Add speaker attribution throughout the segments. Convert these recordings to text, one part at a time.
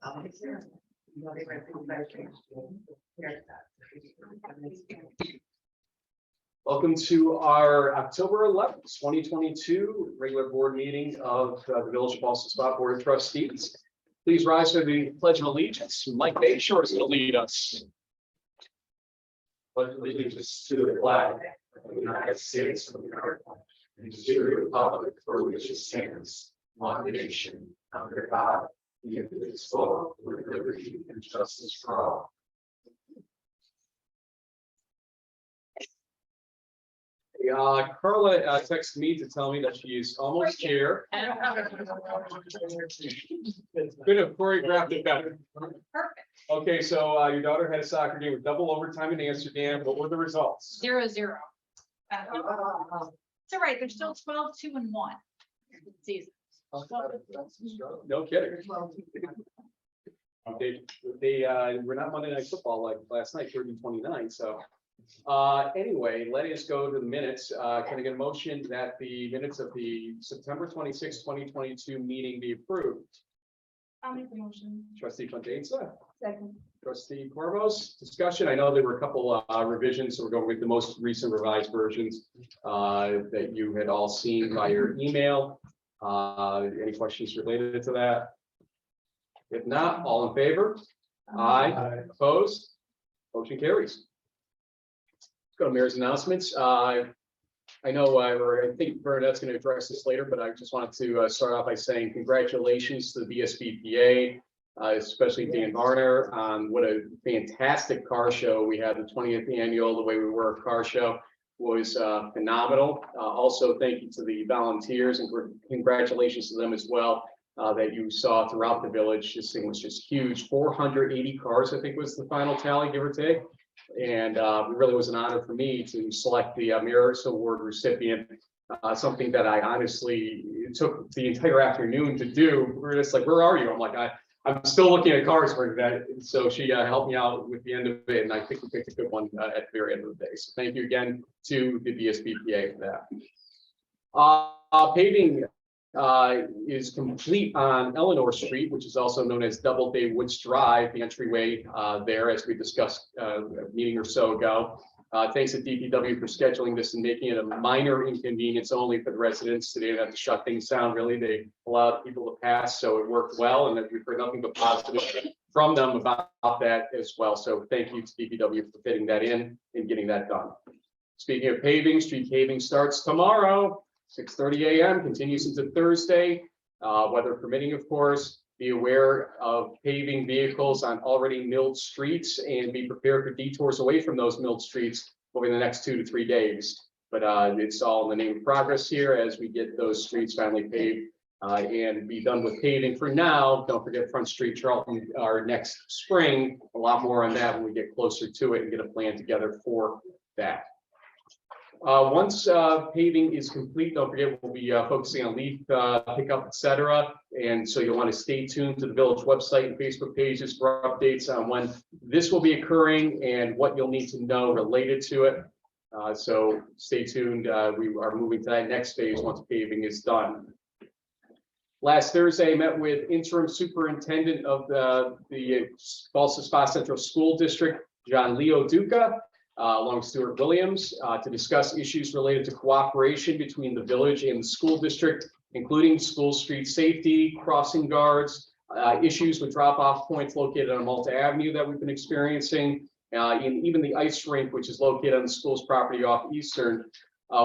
Speaker 1: Welcome to our October 11th, 2022 regular board meeting of the Village of Ballston Spot Board of Trustees. Please rise for the Pledge of Allegiance. Mike Bayshore is going to lead us. Pledge of allegiance to the flag of the United States of America and to the republic for which it stands, one nation, under God, indivisible, with liberty and justice for all. Carla texted me to tell me that she is almost here. It's good to choreograph it better.
Speaker 2: Perfect.
Speaker 1: Okay, so your daughter had a soccer game with double overtime in Amsterdam. What were the results?
Speaker 2: 0-0. It's all right. There's still 12, 2, and 1 season.
Speaker 1: No kidding. They were not Monday Night Football like last night, 30-29. So anyway, let us go to the minutes. Can I get a motion that the minutes of the September 26, 2022 meeting be approved?
Speaker 2: I'll make the motion.
Speaker 1: Trustee Fontaine.
Speaker 2: Second.
Speaker 1: Trustee Corvos, discussion. I know there were a couple revisions, so we're going with the most recent revised versions that you had all seen by your email. Any questions related to that? If not, all in favor? Aye. Opposed? Motion carries. Let's go to mayor's announcements. I know I think Bernadette's going to address this later, but I just wanted to start off by saying congratulations to the VSBPA, especially Dan Varner, on what a fantastic car show we had. The 20th annual The Way We Work car show was phenomenal. Also, thank you to the volunteers and congratulations to them as well that you saw throughout the village. This thing was just huge. 480 cars, I think, was the final tally, give or take. And it really was an honor for me to select the Mayor's Award recipient, something that I honestly took the entire afternoon to do. We're just like, where are you? I'm like, I'm still looking at cars for that. So she helped me out with the end of it, and I think we picked a good one at the very end of the day. So thank you again to the VSBPA for that. Paving is complete on Eleanor Street, which is also known as Doubleday Woods Drive, the entryway there, as we discussed a meeting or so ago. Thanks to DPW for scheduling this and making it a minor inconvenience only for the residents. They didn't have to shut things down, really. They allowed people to pass, so it worked well, and we've heard nothing but positive from them about that as well. So thank you to DPW for fitting that in and getting that done. Speaking of paving, street paving starts tomorrow. 6:30 a.m. continues into Thursday, weather permitting, of course. Be aware of paving vehicles on already milled streets and be prepared for detours away from those milled streets over the next 2 to 3 days. But it's all in the name of progress here as we get those streets finally paved and be done with paving for now. Don't forget Front Street Charlton our next spring. A lot more on that when we get closer to it and get a plan together for that. Once paving is complete, don't forget we'll be focusing on leaf pickup, etc. And so you'll want to stay tuned to the village website and Facebook pages for updates on when this will be occurring and what you'll need to know related to it. So stay tuned. We are moving to that next phase once paving is done. Last Thursday, I met with interim superintendent of the Ballston Spa Central School District, John Leo Duca, along with Stuart Williams, to discuss issues related to cooperation between the village and the school district, including school street safety, crossing guards, issues with drop-off points located on Malta Avenue that we've been experiencing, and even the ice rink, which is located on the school's property off Eastern.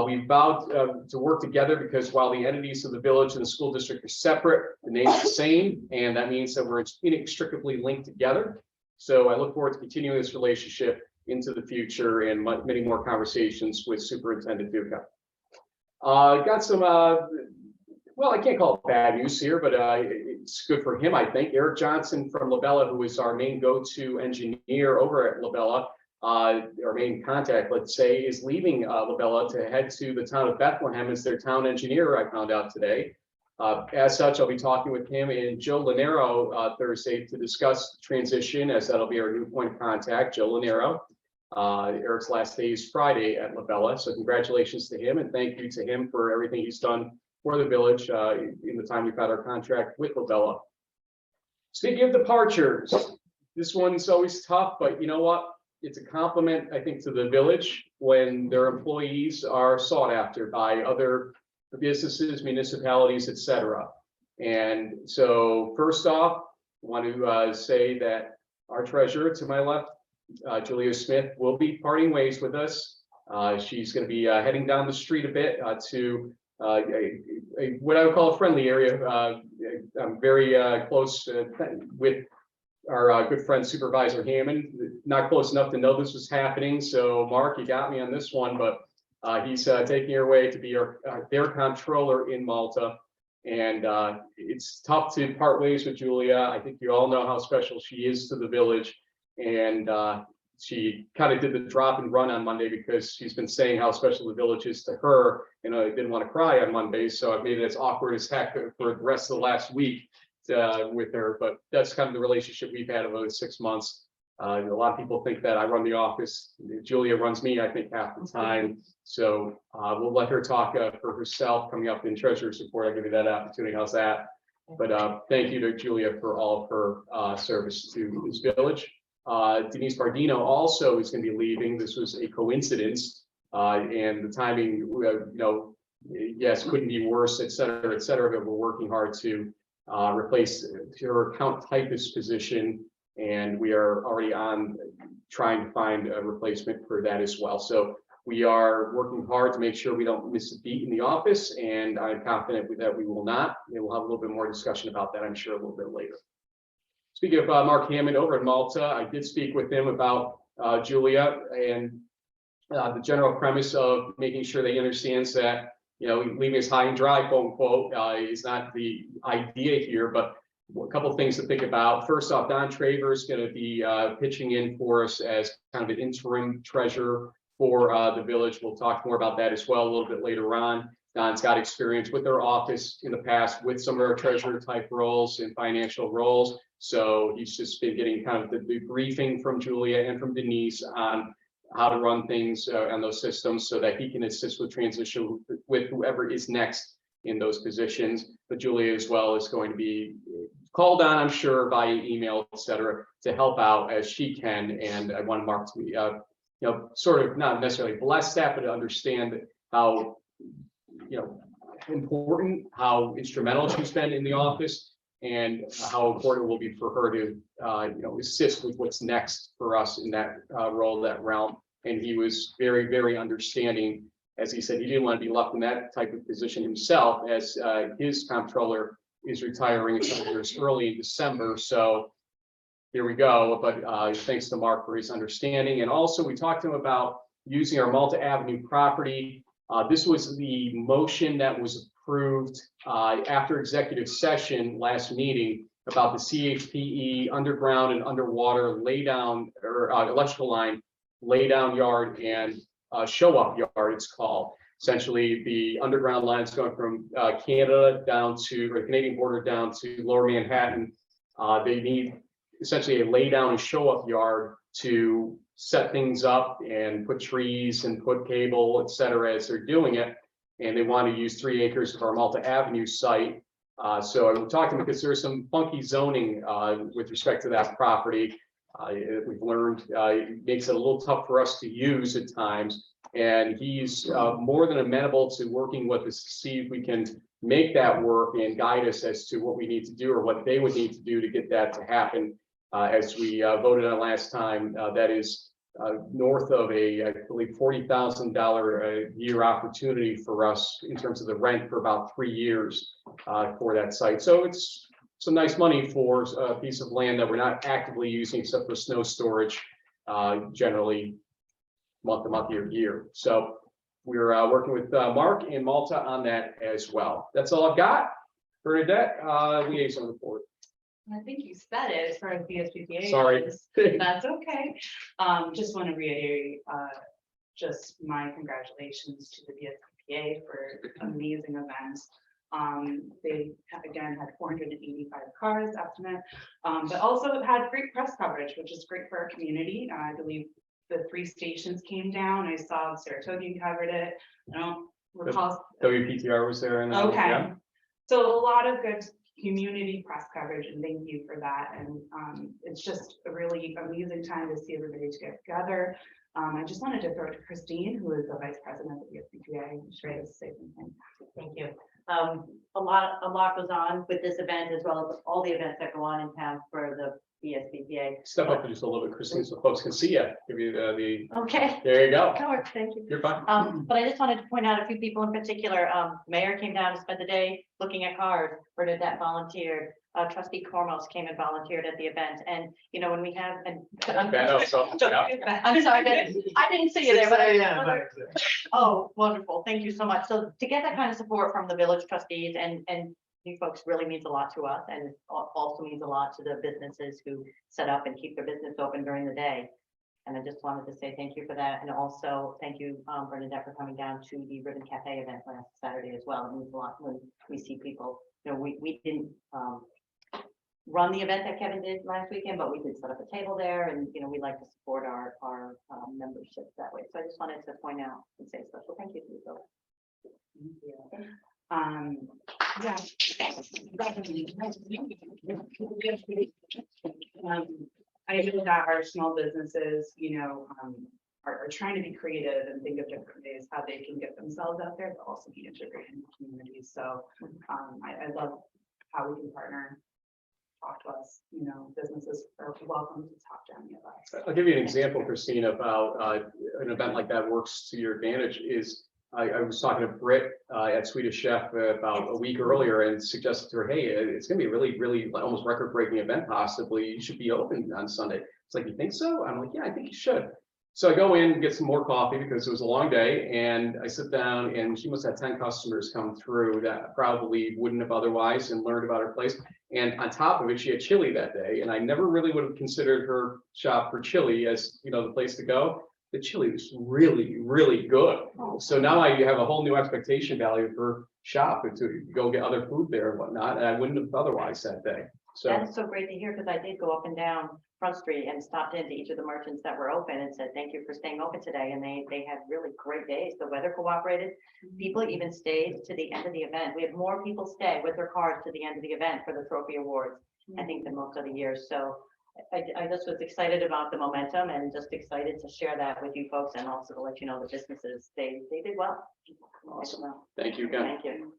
Speaker 1: We vowed to work together because while the entities of the village and the school district are separate, the name's the same, and that means that we're inextricably linked together. So I look forward to continuing this relationship into the future and many more conversations with Superintendent Duca. Got some, well, I can't call it bad news here, but it's good for him, I think. Eric Johnson from Labella, who is our main go-to engineer over at Labella, our main contact, let's say, is leaving Labella to head to the town of Bethlehem as their town engineer, I found out today. As such, I'll be talking with him and Joe Lanero Thursday to discuss the transition, as that'll be our new point of contact, Joe Lanero. Eric's last day is Friday at Labella, so congratulations to him and thank you to him for everything he's done for the village in the time we've had our contract with Labella. Speaking of departures, this one's always tough, but you know what? It's a compliment, I think, to the village when their employees are sought after by other businesses, municipalities, etc. And so first off, I want to say that our treasurer to my left, Julia Smith, will be parting ways with us. She's going to be heading down the street a bit to what I would call a friendly area. I'm very close with our good friend Supervisor Hammond, not close enough to know this was happening. So Mark, you got me on this one, but he's taking her away to be their comptroller in Malta. And it's tough to part ways with Julia. I think you all know how special she is to the village. And she kind of did the drop and run on Monday because she's been saying how special the village is to her. And I didn't want to cry on Monday, so I've made it as awkward as heck for the rest of the last week with her. But that's kind of the relationship we've had over 6 months. A lot of people think that I run the office. Julia runs me, I think, half the time. So we'll let her talk for herself coming up in treasurer's report. I'll give you that opportunity. How's that? But thank you to Julia for all of her service to this village. Denise Bardino also is going to be leaving. This was a coincidence, and the timing, yes, couldn't be worse, et cetera, but we're working hard to replace her account typist position, and we are already on trying to find a replacement for that as well. So we are working hard to make sure we don't miss a beat in the office, and I'm confident that we will not. And we'll have a little bit more discussion about that, I'm sure, a little bit later. Speaking of Mark Hammond over in Malta, I did speak with him about Julia and the general premise of making sure that he understands that, leaving us high and dry, quote unquote, is not the idea here, but a couple of things to think about. First off, Don Traver is going to be pitching in for us as kind of an interim treasurer for the village. We'll talk more about that as well a little bit later on. Don's got experience with our office in the past with some of our treasurer type roles and financial roles. So he's just been getting kind of the briefing from Julia and from Denise on how to run things on those systems so that he can assist with transition with whoever is next in those positions. But Julia as well is going to be called on, I'm sure, via email, et cetera, to help out as she can. And I want Mark to be, sort of not necessarily bless that, but to understand how, important, how instrumental she's been in the office, and how important it will be for her to, assist with what's next for us in that role, that realm. And he was very, very understanding. As he said, he didn't want to be left in that type of position himself, as his comptroller is retiring early in December. So here we go. But thanks to Mark for his understanding. And also we talked to him about using our Malta Avenue property. This was the motion that was approved after executive session last meeting about the CHPE underground and underwater laydown or electrical line laydown yard and show up yard, it's called. Essentially, the underground line is going from Canada down to the Canadian border down to Lower Manhattan. They need essentially a lay down and show up yard to set things up and put trees and put cable, et cetera, as they're doing it. And they want to use 3 acres of our Malta Avenue site. So I'm talking because there's some funky zoning with respect to that property. We've learned it makes it a little tough for us to use at times. And he's more than amenable to working with us to see if we can make that work and guide us as to what we need to do or what they would need to do to get that to happen. As we voted on last time, that is north of I believe, $40,000 a year opportunity for us in terms of the rent for about 3 years for that site. So it's some nice money for a piece of land that we're not actively using except for snow storage, generally month to month, year to year. So we're working with Mark and Malta on that as well. That's all I've got. Bernadette, liaison report.
Speaker 3: I think you said it as far as BSPPA.
Speaker 1: Sorry.
Speaker 3: That's okay. Just want to reiterate just my congratulations to the BSPPA for amazing events. They again had 485 cars estimate, but also had great press coverage, which is great for our community. I believe the 3 stations came down. I saw Saratoga covered it. I don't recall.
Speaker 1: WPTR was there. And
Speaker 3: okay.
Speaker 1: yeah.
Speaker 3: So a lot of good community press coverage, and thank you for that. And it's just a really amazing time to see everybody to get together. I just wanted to throw it to Christine, who is the vice president of the SBPA. She's ready to say something.
Speaker 4: Thank you. A lot goes on with this event, as well as all the events that go on in town for the BSBPA.
Speaker 1: Step up just a little bit, Christine, so folks can see you. Give you
Speaker 4: Okay.
Speaker 1: there you go.
Speaker 4: Howard, thank you.
Speaker 1: You're fine.
Speaker 4: But I just wanted to point out a few people in particular. Mayor came down to spend the day looking at cars. Bernadette volunteered. Trustee Cormos came and volunteered at the event. And, you know, when we have, and
Speaker 1: Yeah.
Speaker 4: I'm sorry, Ben, I didn't see you there, but oh, wonderful. Thank you so much. So to get that kind of support from the village trustees and you folks really means a lot to us, and also means a lot to the businesses who set up and keep their business open during the day. And I just wanted to say thank you for that. And also thank you, Bernadette, for coming down to the Ribbon Cafe event last Saturday as well. It means a lot when we see people. You know, we didn't run the event that Kevin did last weekend, but we did set up a table there, and you know, we like to support our membership that way. So I just wanted to point out and say a special thank you to you both.
Speaker 3: I know that our small businesses, you know, are trying to be creative and think of different ways how they can get themselves out there, but also be integrated in the community. So I love how we can partner. Talk to us, you know, businesses are welcome to talk to any of us.
Speaker 1: I'll give you an example, Christine, of how an event like that works to your advantage. Is I was talking to Britt at Swedish Chef about a week earlier and suggested to her, hey, it's going to be a really almost record-breaking event. Possibly you should be open on Sunday. It's like, you think so? I'm like, yeah, I think you should. So I go in and get some more coffee because it was a long day, and I sit down, and she must have 10 customers come through that probably wouldn't have otherwise, and learned about her place. And on top of it, she had chili that day, and I never really would have considered her shop for chili as, you know, the place to go. The chili was really good. So now I have a whole new expectation value for shop and to go get other food there and whatnot, and I wouldn't have otherwise that day. So
Speaker 4: That's so great to hear, because I did go up and down Front Street and stopped into each of the merchants that were open and said, thank you for staying open today. And they had really great days. The weather cooperated. People even stayed to the end of the event. We had more people stay with their cars to the end of the event for the trophy awards, I think, than most of the years. So I just was excited about the momentum and just excited to share that with you folks, and also to let you know the businesses, they did well.
Speaker 1: awesome. Thank you again.
Speaker 4: Thank you.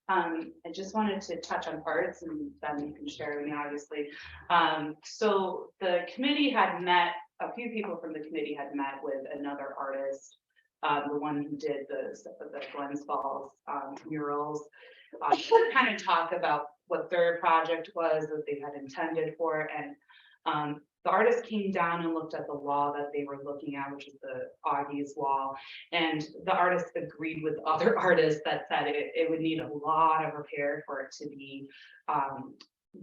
Speaker 3: I just wanted to touch on parts, and then you can share with me, obviously. So the committee had met, a few people from the committee had met with another artist, the one who did the Glens Falls murals, kind of talk about what their project was that they had intended for. And the artist came down and looked at the wall that they were looking at, which is the Augie's wall. And the artist agreed with other artists that said it would need a lot of repair for it to be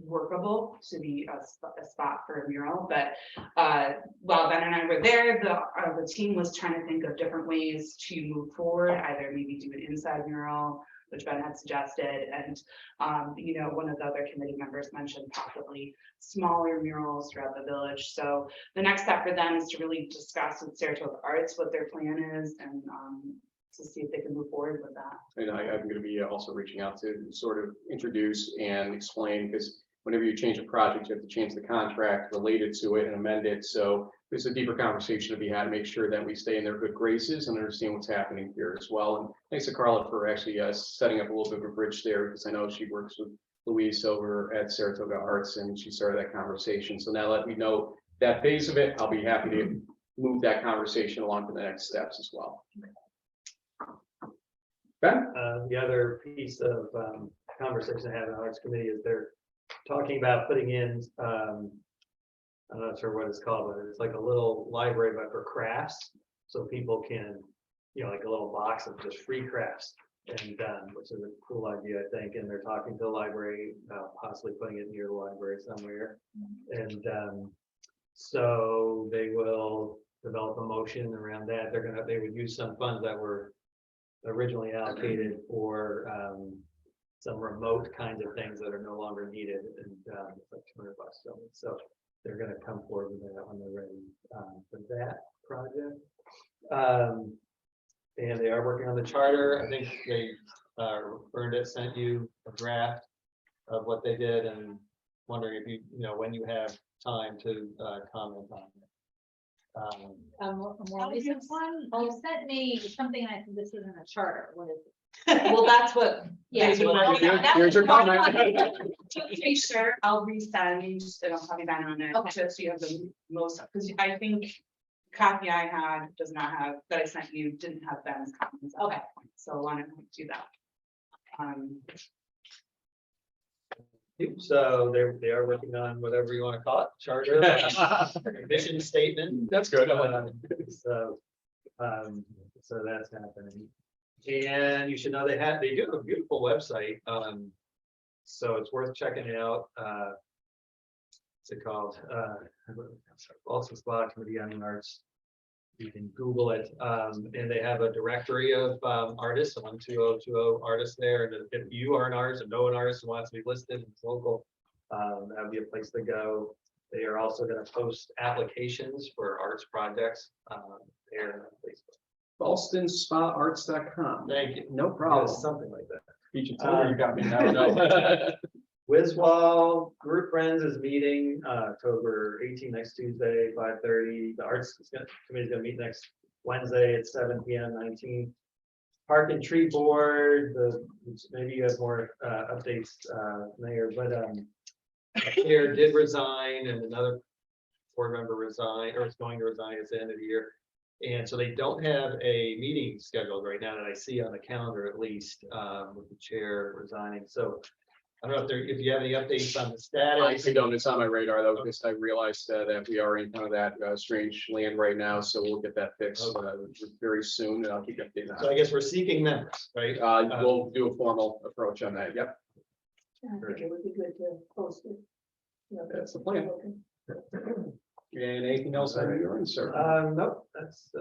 Speaker 3: workable, to be a spot for a mural. But while Ben and I were there, the team was trying to think of different ways to move forward, either maybe do an inside mural, which Ben had suggested, and you know, one of the other committee members mentioned possibly smaller murals throughout the village. So the next step for them is to really discuss with Saratoga Arts what their plan is, and to see if they can move forward with that.
Speaker 1: And I'm going to be also reaching out to sort of introduce and explain, because whenever you change a project, you have to change the contract related to it and amend it. So there's a deeper conversation to be had to make sure that we stay in their good graces and understand what's happening here as well. And thanks to Carla for actually setting up a little bit of a bridge there, because I know she works with Louise over at Saratoga Arts, and she started that conversation. So now let me know that phase of it. I'll be happy to move that conversation along to the next steps as well. Ben?
Speaker 5: The other piece of conversation I have in the Arts Committee is they're talking about putting in, I'm not sure what it's called, but it's like a little library, but for crafts. So people can, you know, like a little box of just free crafts, and which is a cool idea, I think. And they're talking to the library about possibly putting it near the library somewhere. And so they will develop a motion around that. They would use some funds that were originally allocated for some remote kinds of things that are no longer needed, and it's like $200. So they're going to come forward with that when they're ready for that project. And they are working on the charter. I think they Bernadette sent you a draft of what they did, and wondering if you know, when you have time to comment on it.
Speaker 2: More recent one, you sent me something, I think this isn't a charter, what is it?
Speaker 3: Well, that's what.
Speaker 2: Yeah.
Speaker 3: that's what-
Speaker 1: Here's your comment.
Speaker 3: To be sure, I'll resend, and I'll copy that on it,
Speaker 2: Okay.
Speaker 3: just so you have the most, because I think copy I had does not have, that I sent you, didn't have Ben's comments. at
Speaker 2: Okay.
Speaker 3: that point, So I want to do that.
Speaker 5: So they are working on whatever you want to call it, charter, mission statement.
Speaker 1: That's good. I like that.
Speaker 5: So that's happening. And you should know they do have a beautiful website. So it's worth checking out. What's it called? Also Squad Committee on the Arts. You can Google it. And they have a directory of artists, 12020 artists there. And if you are an artist or know an artist who wants to be listed and it's local, that would be a place to go. They are also going to post applications for arts projects there on Facebook.
Speaker 1: BallstonSpaArts.com.
Speaker 5: Thank you.
Speaker 1: No problem.
Speaker 5: Something like that.
Speaker 1: Beat you to it, you got me now.
Speaker 5: Wiswall Group Friends is meeting October 18 next Tuesday, 5:30. The Arts Committee is going to meet next Wednesday at 7 p.m. 19. Park and Tree Board, maybe you have more updates, Mayor, but Chair did resign and another board member resigned, or is going to resign at the end of the year. And so they don't have a meeting scheduled right now that I see on the calendar, at least, with the chair resigning. So I don't know if you have any updates on the status.
Speaker 1: I don't, it's on my radar though, because I realized that we are in kind of that strange land right now, so we'll get that fixed very soon, and I'll keep you updated.
Speaker 5: So I guess we're seeking members, right?
Speaker 1: We'll do a formal approach on that. Yep,
Speaker 6: I think it would be good to post it. You know,
Speaker 1: that's the plan.
Speaker 6: okay.
Speaker 1: And anything else on your end, sir?
Speaker 5: Nope, that's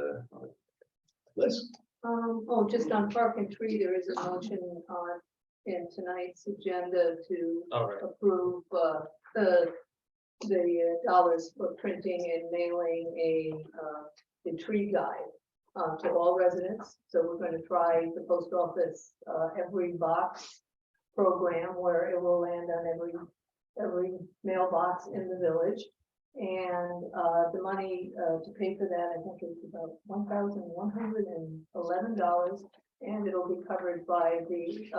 Speaker 1: Liz?
Speaker 6: Oh, just on Park and Tree, there is a motion on in tonight's agenda to
Speaker 5: all right.
Speaker 6: approve the dollars for printing and mailing the tree guide to all residents. So we're going to try the post office every box program where it will land on every mailbox in the village. And the money to pay for that, I think is about $1,111, and it'll be covered by the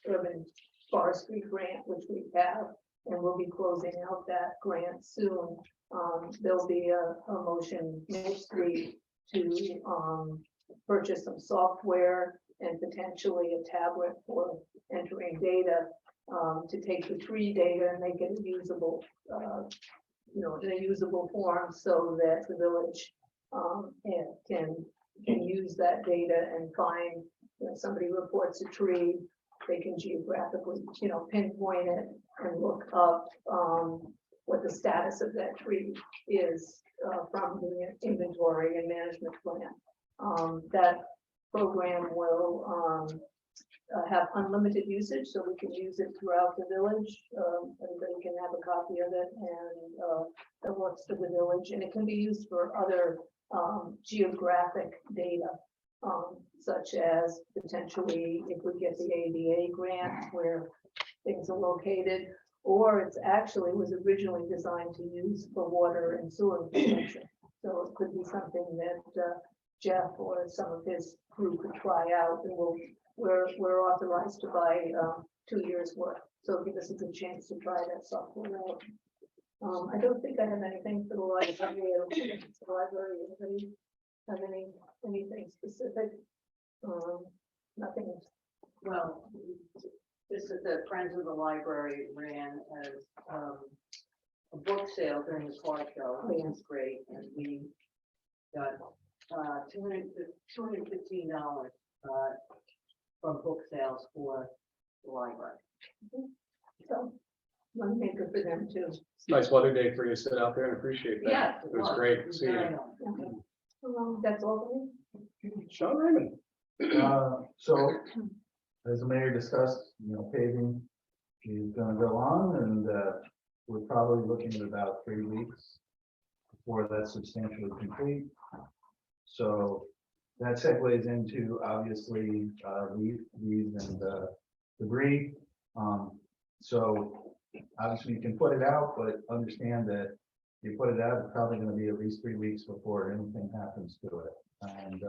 Speaker 6: urban forestry grant, which we have, and we'll be closing out that grant soon. There'll be a motion next week to purchase some software and potentially a tablet for entering data to take the tree data and make it usable. In a usable form so that the village can use that data and find, somebody reports a tree, they can geographically, pinpoint it and look up what the status of that tree is from the inventory and management plan. That program will have unlimited usage, so we can use it throughout the village. Everybody can have a copy of it, and it works for the village, and it can be used for other geographic data, such as potentially if we get the ADA grant where things are located, or it's actually was originally designed to use for water and sewer infrastructure. So it could be something that Jeff or some of his group could try out, and we're authorized to buy 2 years worth, so give us a good chance to try that software out. I don't think I have anything for the library. Anybody have anything specific? Nothing.
Speaker 7: Well, this is the Friends of the Library ran as a book sale during the car show, which was great, and we got $215 from book sales for the library.
Speaker 6: So, one maker for them too.
Speaker 1: It's a nice weather day for you to sit out there and appreciate that.
Speaker 7: Yeah,
Speaker 1: It was great to see
Speaker 7: very
Speaker 1: you.
Speaker 7: nice.
Speaker 6: Okay. That's all.
Speaker 1: Sean Raymond.
Speaker 8: So, as the mayor discussed, paving is gonna go on, and we're probably looking at about 3 weeks before that's substantially complete. So that segues into obviously leaves and debris. So obviously you can put it out, but understand that you put it out, it's probably gonna be at least 3 weeks before anything happens to it. And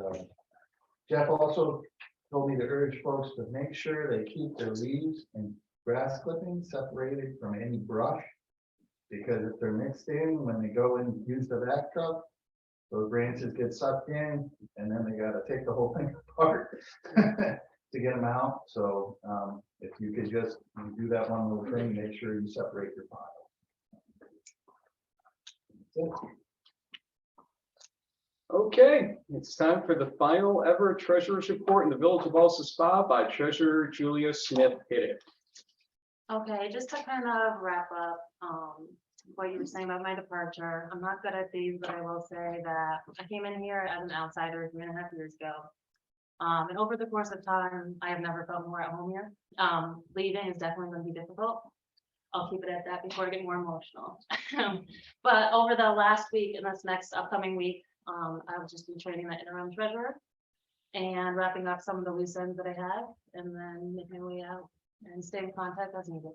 Speaker 8: Jeff also told me to urge folks to make sure they keep their leaves and grass clippings separated from any brush. Because if they're mixed in, when they go and use the vac truck, those branches get sucked in and then they gotta take the whole thing apart to get them out. So if you could just do that one little thing, make sure you separate your piles.
Speaker 1: Okay, it's time for the final ever treasurer's report in the Village of Ballston Spa by Treasurer Julia Smith. Hit it.
Speaker 9: Okay, just to kind of wrap up, what you were saying about my departure, I'm not good at these, but I will say that I came in here as an outsider 3.5 years ago. And over the course of time, I have never felt more at home here. Leaving is definitely going to be difficult. I'll keep it at that before I get more emotional. But over the last week and this next upcoming week, I'll just be training the interim treasurer and wrapping up some of the loose ends that I had, and then making my way out and stay in contact as needed.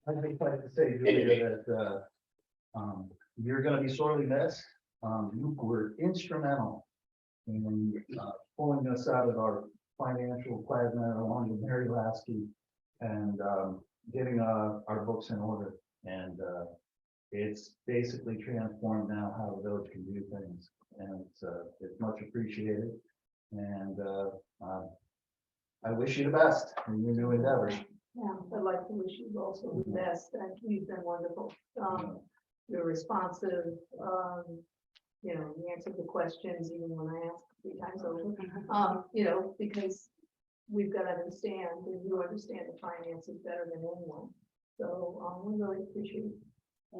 Speaker 8: I'd just like to say, Julia, that you're gonna be sorely missed. You were instrumental in pulling us out of our financial quagmire along with Mary Lasky and getting our books in order. And it's basically transformed now how the village can do things. And it's much appreciated. And I wish you the best in your new endeavors.
Speaker 6: Yeah, I'd like to wish you also the best, and you've been wonderful. You're responsive, you know, you answer the questions even when I ask 3 times over. You know, because we've got to understand, and you understand the finances better than anyone. So we really appreciate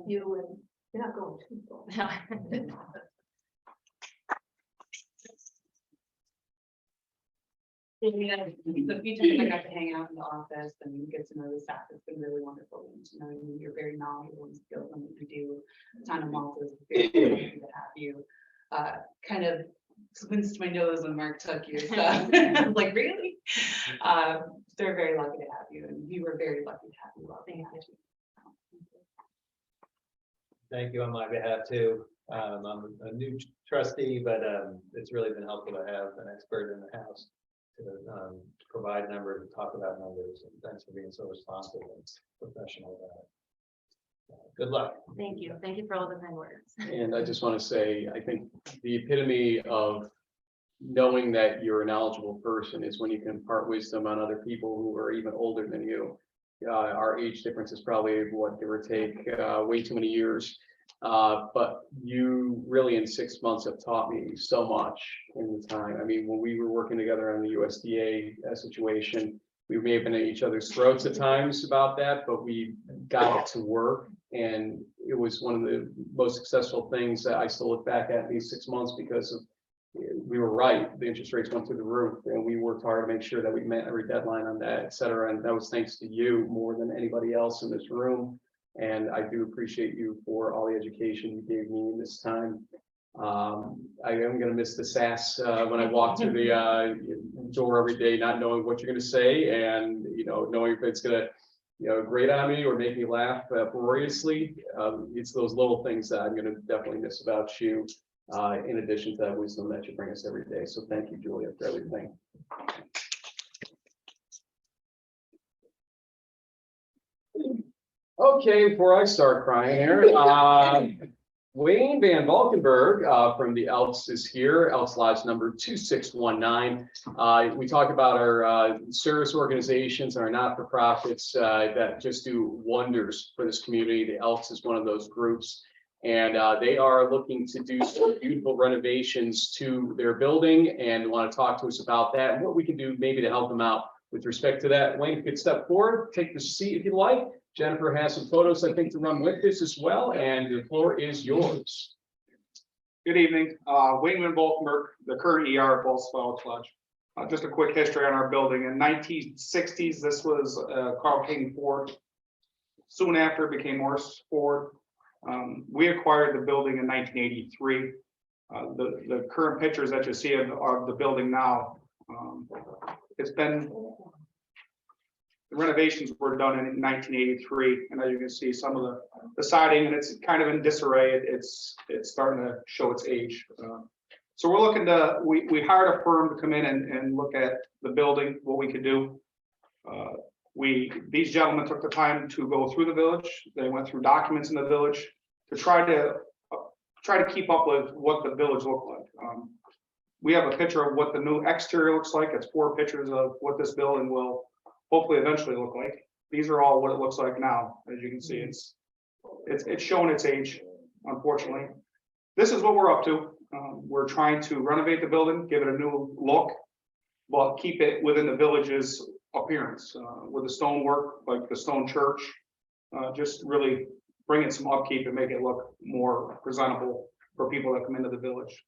Speaker 6: you, and you're not going too far.
Speaker 3: The few times I got to hang out in the office and get to know the staff, it's been really wonderful. And to know you're very knowledgeable and skilled in what you do. Town of Malta is very lucky to have you. Kind of winced my nose when Mark took you. So I was like, really? They're very lucky to have you, and we were very lucky to have you. Well, thank you.
Speaker 5: Thank you on my behalf too. I'm a new trustee, but it's really been helpful to have an expert in the house to provide numbers and talk about numbers. And thanks for being so responsive and professional about it. Good luck.
Speaker 9: Thank you. Thank you for all the kind words.
Speaker 1: And I just want to say, I think the epitome of knowing that you're a knowledgeable person is when you can impart wisdom on other people who are even older than you. Our age difference is probably what, give or take, way too many years. But you really in 6 months have taught me so much in the time. I mean, when we were working together on the USDA situation, we may have been at each other's throats at times about that, but we got it to work. And it was one of the most successful things that I still look back at in these 6 months, because of, we were right. The interest rates went through the roof, and we worked hard to make sure that we met every deadline on that, et cetera. And that was thanks to you more than anybody else in this room. And I do appreciate you for all the education you gave me in this time. I am going to miss the sass when I walk through the door every day, not knowing what you're going to say, and knowing if it's going to grate on me or make me laugh uproariously. It's those little things that I'm going to definitely miss about you, in addition to that wisdom that you bring us every day. So thank you, Julia, for everything. Okay, before I start crying here, Wayne Van Valkenburg from the Elks is here, Elks Lodge number 2619. We talk about our service organizations, our not-for-profits that just do wonders for this community. The Elks is one of those groups, and they are looking to do some beautiful renovations to their building, and want to talk to us about that and what we can do maybe to help them out with respect to that. Wayne, if you could step forward, take the seat if you'd like. Jennifer has some photos, I think, to run with this as well, and the floor is yours.
Speaker 10: Good evening, Wayne Van Valkenburg, the current ER at Ballston Lodge. Just a quick history on our building. In 1960s, this was Carl King Ford. Soon after, it became Morris Ford. We acquired the building in 1983. The current pictures that you see of the building now, it's been, the renovations were done in 1983, and as you can see, some of the siding, and it's kind of in disarray. It's starting to show its age. So we're looking to, we hired a firm to come in and look at the building, what we could do. These gentlemen took the time to go through the village. They went through documents in the village to try to keep up with what the village looked like. We have a picture of what the new exterior looks like. It's 4 pictures of what this building will hopefully eventually look like. These are all what it looks like now. As you can see, it's showing its age, unfortunately. This is what we're up to. We're trying to renovate the building, give it a new look, but keep it within the village's appearance, with the stonework, like the stone church, just really bring in some upkeep and make it look more presentable for people that come into the village.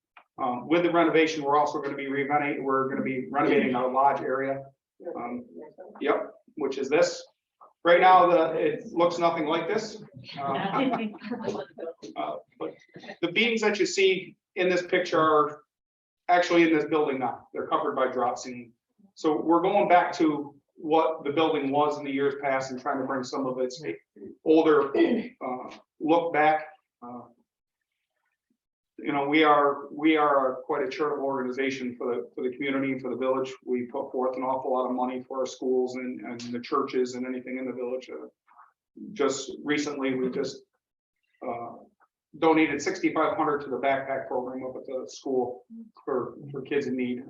Speaker 10: With the renovation, we're also going to be renovating our lodge area. Yep, which is this. Right now, it looks nothing like this. But the beams that you see in this picture are actually in this building now. They're covered by drop ceiling. So we're going back to what the building was in the years past and trying to bring some of its older look back. You know, we are quite a charitable organization for the community and for the village. We put forth an awful lot of money for our schools and the churches and anything in the village. Just recently, we just donated $6,500 to the backpack program up at the school for kids in need.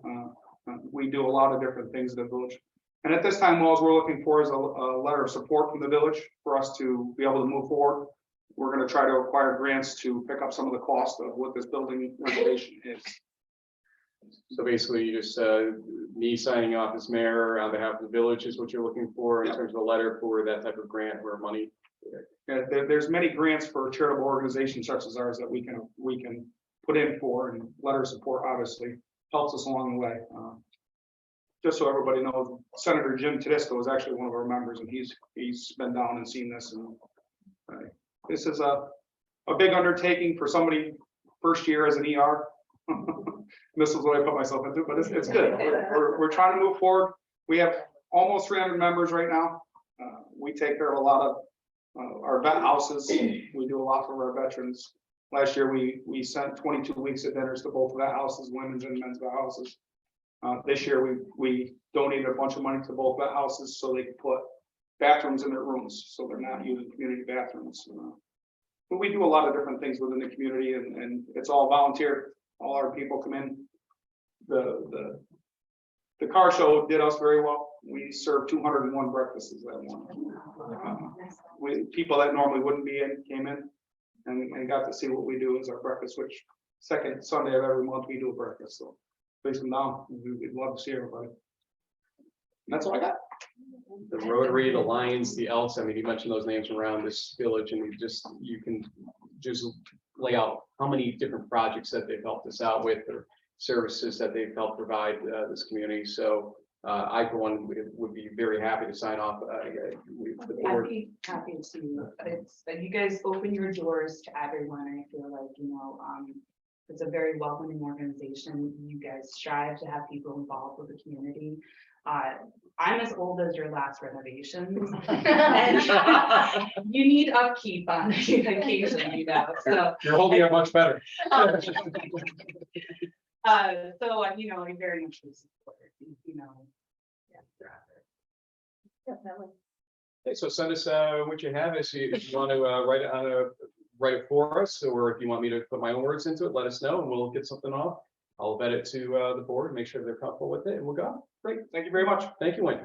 Speaker 10: We do a lot of different things in the village. And at this time, all we're looking for is a letter of support from the village for us to be able to move forward. We're going to try to acquire grants to pick up some of the cost of what this building renovation is.
Speaker 1: So basically, you just, me signing off as mayor on behalf of the village is what you're looking for in terms of a letter for that type of grant or money?
Speaker 10: Yeah, there's many grants for charitable organizations such as ours that we can put in for, and letter of support obviously helps us along the way. Just so everybody knows, Senator Jim Tedesco is actually one of our members, and he's been down and seen this. And this is a big undertaking for somebody first year as an ER. This is what I put myself into, but it's good. We're trying to move forward. We have almost 300 members right now. We take care of a lot of our vet houses. We do a lot for our veterans. Last year, we sent 22 weeks of dinners to both vet houses, women's and men's vet houses. This year, we donated a bunch of money to both vet houses so they could put bathrooms in their rooms, so they're not using community bathrooms. But we do a lot of different things within the community, and it's all volunteer. All our people come in. The car show did us very well. We served 201 breakfasts that morning. People that normally wouldn't be in came in and got to see what we do as our breakfast, which second Sunday of every month we do a breakfast. So please come down. We'd love to see everybody. And that's all I got.
Speaker 1: The Rotary, the Lions, the Elks, I mean, you mentioned those names around this village, and you can just lay out how many different projects that they've helped us out with, or services that they've helped provide this community. So I, for one, would be very happy to sign off. The board.
Speaker 3: Happy to. It's you guys open your doors to everyone. I feel like, it's a very welcoming organization. You guys strive to have people involved with the community. I'm as old as your last renovations. And you need upkeep on occasion, so
Speaker 1: You're holding it much better.
Speaker 3: so I very much support,
Speaker 1: Okay, so send us what you have. If you want to write it for us, or if you want me to put my own words into it, let us know and we'll get something off. I'll vet it to the board, make sure they're comfortable with it, and we'll go.
Speaker 10: Great. Thank you very much.
Speaker 1: Thank you, Wayne.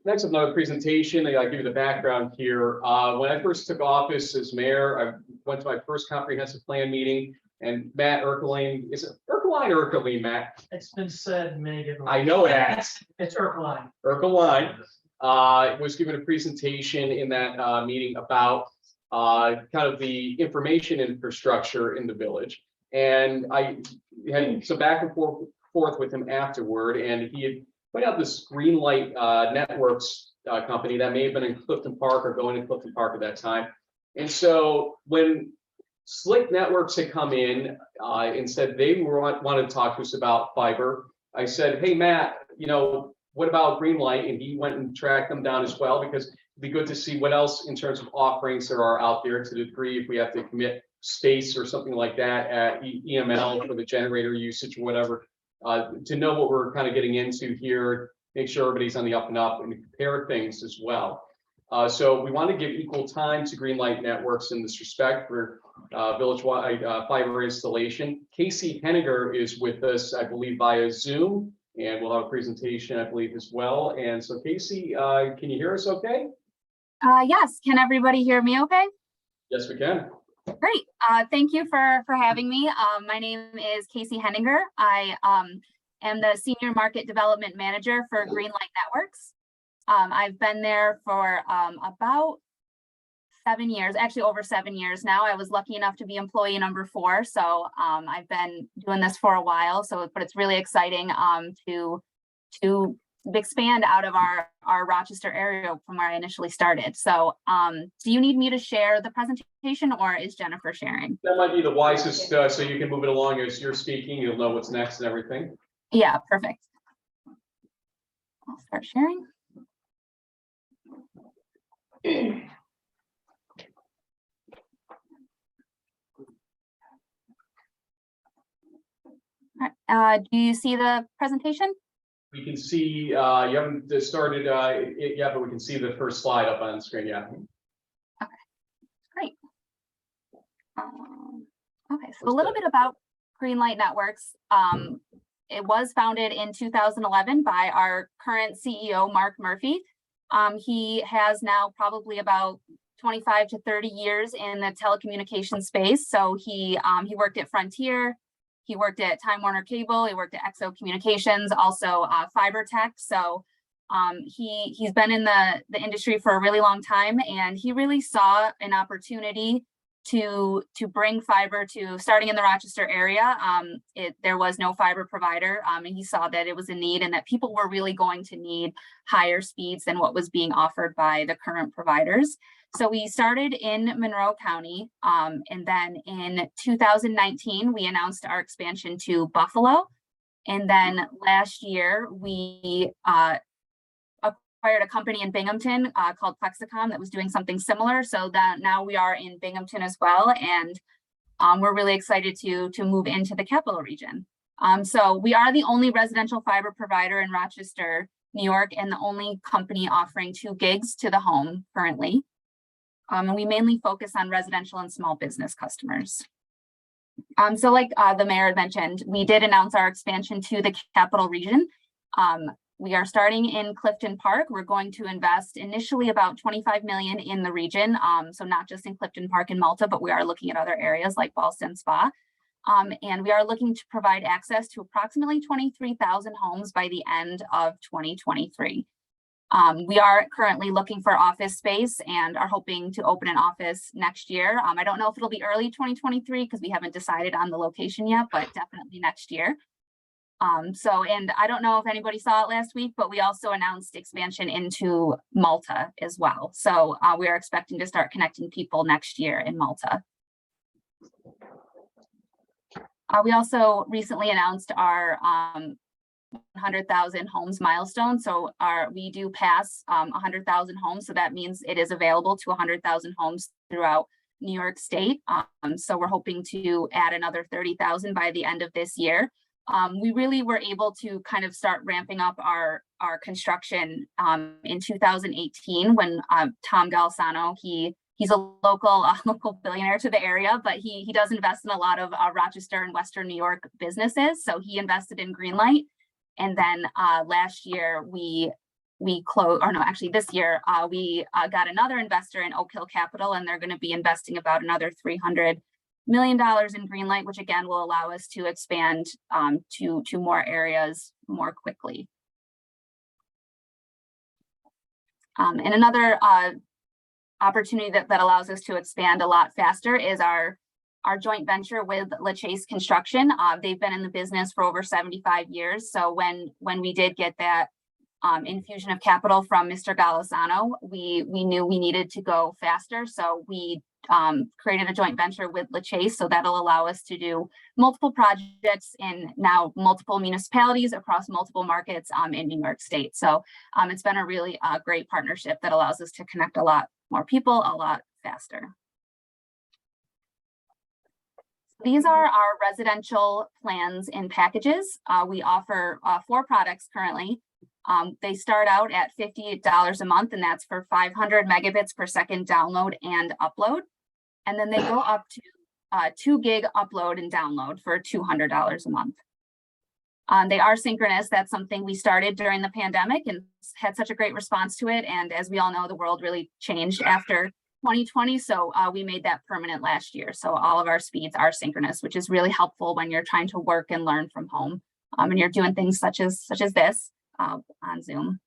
Speaker 1: Next, another presentation. I'll give you the background here. When I first took office as mayor, I went to my first comprehensive plan meeting, and Matt Erkeline, is it Erkeline or Erkeline, Matt?
Speaker 11: It's been said many different.
Speaker 1: I know that.
Speaker 11: It's Erkeline.
Speaker 1: Erkeline was given a presentation in that meeting about kind of the information infrastructure in the village. And I had some back and forth with him afterward, and he had put out this Greenlight Networks company that may have been in Clifton Park or going to Clifton Park at that time. And so when Slick Networks had come in and said they wanted to talk to us about fiber, I said, hey, Matt, what about Greenlight? And he went and tracked them down as well, because it'd be good to see what else in terms of offerings there are out there, to the degree if we have to commit space or something like that at EML for the generator usage or whatever, to know what we're kind of getting into here, make sure everybody's on the up and up, and compare things as well. So we want to give equal time to Greenlight Networks in this respect for village-wide fiber installation. Casey Henniger is with us, I believe, via Zoom, and we'll have a presentation, I believe, as well. And so, Casey, can you hear us okay?
Speaker 12: Yes, can everybody hear me okay?
Speaker 1: Yes, we can.
Speaker 12: Great. Thank you for having me. My name is Casey Henninger. I am the Senior Market Development Manager for Greenlight Networks. I've been there for about 7 years, actually over 7 years now. I was lucky enough to be employee number 4, so I've been doing this for a while. But it's really exciting to expand out of our Rochester area from where I initially started. So do you need me to share the presentation, or is Jennifer sharing?
Speaker 1: That might be the wisest, so you can move it along as you're speaking. You'll know what's next and everything.
Speaker 12: Yeah, perfect. I'll start sharing. Do you see the presentation?
Speaker 1: We can see, you haven't started it yet, but we can see the first slide up on the screen, yeah.
Speaker 12: Okay, great. Okay, so a little bit about Greenlight Networks. It was founded in 2011 by our current CEO, Mark Murphy. He has now probably about 25 to 30 years in the telecommunications space. So he worked at Frontier, he worked at Time Warner Cable, he worked at Exo Communications, also Fiber Tech. So he's been in the industry for a really long time, and he really saw an opportunity to bring fiber to, starting in the Rochester area. There was no fiber provider, and he saw that it was a need and that people were really going to need higher speeds than what was being offered by the current providers. So we started in Monroe County, and then in 2019, we announced our expansion to Buffalo. And then last year, we acquired a company in Binghamton called Plexicom that was doing something similar. So that now we are in Binghamton as well. And we're really excited to move into the capital region. So we are the only residential fiber provider in Rochester, New York, and the only company offering 2 gigs to the home currently. And we mainly focus on residential and small business customers. So like the mayor mentioned, we did announce our expansion to the capital region. We are starting in Clifton Park. We're going to invest initially about $25 million in the region. So not just in Clifton Park and Malta, but we are looking at other areas like Ballston Spa. And we are looking to provide access to approximately 23,000 homes by the end of 2023. We are currently looking for office space and are hoping to open an office next year. I don't know if it'll be early 2023 because we haven't decided on the location yet, but definitely next year. And I don't know if anybody saw it last week, but we also announced expansion into Malta as well. So we are expecting to start connecting people next year in Malta. We also recently announced our 100,000 homes milestone. So we do pass 100,000 homes. So that means it is available to 100,000 homes throughout New York State. So we're hoping to add another 30,000 by the end of this year. We really were able to kind of start ramping up our construction in 2018 when Tom Galsano, he's a local billionaire to the area, but he does invest in a lot of Rochester and Western New York businesses. So he invested in Greenlight. And then last year we closed, or no, actually this year, we got another investor in Oak Hill Capital, and they're going to be investing about another $300 million in Greenlight, which again will allow us to expand to more areas more quickly. And another opportunity that allows us to expand a lot faster is our joint venture with LaChase Construction. They've been in the business for over 75 years. So when we did get that infusion of capital from Mr. Golisano, we knew we needed to go faster. So we created a joint venture with LaChase, so that'll allow us to do multiple projects in now multiple municipalities across multiple markets in New York State. So it's been a really great partnership that allows us to connect a lot more people a lot faster. These are our residential plans and packages. We offer 4 products currently. They start out at $58 a month, and that's for 500 megabits per second download and upload. And then they go up to 2 gig upload and download for $200 a month. They are synchronous. That's something we started during the pandemic and had such a great response to it. And as we all know, the world really changed after 2020. So we made that permanent last year. So all of our speeds are synchronous, which is really helpful when you're trying to work and learn from home. And you're doing things such as this on Zoom.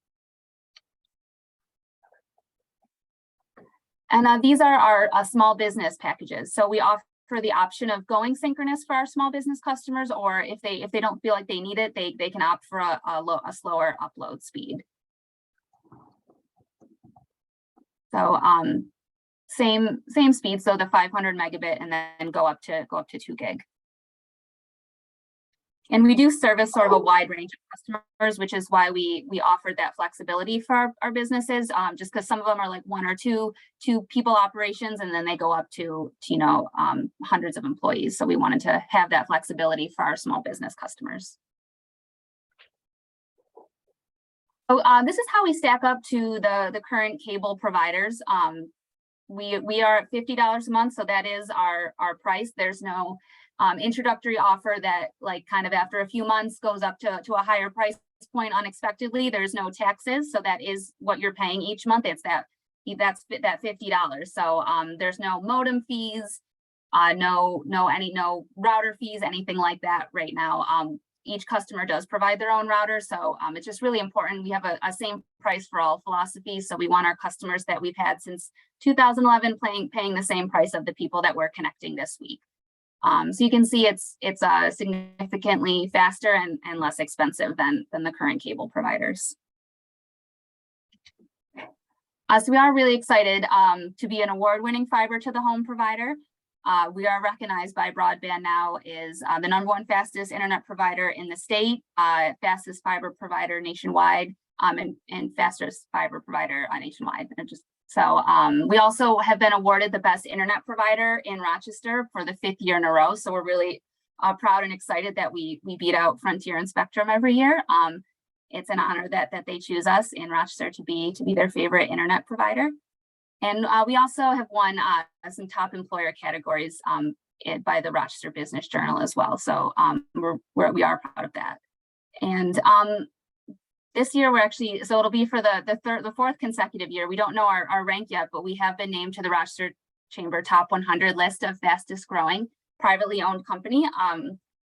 Speaker 12: And these are our small business packages. So we offer the option of going synchronous for our small business customers, or if they don't feel like they need it, they can opt for a slower upload speed. So same speed, so the 500 megabit, and then go up to 2 gig. And we do service sort of a wide range of customers, which is why we offered that flexibility for our businesses, just because some of them are like 1 or 2 people operations, and then they go up to hundreds of employees. So we wanted to have that flexibility for our small business customers. So this is how we stack up to the current cable providers. We are at $50 a month, so that is our price. There's no introductory offer that, like, kind of after a few months goes up to a higher price point unexpectedly. There's no taxes, so that is what you're paying each month. It's that $50. So there's no modem fees, no router fees, anything like that right now. Each customer does provide their own router, so it's just really important. We have a same price for all philosophy, so we want our customers that we've had since 2011 paying the same price of the people that we're connecting this week. So you can see it's significantly faster and less expensive than the current cable providers. So we are really excited to be an award-winning fiber to the home provider. We are recognized by Broadband Now as the #1 fastest internet provider in the state, fastest fiber provider nationwide, and fastest fiber provider nationwide. So we also have been awarded the best internet provider in Rochester for the 5th year in a row. So we're really proud and excited that we beat out Frontier and Spectrum every year. It's an honor that they choose us in Rochester to be their favorite internet provider. And we also have won some top employer categories by the Rochester Business Journal as well. So we are proud of that. And this year we're actually, so it'll be for the 4th consecutive year. We don't know our rank yet, but we have been named to the Rochester Chamber Top 100 list of fastest growing privately owned company.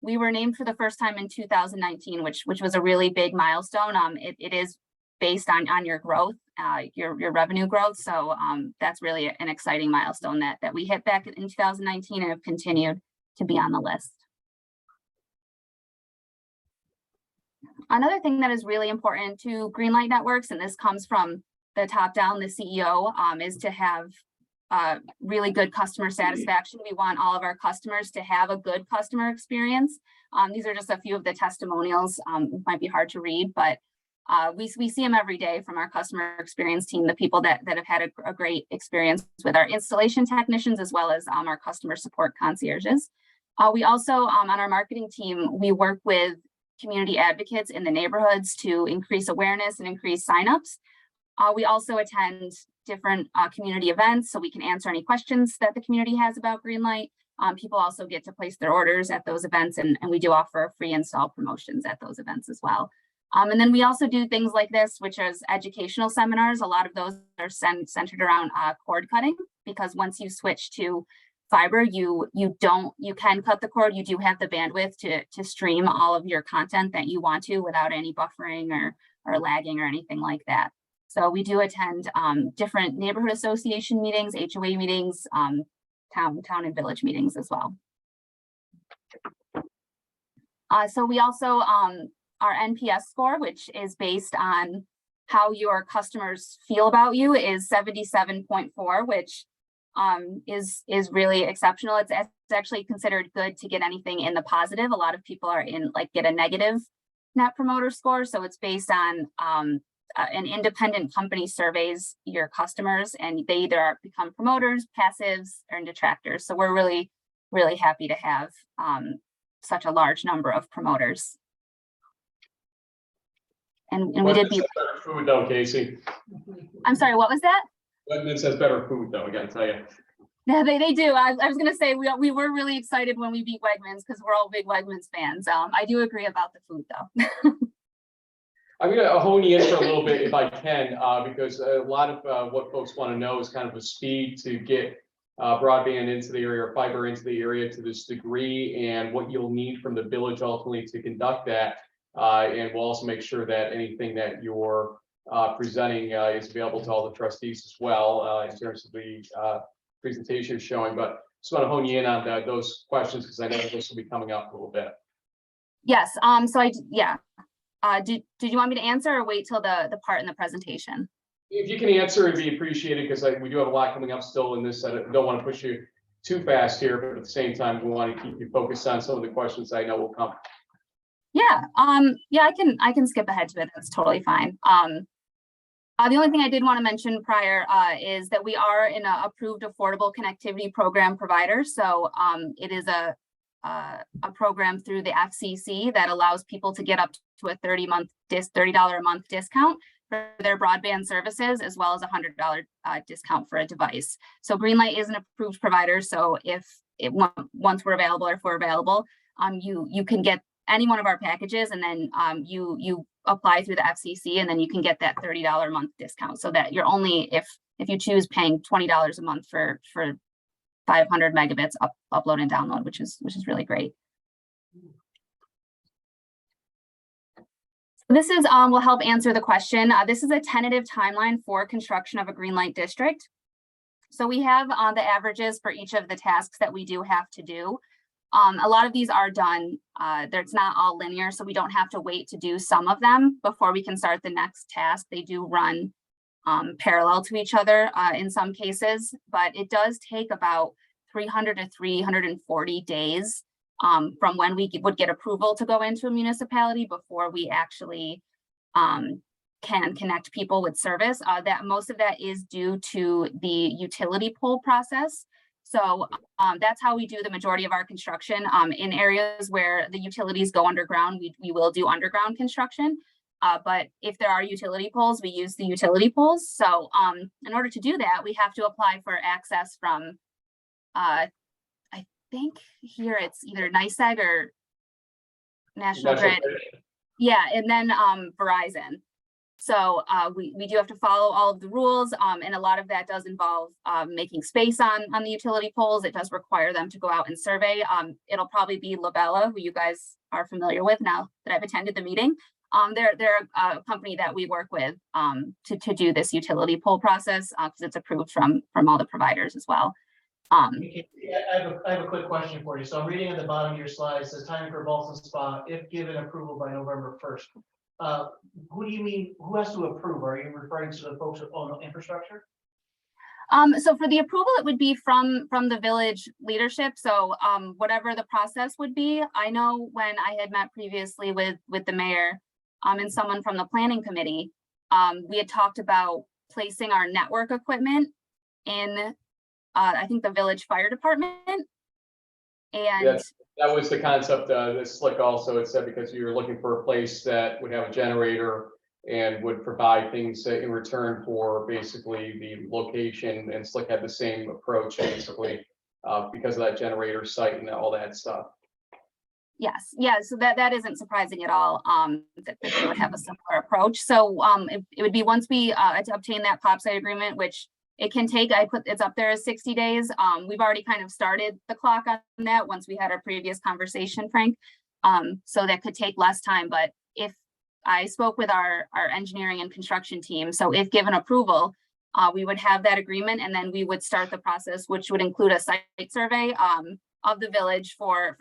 Speaker 12: We were named for the first time in 2019, which was a really big milestone. It is based on your growth, your revenue growth. So that's really an exciting milestone that we hit back in 2019 and have continued to be on the list. Another thing that is really important to Greenlight Networks, and this comes from the top down, the CEO, is to have really good customer satisfaction. We want all of our customers to have a good customer experience. These are just a few of the testimonials. It might be hard to read, but we see them every day from our customer experience team, the people that have had a great experience with our installation technicians, as well as our customer support concierges. We also, on our marketing team, we work with community advocates in the neighborhoods to increase awareness and increase signups. We also attend different community events so we can answer any questions that the community has about Greenlight. People also get to place their orders at those events, and we do offer free install promotions at those events as well. And then we also do things like this, which is educational seminars. A lot of those are centered around cord cutting, because once you switch to fiber, you can cut the cord. You do have the bandwidth to stream all of your content that you want to without any buffering or lagging or anything like that. So we do attend different neighborhood association meetings, HOA meetings, town and village meetings as well. So we also, our NPS score, which is based on how your customers feel about you, is 77.4, which is really exceptional. It's actually considered good to get anything in the positive. A lot of people are get a negative net promoter score. So it's based on an independent company surveys your customers, and they either become promoters, passives, or detractors. So we're really, really happy to have such a large number of promoters. And we did be
Speaker 1: better food though, Casey.
Speaker 12: I'm sorry, what was that?
Speaker 1: Wegmans has better food though, I gotta tell you.
Speaker 12: Yeah, they do. I was gonna say, we were really excited when we beat Wegmans because we're all big Wegmans fans. I do agree about the food though.
Speaker 1: I'm gonna hone you in for a little bit if I can, because a lot of what folks want to know is kind of a speed to get broadband into the area or fiber into the area to this degree, and what you'll need from the village ultimately to conduct that. And we'll also make sure that anything that you're presenting is available to all the trustees as well, in terms of the presentation showing. But just want to hone you in on those questions because I know this will be coming up a little bit.
Speaker 12: Yes. Did you want me to answer or wait till the part in the presentation?
Speaker 1: If you can answer, it'd be appreciated because we do have a lot coming up still in this. I don't want to push you too fast here, but at the same time, we want to keep you focused on some of the questions I know will come.
Speaker 12: Yeah. I can skip ahead to it. That's totally fine. The only thing I did want to mention prior is that we are an approved affordable connectivity program provider. So it is a program through the FCC that allows people to get up to a $30 a month discount for their broadband services, as well as $100 discount for a device. So Greenlight is an approved provider. So once we're available or if we're available, you can get any one of our packages, and then you apply through the FCC, and then you can get that $30 a month discount. So that you're only, if you choose, paying $20 a month for 500 megabits upload and download, which is really great. This is will help answer the question. This is a tentative timeline for construction of a Greenlight district. So we have the averages for each of the tasks that we do have to do. A lot of these are done. It's not all linear, so we don't have to wait to do some of them before we can start the next task. They do run parallel to each other in some cases, but it does take about 300 to 340 days from when we would get approval to go into a municipality before we actually can connect people with service. That most of that is due to the utility pole process. So that's how we do the majority of our construction. In areas where the utilities go underground, we will do underground construction. But if there are utility poles, we use the utility poles. So in order to do that, we have to apply for access from, I think here it's either NYSEG or National Grid. Yeah, and then Verizon. So we do have to follow all of the rules, and a lot of that does involve making space on the utility poles. It does require them to go out and survey. It'll probably be Labella, who you guys are familiar with now that I've attended the meeting. They're a company that we work with to do this utility pole process because it's approved from all the providers as well.
Speaker 11: I have a quick question for you. So I'm reading at the bottom of your slide, it says timing for Ballston Spa, if given approval by November 1st. Who do you mean, who has to approve? Are you referring to the folks that own the infrastructure?
Speaker 12: So for the approval, it would be from the village leadership. So whatever the process would be. I know when I had met previously with the mayor and someone from the planning committee, we had talked about placing our network equipment in I think the village fire department. And
Speaker 1: that was the concept, the SLIC also, it said, because you're looking for a place that would have a generator and would provide things in return for basically the location, and SLIC had the same approach basically because of that generator site and all that stuff.
Speaker 12: Yes, yeah, so that isn't surprising at all, that they would have a similar approach. So it would be once we obtain that pop site agreement, which it can take, it's up there as 60 days. We've already kind of started the clock on that once we had our previous conversation, Frank. So that could take less time, but if I spoke with our engineering and construction team, so if given approval, we would have that agreement, and then we would start the process, which would include a site survey of the village for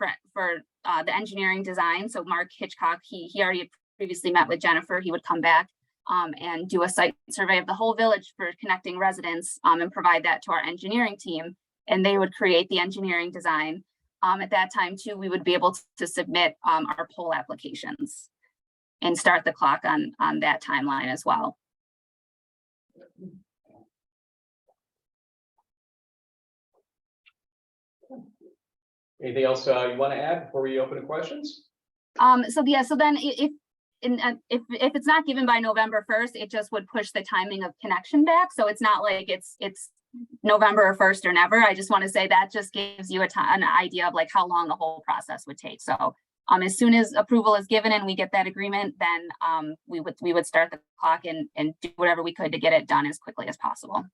Speaker 12: the engineering design. So Mark Hitchcock, he already previously met with Jennifer. He would come back and do a site survey of the whole village for connecting residents, and provide that to our engineering team. And they would create the engineering design. At that time too, we would be able to submit our poll applications and start the clock on that timeline as well.
Speaker 1: Anything else you want to add before we open to questions?
Speaker 12: So then if it's not given by November 1st, it just would push the timing of connection back. So it's not like it's November 1st or never. I just want to say that just gives you an idea of like how long the whole process would take. So as soon as approval is given and we get that agreement, then we would start the clock and do whatever we could to get it done as quickly as possible.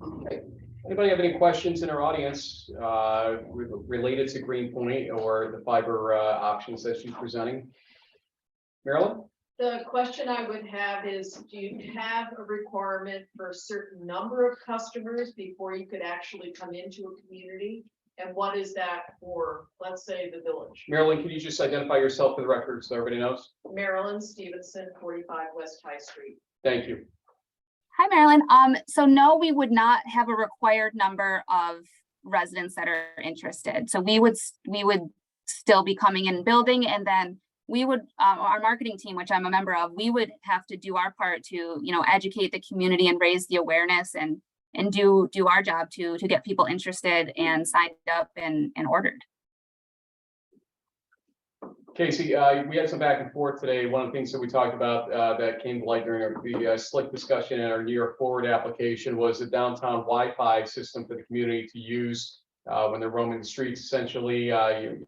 Speaker 1: Okay. Anybody have any questions in our audience related to Greenpoint or the fiber options that she's presenting? Marilyn?
Speaker 13: The question I would have is, do you have a requirement for a certain number of customers before you could actually come into a community? And what is that for, let's say, the village?
Speaker 1: Marilyn, can you just identify yourself for the record so everybody knows?
Speaker 13: Marilyn Stevenson, 45 West High Street.
Speaker 1: Thank you.
Speaker 12: Hi, Marilyn. So no, we would not have a required number of residents that are interested. So we would still be coming in building, and then we would, our marketing team, which I'm a member of, we would have to do our part to, educate the community and raise the awareness and do our job to get people interested and signed up and ordered.
Speaker 1: Casey, we had some back and forth today. One of the things that we talked about that came to light during the slick discussion in our New York Forward application was the downtown Wi-Fi system for the community to use when they're roaming the streets, essentially, if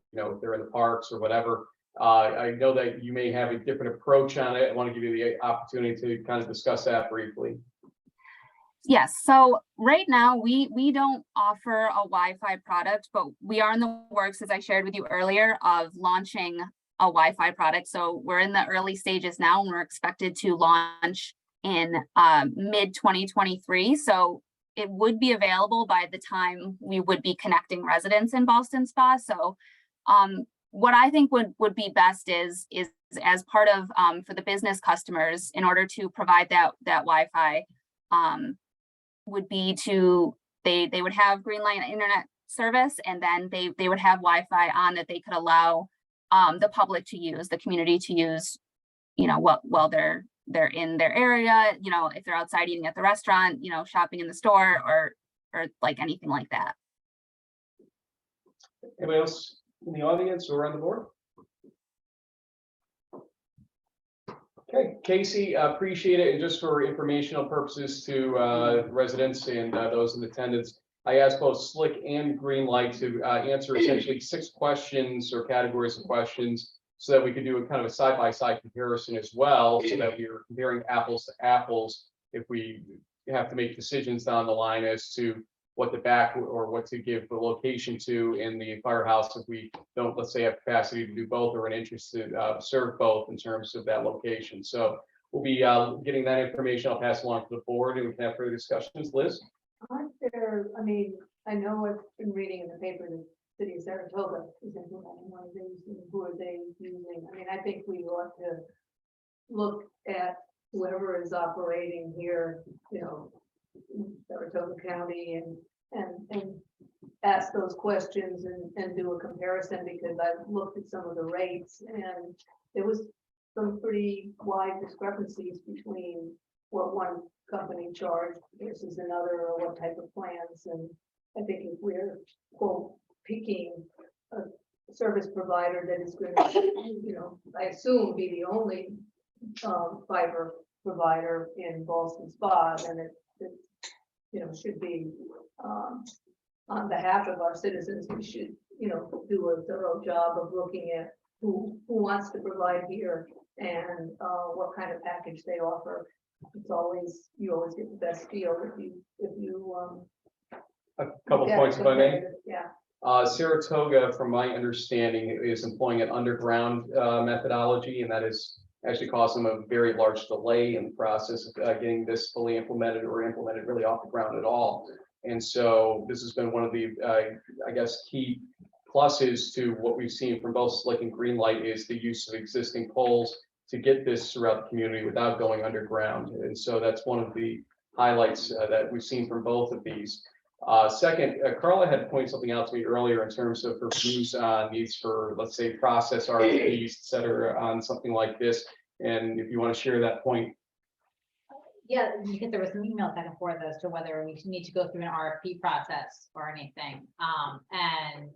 Speaker 1: they're in the parks or whatever. I know that you may have a different approach on it. I want to give you the opportunity to kind of discuss that briefly.
Speaker 12: Yes, so right now we don't offer a Wi-Fi product, but we are in the works, as I shared with you earlier, of launching a Wi-Fi product. So we're in the early stages now, and we're expected to launch in mid 2023. So it would be available by the time we would be connecting residents in Ballston Spa. So what I think would be best is as part of for the business customers, in order to provide that Wi-Fi, would be to they would have Greenlight internet service, and then they would have Wi-Fi on that they could allow the public to use, the community to use, while they're in their area, if they're outside eating at the restaurant, shopping in the store, or like anything like that.
Speaker 1: Anybody else in the audience or on the board? Okay, Casey, appreciate it. And just for informational purposes to residents and those in attendance, I asked both Slick and Greenlight to answer essentially 6 questions or categories of questions so that we could do a kind of a side-by-side comparison as well, so that we are comparing apples to apples if we have to make decisions down the line as to what to back or what to give the location to in the firehouse if we don't, let's say, have capacity to do both or an interest to serve both in terms of that location. So we'll be getting that information. I'll pass along to the board and we can have further discussions. Liz?
Speaker 6: Aren't there, I know I've been reading in the paper, the city of Saratoga is implementing one of these, and who are they using? I think we ought to look at whoever is operating here, Saratoga County, and ask those questions and do a comparison, because I've looked at some of the rates and there was some pretty wide discrepancies between what one company charged versus another, or what type of plans. And I think if we're, quote, picking a service provider that is going to, I assume be the only fiber provider in Ballston Spa, then it should be on behalf of our citizens, we should, do a thorough job of looking at who wants to provide here and what kind of package they offer. You always get the best deal if you
Speaker 1: A couple points if I may.
Speaker 6: Yeah.
Speaker 1: Saratoga, from my understanding, is employing an underground methodology, and that is actually caused them a very large delay in the process of getting this fully implemented or implemented really off the ground at all. And so this has been one of the, I guess, key pluses to what we've seen from both Slick and Greenlight is the use of existing poles to get this throughout the community without going underground. And so that's one of the highlights that we've seen from both of these. Second, Carla had pointed something out to me earlier in terms of her views on needs for, let's say, process RFPs, et cetera, on something like this. And if you want to share that point.
Speaker 2: Yeah, because there was some emails back and forth as to whether we need to go through an RFP process or anything. And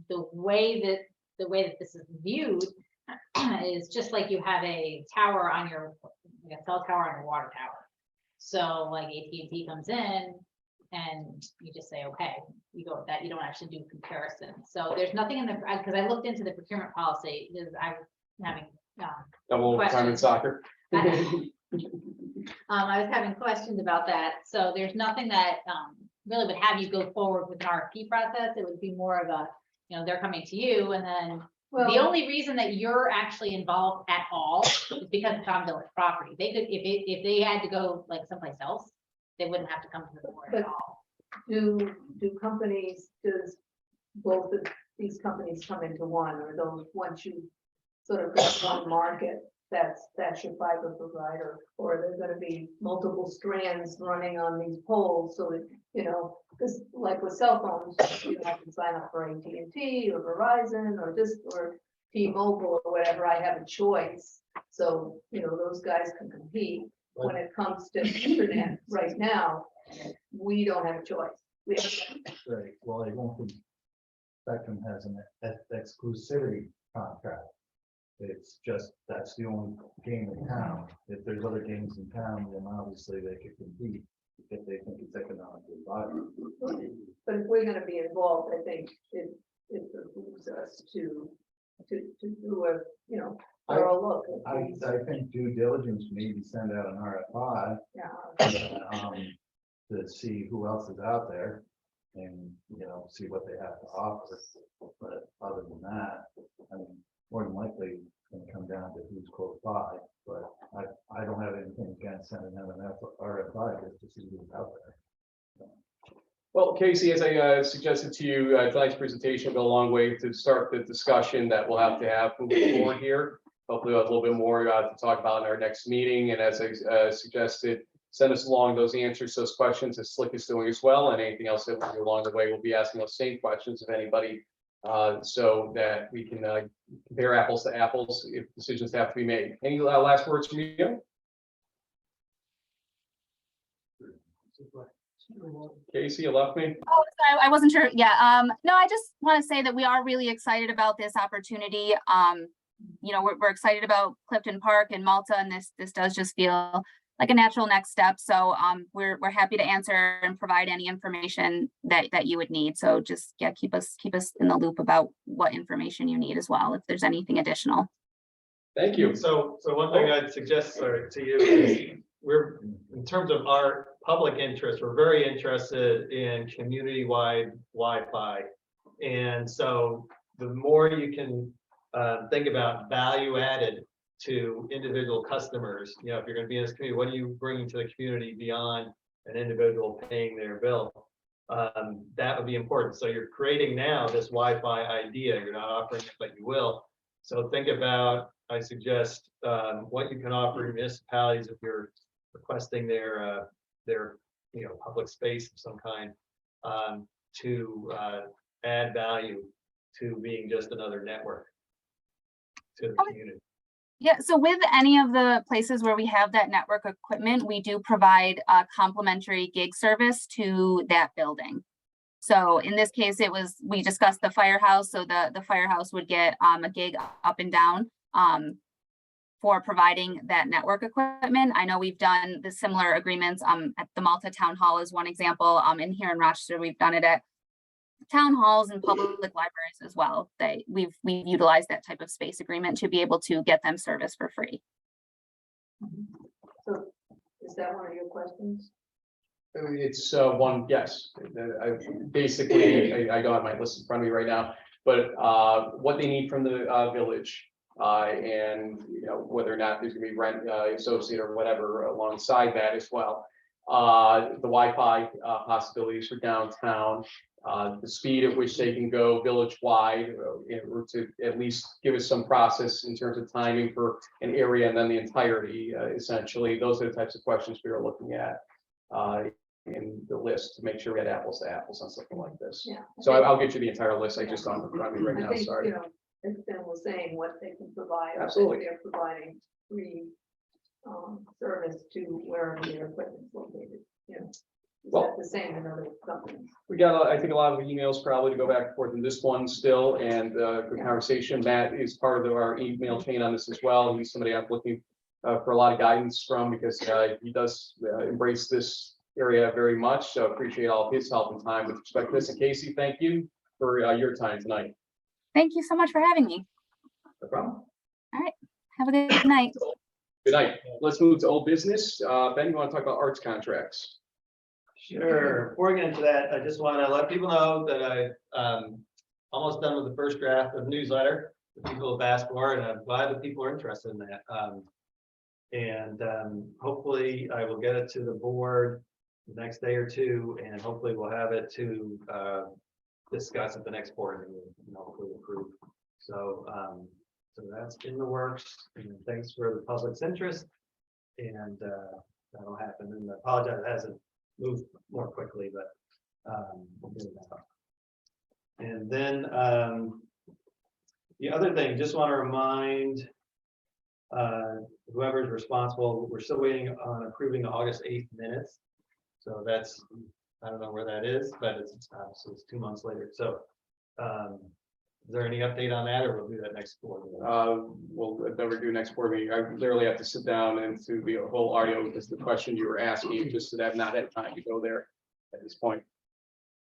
Speaker 2: the way that this is viewed is just like you have a tower on your, like a cell tower on your water tower. So like AT&T comes in and you just say, okay, you go with that, you don't actually do comparison. So there's nothing in the, because I looked into the procurement policy, because I was having
Speaker 1: Double time in
Speaker 2: questions.
Speaker 1: soccer.
Speaker 2: I was having questions about that, so there's nothing that really would have you go forward with an RFP process. It would be more of a, you know, they're coming to you, and then the only reason that you're actually involved at all is because it's on village property. They could, if they had to go like someplace else, they wouldn't have to come to the board at all.
Speaker 6: Do companies, does both of these companies come into one, or those, once you sort of got one market, that's your fiber provider, or are there gonna be multiple strands running on these poles so that, you know, because like with cell phones, you have to sign up for AT&T or Verizon or this or T-Mobile or whatever, I have a choice. So, you know, those guys can compete. When it comes to internet right now, we don't have a choice. We have,
Speaker 8: Right, well, I don't think Spectrum has an exclusivity contract. It's just, that's the only game in town. If there's other games in town, then obviously they could compete if they think it's economically viable.
Speaker 6: but if we're gonna be involved, I think it behooves us to do a, you know, thorough look. at
Speaker 8: I
Speaker 6: these.
Speaker 8: think due diligence, maybe send out an RFI
Speaker 6: Yeah,
Speaker 8: to see who else is out there and, you know, see what they have to offer. But other than that, I mean, more than likely it's gonna come down to who's close by, but I don't have anything against sending out an RFI just to see who's out there.
Speaker 1: Well, Casey, as I suggested to you, tonight's presentation will go a long way to start the discussion that we'll have to have moving forward here. Hopefully, we'll have a little bit more to talk about in our next meeting. And as I suggested, send us along those answers, those questions, as Slick is doing as well. And anything else that we do along the way, we'll be asking those same questions of anybody, so that we can compare apples to apples if decisions have to be made. Any last words from you? Casey, you left me.
Speaker 12: Oh, sorry, I wasn't sure. Yeah, no, I just want to say that we are really excited about this opportunity. You know, we're excited about Clifton Park and Malta, and this does just feel like a natural next step. So we're happy to answer and provide any information that you would need. So just keep us in the loop about what information you need as well, if there's anything additional.
Speaker 1: Thank you.
Speaker 5: So one thing I'd suggest, sorry, to you is we're, in terms of our public interest, we're very interested in community-wide Wi-Fi. And so the more you can think about value added to individual customers, you know, if you're going to be in this community, what are you bringing to the community beyond an individual paying their bill? That would be important. So you're creating now this Wi-Fi idea. You're not offering it, but you will. So think about, I suggest, what you can offer municipalities if you're requesting their you know, public space of some kind, to add value to being just another network to the community.
Speaker 12: Yeah, so with any of the places where we have that network equipment, we do provide a complimentary gig service to that building. So in this case, we discussed the firehouse, so the firehouse would get a gig up and down for providing that network equipment. I know we've done the similar agreements at the Malta Town Hall is one example. In here in Rochester, we've done it at town halls and public libraries as well. We've utilized that type of space agreement to be able to get them service for free.
Speaker 6: so is that one of your questions?
Speaker 1: It's one, yes. Basically, I don't have my list in front of me right now, but what they need from the village, and you know, whether or not there's gonna be rent associated or whatever alongside that as well. The Wi-Fi possibilities for downtown, the speed at which they can go village-wide, or to at least give us some process in terms of timing for an area and then the entirety, essentially. Those are the types of questions we are looking at in the list to make sure we had apples to apples on something like this.
Speaker 6: Yeah.
Speaker 1: So I'll get you the entire list. I just don't have it in front of me right
Speaker 6: I
Speaker 1: now,
Speaker 6: think,
Speaker 1: sorry.
Speaker 6: you know, as Ben was saying, what they can provide.
Speaker 1: Absolutely.
Speaker 6: They're providing free service to wherever their equipment's located, you know. Is
Speaker 1: Well-
Speaker 6: that the same in other companies?
Speaker 1: We got, I think, a lot of emails probably to go back and forth in this one still, and good conversation. Matt is part of our email chain on this as well. He's somebody I'm looking for a lot of guidance from, because he does embrace this area very much. So appreciate all of his help and time with respect to this. And Casey, thank you for your time tonight.
Speaker 12: Thank you so much for having me.
Speaker 1: No problem.
Speaker 12: Have a good night.
Speaker 1: Good night. Let's move to old business. Ben, you want to talk about arts contracts?
Speaker 5: Sure. Before we get into that, I just want to let people know that I've almost done with the first draft of newsletter that people have asked for, and I'm glad that people are interested in that. Hopefully I will get it to the board the next day or two, and hopefully we'll have it to discuss at the next board meeting and hopefully approve. So, so that's in the works, and thanks for the public's interest. And that'll happen, and I apologize, it hasn't moved more quickly, but we'll do that. And then the other thing, just want to remind whoever's responsible, we're still waiting on approving the August 8th minutes. So that's, I don't know where that is, but it's 2 months later. So is there any update on that, or we'll do that next board meeting?
Speaker 1: We'll never do next board meeting. I literally have to sit down and do the whole audio, because the question you were asking, just that I've not had time to go there at this point.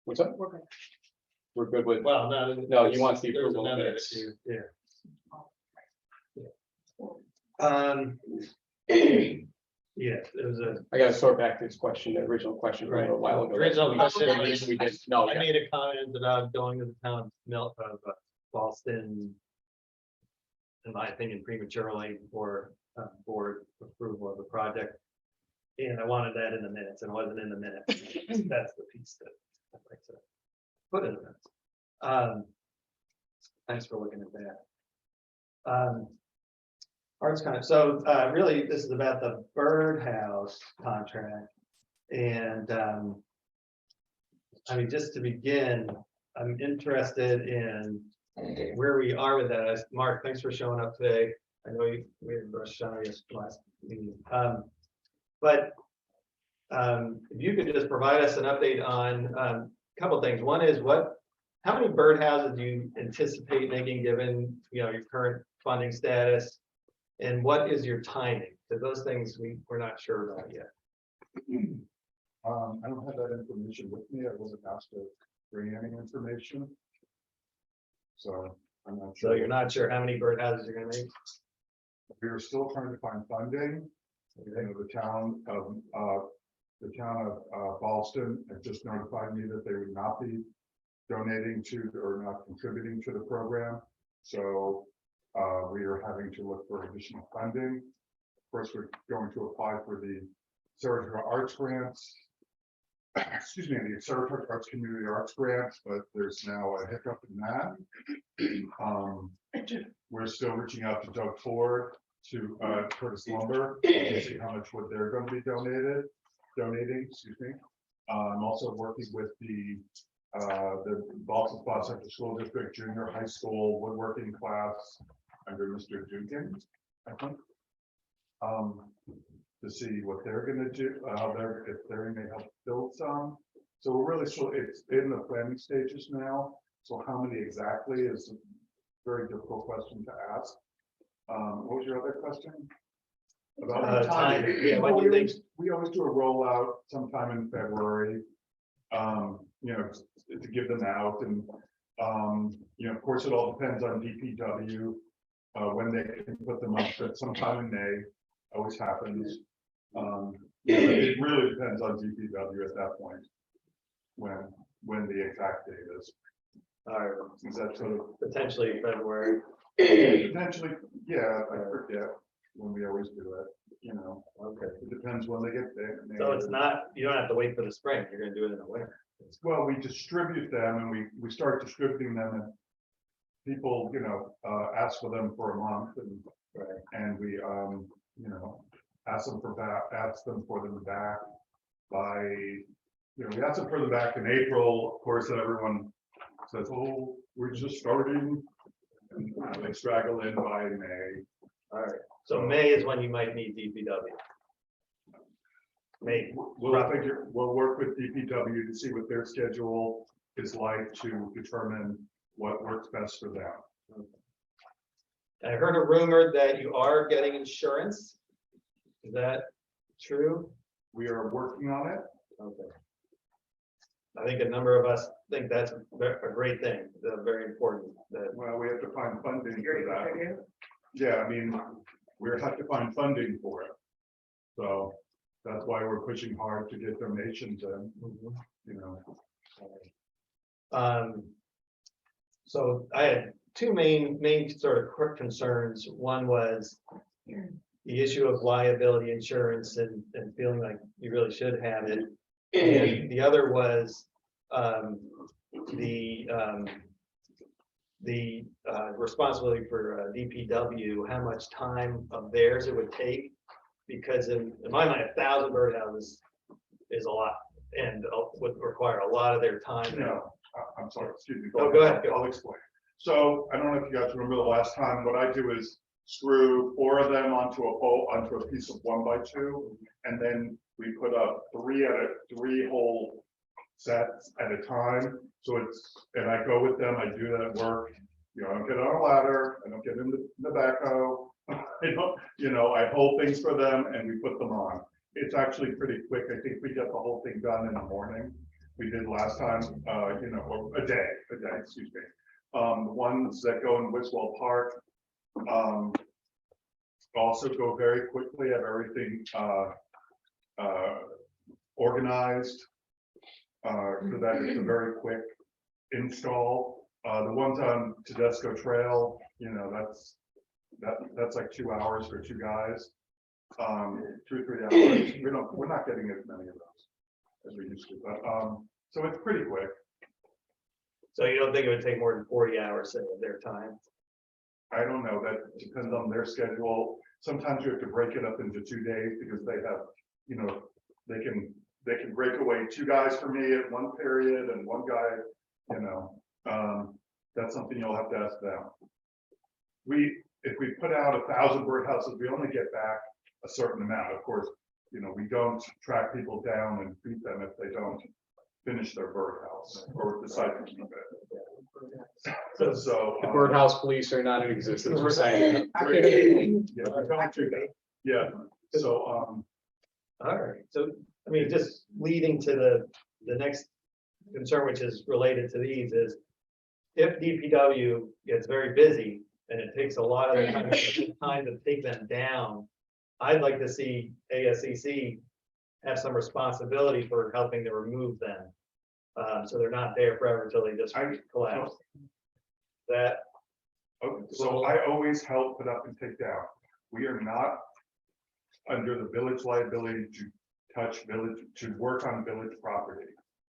Speaker 1: What's up? We're good with,
Speaker 5: Well, no.
Speaker 1: No, you want the
Speaker 5: there was
Speaker 1: approval
Speaker 5: another
Speaker 1: minutes.
Speaker 5: issue, yeah. Yeah, it was a.
Speaker 1: I gotta sort back to this question, the original question from a while ago.
Speaker 5: Original question.
Speaker 1: We did, no,
Speaker 5: I
Speaker 1: yeah.
Speaker 5: made a comment about going to the town of Ballston, in my opinion, prematurely for board approval of the project. And I wanted that in the minutes, and it wasn't in the minutes. That's the piece that I'd like to put in the minutes. Thanks for looking at that. Arts contract. So really, this is about the Birdhouse contract. And I mean, just to begin, I'm interested in where we are with that. Mark, thanks for showing up today. I know we had brushed on this last meeting. But if you could just provide us an update on a couple of things. One is how many birdhouses do you anticipate making, given your current funding status? And what is your timing? Because those things we're not sure about yet.
Speaker 8: I don't have that information with me. I wasn't asked to bring any information. So I'm not
Speaker 5: So
Speaker 8: sure.
Speaker 5: you're not sure how many birdhouses you're gonna make?
Speaker 8: We are still trying to find funding. You know, the town of Ballston has just notified me that they would not be donating to or not contributing to the program. So we are having to look for additional funding. Of course, we're going to apply for the Saratoga Arts Grants. Excuse me, the Saratoga Arts Community Arts Grants, but there's now a hiccup in that. We're still reaching out to Doug Ford, to Curtis Lumber, to see how much wood they're going to be donating, excuse me. I'm also working with the Ballston Spa Central School District Junior High School woodworking class under Mr. Dugan, I think. To see what they're going to do, if they're going to help build some. So we're really sure it's in the planning stages now. So how many exactly is a very difficult question to ask. What was your other question? About
Speaker 5: Time. Yeah, what do you think?
Speaker 8: We always do a rollout sometime in February. To give them out, and of course, it all depends on DPW when they can put them up. But sometime in May, always happens. It really depends on DPW at that point when the exact date is. Is that sort of
Speaker 5: Potentially February.
Speaker 8: potentially? Yeah, I forget when we always do it. Okay, it depends when they get there.
Speaker 5: So it's not, you don't have to wait for the spring, you're gonna do it in the winter.
Speaker 8: Well, we distribute them and we start distributing them and people, ask for them for a month and we, ask them for them back by, we ask them for them back in April, of course, and everyone says, oh, we're just starting. And they straggle in by May.
Speaker 5: All right, so May is when you might need DPW. May.
Speaker 8: We'll work with DPW to see what their schedule is like to determine what works best for them.
Speaker 5: I heard a rumor that you are getting insurance. Is that true?
Speaker 8: We are working on it.
Speaker 5: Okay. I think a number of us think that's a great thing, very important.
Speaker 8: Well, we have to find funding for that. Yeah, I mean, we have to find funding for it. So that's why we're pushing hard to get donations in,
Speaker 5: So I had two main sort of quick concerns. One was the issue of liability insurance and feeling like you really should have it. And the other was the responsibility for DPW, how much time of theirs it would take. Because in my mind, 1,000 birdhouses is a lot and would require a lot of their time.
Speaker 8: No, I'm sorry, excuse me.
Speaker 5: Oh, go ahead.
Speaker 8: I'll explain. So I don't know if you guys remember the last time, what I do is screw 4 of them onto a piece of 1x2, and then we put up 3 whole sets at a time. So and I go with them, I do that work. I don't get on a ladder, I don't get in the backhoe. I hold things for them and we put them on. It's actually pretty quick. I think we get the whole thing done in the morning. We did last time, or a day, excuse me. The ones that go in Wiswell Park also go very quickly, have everything organized so that it's a very quick install. The ones on Tedesco Trail, that's like 2 hours for 2 guys. 2 or 3 hours. We're not getting as many of those as we used to, but so it's pretty quick.
Speaker 5: So you don't think it would take more than 40 hours of their time?
Speaker 8: I don't know, that depends on their schedule. Sometimes you have to break it up into 2 days because they have, they can break away 2 guys for me at one period and 1 guy, that's something you'll have to ask them. If we put out 1,000 birdhouses, we only get back a certain amount. Of course, we don't track people down and beat them if they don't finish their birdhouse or decide to keep it. So
Speaker 1: The birdhouse police are not in existence, we're saying.
Speaker 8: yeah, we don't do that. Yeah. So
Speaker 5: all right. So I mean, just leading to the next concern, which is related to these, is if DPW gets very busy and it takes a lot of their time to take them down, I'd like to see ASCC have some responsibility for helping to remove them. So they're not there forever until they just collapse.
Speaker 8: okay, so I always help put up and take down. We are not under the village liability to work on village property.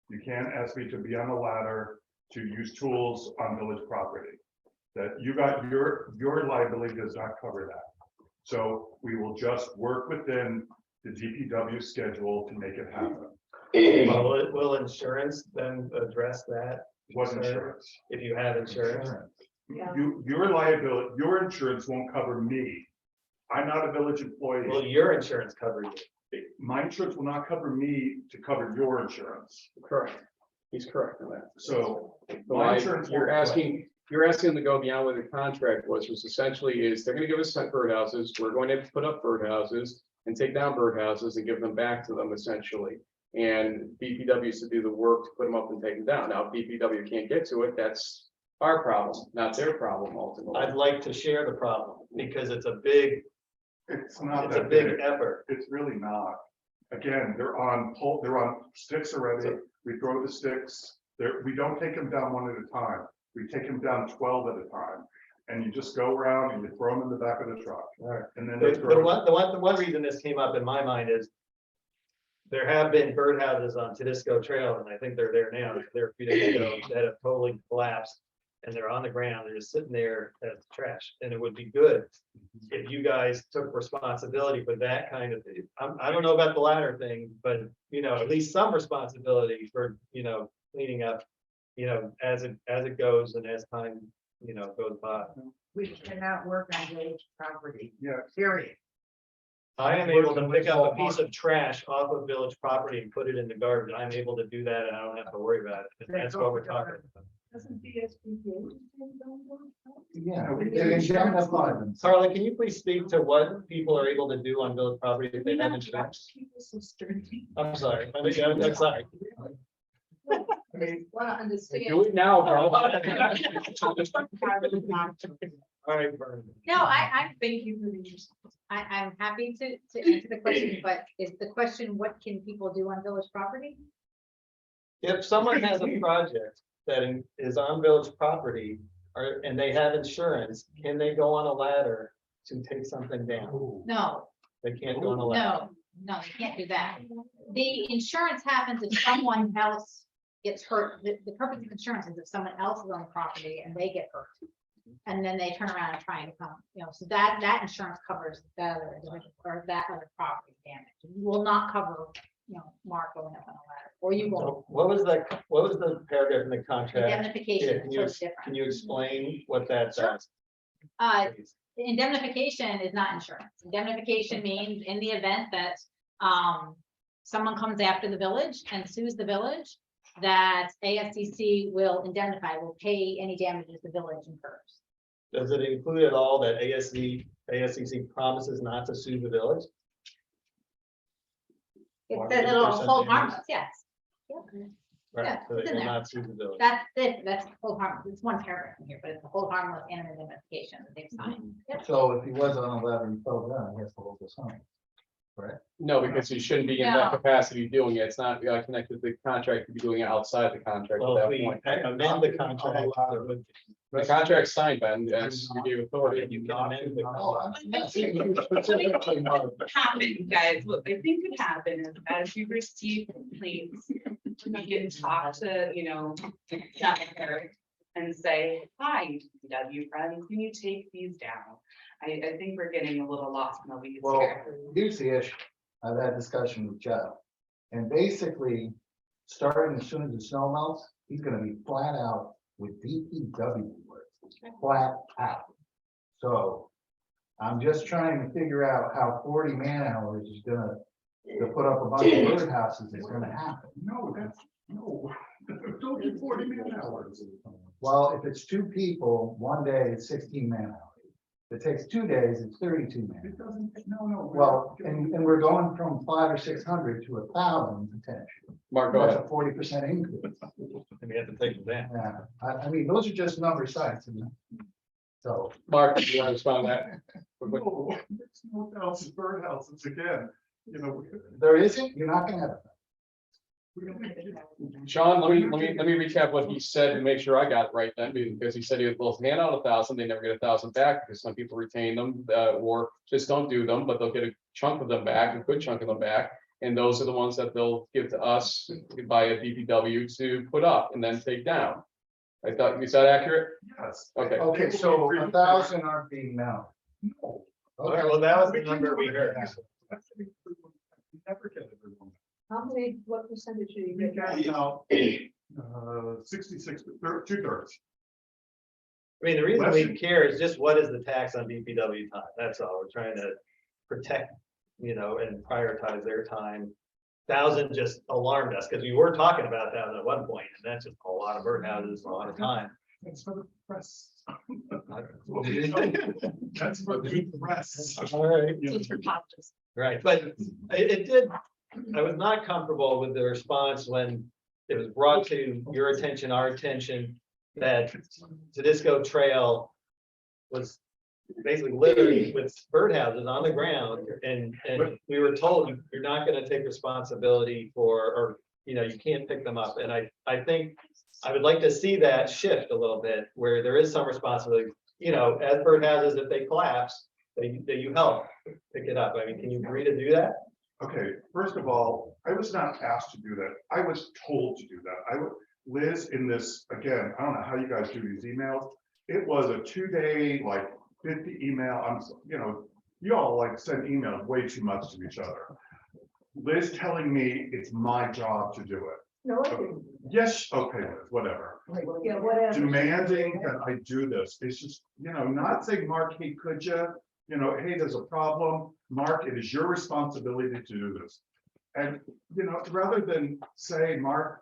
Speaker 8: You can't ask me to be on a ladder to use tools on village property. That your liability does not cover that. So we will just work within the DPW schedule to make it happen.
Speaker 5: Will insurance then address that?
Speaker 8: What insurance?
Speaker 5: If you have insurance?
Speaker 6: Yeah.
Speaker 8: Your liability, your insurance won't cover me. I'm not a village employee.
Speaker 5: Will your insurance cover you?
Speaker 8: My insurance will not cover me to cover your insurance.
Speaker 1: Correct. He's correct on that.
Speaker 8: So my insurance.
Speaker 1: You're asking them to go beyond what the contract was, which essentially is they're gonna give us birdhouses, we're going to put up birdhouses and take down birdhouses and give them back to them essentially. And DPW is to do the work to put them up and take them down. Now, if DPW can't get to it, that's our problem, not their problem ultimately.
Speaker 5: I'd like to share the problem because it's a big
Speaker 8: It's not
Speaker 5: It's a
Speaker 8: that
Speaker 5: big effort.
Speaker 8: It's really not. Again, they're on sticks already. We throw the sticks. We don't take them down 1 at a time. We take them down 12 at a time. And you just go around and you throw them in the back of the truck.
Speaker 5: All right.
Speaker 8: And then
Speaker 5: The one reason this came up in my mind is there have been birdhouses on Tedisco Trail, and I think they're there now, they're a few days ago, that have totally collapsed. And they're on the ground, they're just sitting there as trash, and it would be good if you guys took responsibility for that kind of thing. I don't know about the latter thing, but, you know, at least some responsibility for, you know, cleaning up, you know, as it goes and as time, you know, goes by.
Speaker 7: We cannot work on village property,
Speaker 8: Yeah.
Speaker 7: period.
Speaker 5: I am able to pick up a piece of trash off of village property and put it in the garbage. I'm able to do that, and I don't have to worry about it. And that's what we're talking about.
Speaker 6: Doesn't BSBA?
Speaker 8: Yeah, they indemnify them.
Speaker 5: Carla, can you please speak to what people are able to do on village property if they have insurance? I'm sorry, I'm sorry.
Speaker 6: Want to understand.
Speaker 1: Do it now, bro.
Speaker 5: All right, Vern.
Speaker 2: No, I,
Speaker 13: Thank you for the.
Speaker 2: I'm happy to answer the question, but is the question, what can people do on village property?
Speaker 5: If someone has a project that is on village property, and they have insurance, can they go on a ladder to take something down?
Speaker 2: No,
Speaker 5: They can't go on a ladder.
Speaker 2: no, they can't do that. The insurance happens if someone else gets hurt. The purpose of insurance is if someone else is on the property and they get hurt. And then they turn around and try and come, you know, so that insurance covers that other individual or that other property damage. It will not cover, you know, Mark going up on a ladder, or you will.
Speaker 5: So what was the paragraph in the contract? Yeah,
Speaker 2: Indemnification,
Speaker 5: can
Speaker 2: so it's different.
Speaker 5: Can you explain what that
Speaker 2: Sure.
Speaker 5: says?
Speaker 2: Indemnification is not insurance. Indemnification means in the event that someone comes after the village and sues the village, that ASCC will indemnify, will pay any damages the village incurs.
Speaker 5: Does it include at all that ASCC promises not to sue the village?
Speaker 2: It's
Speaker 5: Or
Speaker 2: that it'll
Speaker 5: 50%
Speaker 2: hold
Speaker 5: damage?
Speaker 2: harmless, yes. Yep.
Speaker 5: Right,
Speaker 2: Yeah,
Speaker 5: so
Speaker 2: it's
Speaker 5: they
Speaker 2: in
Speaker 5: will
Speaker 2: there.
Speaker 5: not sue the village.
Speaker 2: That's it, that's hold harmless. It's one paragraph in here, but it's a hold harmless and an indemnification that they've signed. Yep.
Speaker 8: So if he was on a ladder and fell down, he has to hold the sign.
Speaker 1: No, because you shouldn't be in
Speaker 2: No.
Speaker 1: that capacity doing it. It's not connected to the contract. You'd be doing it outside the contract
Speaker 5: Well,
Speaker 1: at
Speaker 5: if
Speaker 1: that
Speaker 5: we
Speaker 1: point.
Speaker 5: amend the contract, there would be-
Speaker 1: The contract's signed, Ben, as you gave authority.
Speaker 5: you can amend the contract.
Speaker 3: Happen, guys, what I think could happen is as you receive complaints, you can talk to, you know, Jennifer and say, hi, DPW friends, can you take these down? I think we're getting a little lost in the weeds
Speaker 8: Well,
Speaker 3: here.
Speaker 8: here's the issue. I've had discussion with Jeff. And basically, starting as soon as the snow melts, he's gonna be flat out with DPW work, flat out. So I'm just trying to figure out how 40 man hours is gonna, to put up a bunch of birdhouses is gonna happen.
Speaker 14: No, don't do 40 man hours.
Speaker 8: Well, if it's two people, one day it's 16 man hours. If it takes 2 days, it's 32 man.
Speaker 14: It doesn't, no.
Speaker 8: Well, and we're going from 500 or 600 to 1,000 potentially.
Speaker 1: Mark, go
Speaker 8: That's
Speaker 1: ahead.
Speaker 8: a 40% increase.
Speaker 5: And we have to take it down.
Speaker 8: Yeah, I mean, those are just number sites. So,
Speaker 1: Mark, do you want to respond to that? Quickly?
Speaker 14: No, it's no houses, birdhouses again, you know.
Speaker 8: there isn't, you're not gonna have.
Speaker 1: Sean, let me recap what he said and make sure I got it right then, because he said he will hand out 1,000, they never get 1,000 back, because some people retain them, or just don't do them, but they'll get a chunk of them back, a good chunk of them back. And those are the ones that they'll give to us by a DPW to put up and then take down. I thought, is that accurate?
Speaker 14: Yes.
Speaker 1: Okay.
Speaker 8: Okay, so 1,000 aren't being now.
Speaker 14: No.
Speaker 5: All right, well, that was the number we heard.
Speaker 14: We never get everyone.
Speaker 6: How many, what percentage do you
Speaker 14: We
Speaker 6: get?
Speaker 14: got, 66, 2/3.
Speaker 5: I mean, the reason we care is just what is the tax on DPW time? That's all. We're trying to protect, you know, and prioritize their time. 1,000 just alarmed us because we were talking about 1,000 at one point, and that's just a lot of birdhouses, a lot of time.
Speaker 14: That's for the press. That's for the press.
Speaker 5: All right.
Speaker 3: Just for positives.
Speaker 5: Right, but it did, I was not comfortable with the response when it was brought to your attention, our attention, that Tedisco Trail was basically littered with birdhouses on the ground, and we were told you're not gonna take responsibility for, or, you know, you can't pick them up, and I think I would like to see that shift a little bit, where there is some responsibility, you know, as birdhouses, if they collapse, that you help pick it up. I mean, can you agree to do that?
Speaker 14: Okay, first of all, I was not asked to do that. I was told to do that. Liz, in this, again, I don't know how you guys do these emails. It was a 2-day, like 50 email. You all like send emails way too much to each other. Liz telling me it's my job to do it.
Speaker 6: No, I didn't.
Speaker 14: Yes, okay, Liz, whatever.
Speaker 6: Yeah, whatever.
Speaker 14: Demanding that I do this. It's just, not saying, Mark, hey, could you? Hey, there's a problem. Mark, it is your responsibility to do this. And, rather than say, Mark,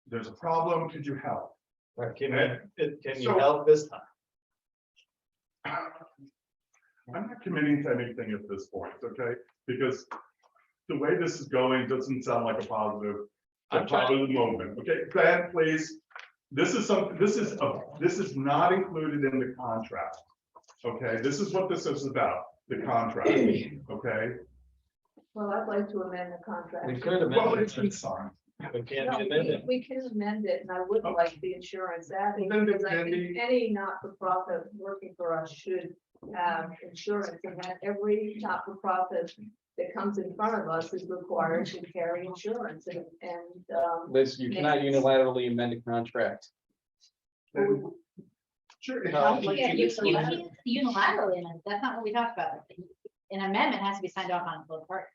Speaker 14: there's a problem, could you help?
Speaker 5: Can you
Speaker 14: So-
Speaker 5: help this time?
Speaker 14: I'm not committing to anything at this point, okay? Because the way this is going doesn't sound like a positive moment. Okay, Ben, please. This is not included in the contract. Okay, this is what this is about, the contract, okay?
Speaker 6: Well, I'd like to amend the contract.
Speaker 5: We could
Speaker 14: Well,
Speaker 5: amend
Speaker 14: it's
Speaker 5: it.
Speaker 14: been signed.
Speaker 5: We can't
Speaker 6: No,
Speaker 5: amend it.
Speaker 6: we can amend it, and I would like the insurance added,
Speaker 14: Then
Speaker 6: because I
Speaker 14: then
Speaker 6: think any not-for-profit working for us should have insurance, and that every not-for-profit that comes in front of us is required to carry insurance, and
Speaker 1: Liz, you cannot unilaterally amend a contract.
Speaker 14: Sure. it
Speaker 2: Well,
Speaker 14: helps.
Speaker 2: you can't unilaterally amend, that's not what we talked about. An amendment has to be signed off on both parties.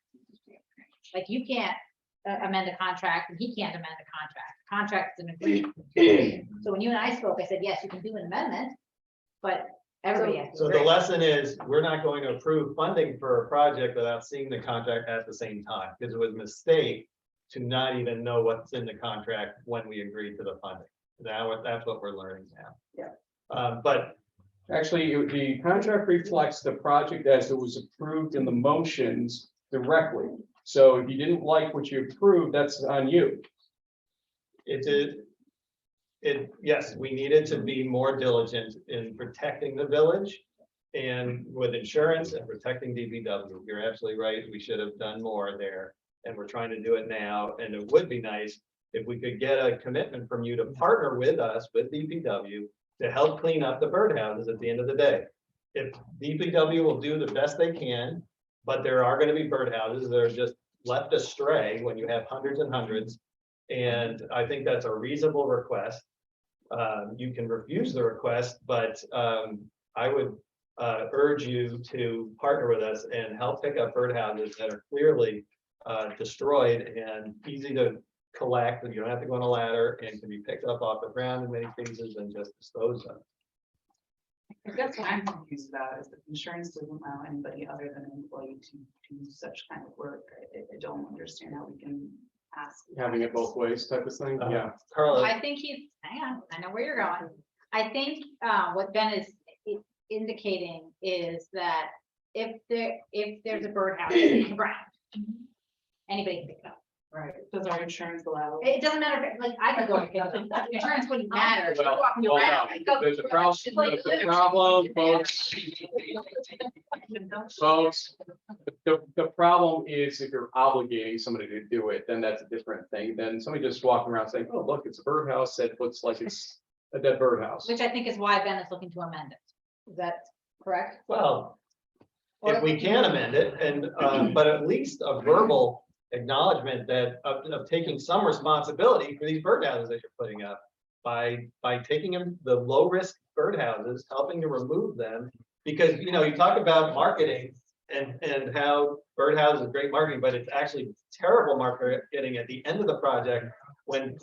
Speaker 2: Like you can't amend a contract and he can't amend a contract. Contract is an agreement. So when you and I spoke, I said, yes, you can do an amendment, but everybody has to
Speaker 5: So the
Speaker 2: agree.
Speaker 5: lesson is, we're not going to approve funding for a project without seeing the contract at the same time, because it was a mistake to not even know what's in the contract when we agreed to the funding. That's what we're learning now.
Speaker 6: Yeah.
Speaker 5: But
Speaker 1: Actually, the contract reflects the project as it was approved in the motions directly. So if you didn't like what you approved, that's on you.
Speaker 5: yes, we needed to be more diligent in protecting the village and with insurance and protecting DPW. You're absolutely right. We should have done more there, and we're trying to do it now. And it would be nice if we could get a commitment from you to partner with us, with DPW, to help clean up the birdhouses at the end of the day. If DPW will do the best they can, but there are going to be birdhouses that are just left astray when you have hundreds and hundreds. And I think that's a reasonable request. You can refuse the request, but I would urge you to partner with us and help pick up birdhouses that are clearly destroyed and easy to collect, and you don't have to go on a ladder, and can be picked up off the ground in many cases and just disposed of.
Speaker 3: That's what I'm confused about, is that insurance doesn't allow anybody other than an employee to do such kind of work. I don't understand how we can ask.
Speaker 1: Having it both ways type of thing, yeah.
Speaker 2: Well,
Speaker 5: Carla,
Speaker 2: I think hang on, I know where you're going. I think what Ben is indicating is that if there's a birdhouse in the ground, anybody can pick it up.
Speaker 3: Right, does our insurance allow?
Speaker 2: It doesn't matter, if like, I could go and pick it up, insurance wouldn't matter. If you're
Speaker 1: Well,
Speaker 2: walking
Speaker 1: well,
Speaker 2: around,
Speaker 1: no,
Speaker 2: I go-
Speaker 1: there's a problem, folks. Folks, the problem is if you're obligating somebody to do it, then that's a different thing. Then somebody just walking around saying, oh, look, it's a birdhouse that looks like it's a dead birdhouse.
Speaker 2: Which I think is why Ben is looking to amend it. Is that correct?
Speaker 5: well, if we can amend it, and but at least a verbal acknowledgement that of taking some responsibility for these birdhouses that you're putting up by taking them, the low risk birdhouses, helping to remove them, because you talk about marketing and how birdhouses is great marketing, but it's actually terrible marketing at the end of the project when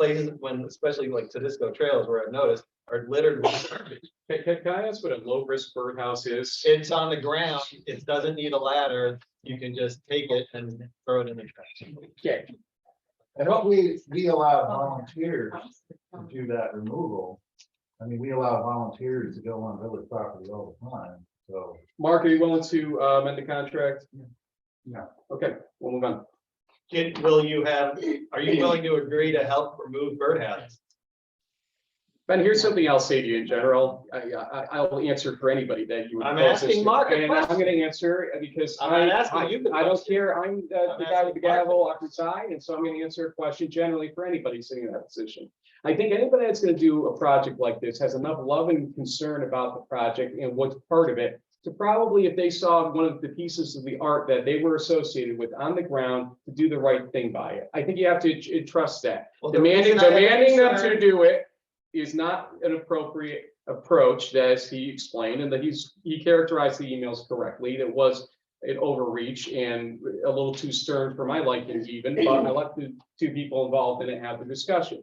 Speaker 5: especially like Tedisco trails, where I've noticed, are littered with garbage.
Speaker 1: Can I ask what a low risk birdhouse is?
Speaker 5: It's on the ground, it doesn't need a ladder, you can just take it and throw it in the trash.
Speaker 1: Okay,
Speaker 8: And if we allow volunteers to do that removal. I mean, we allow volunteers to go on village property all the time, so.
Speaker 1: Mark, are you willing to amend the contract?
Speaker 8: No.
Speaker 1: Okay, we'll move on.
Speaker 5: Are you willing to agree to help remove birdhouses?
Speaker 1: Ben, here's something I'll say to you in general. I'll answer for anybody that you would.
Speaker 5: I'm
Speaker 1: pose this
Speaker 5: asking
Speaker 1: to.
Speaker 5: Mark a
Speaker 1: And I'm
Speaker 5: question.
Speaker 1: gonna answer because
Speaker 5: I'm not asking you the
Speaker 1: I don't
Speaker 5: question.
Speaker 1: care. I'm
Speaker 5: I'm
Speaker 1: the guy with the
Speaker 5: asking Mark.
Speaker 1: gavel off the side, and so I'm gonna answer a question generally for anybody sitting in that position. I think anybody that's gonna do a project like this has enough love and concern about the project and what's part of it to probably, if they saw one of the pieces of the art that they were associated with on the ground, to do the right thing by it. I think you have to trust that.
Speaker 5: Well, the reason I have a
Speaker 1: Demanding them to
Speaker 5: concern-
Speaker 1: do it is not an appropriate approach, as he explained, and that he characterized the emails correctly. That was an overreach and a little too stern for my liking even, but I let the two people involved in it have the discussion.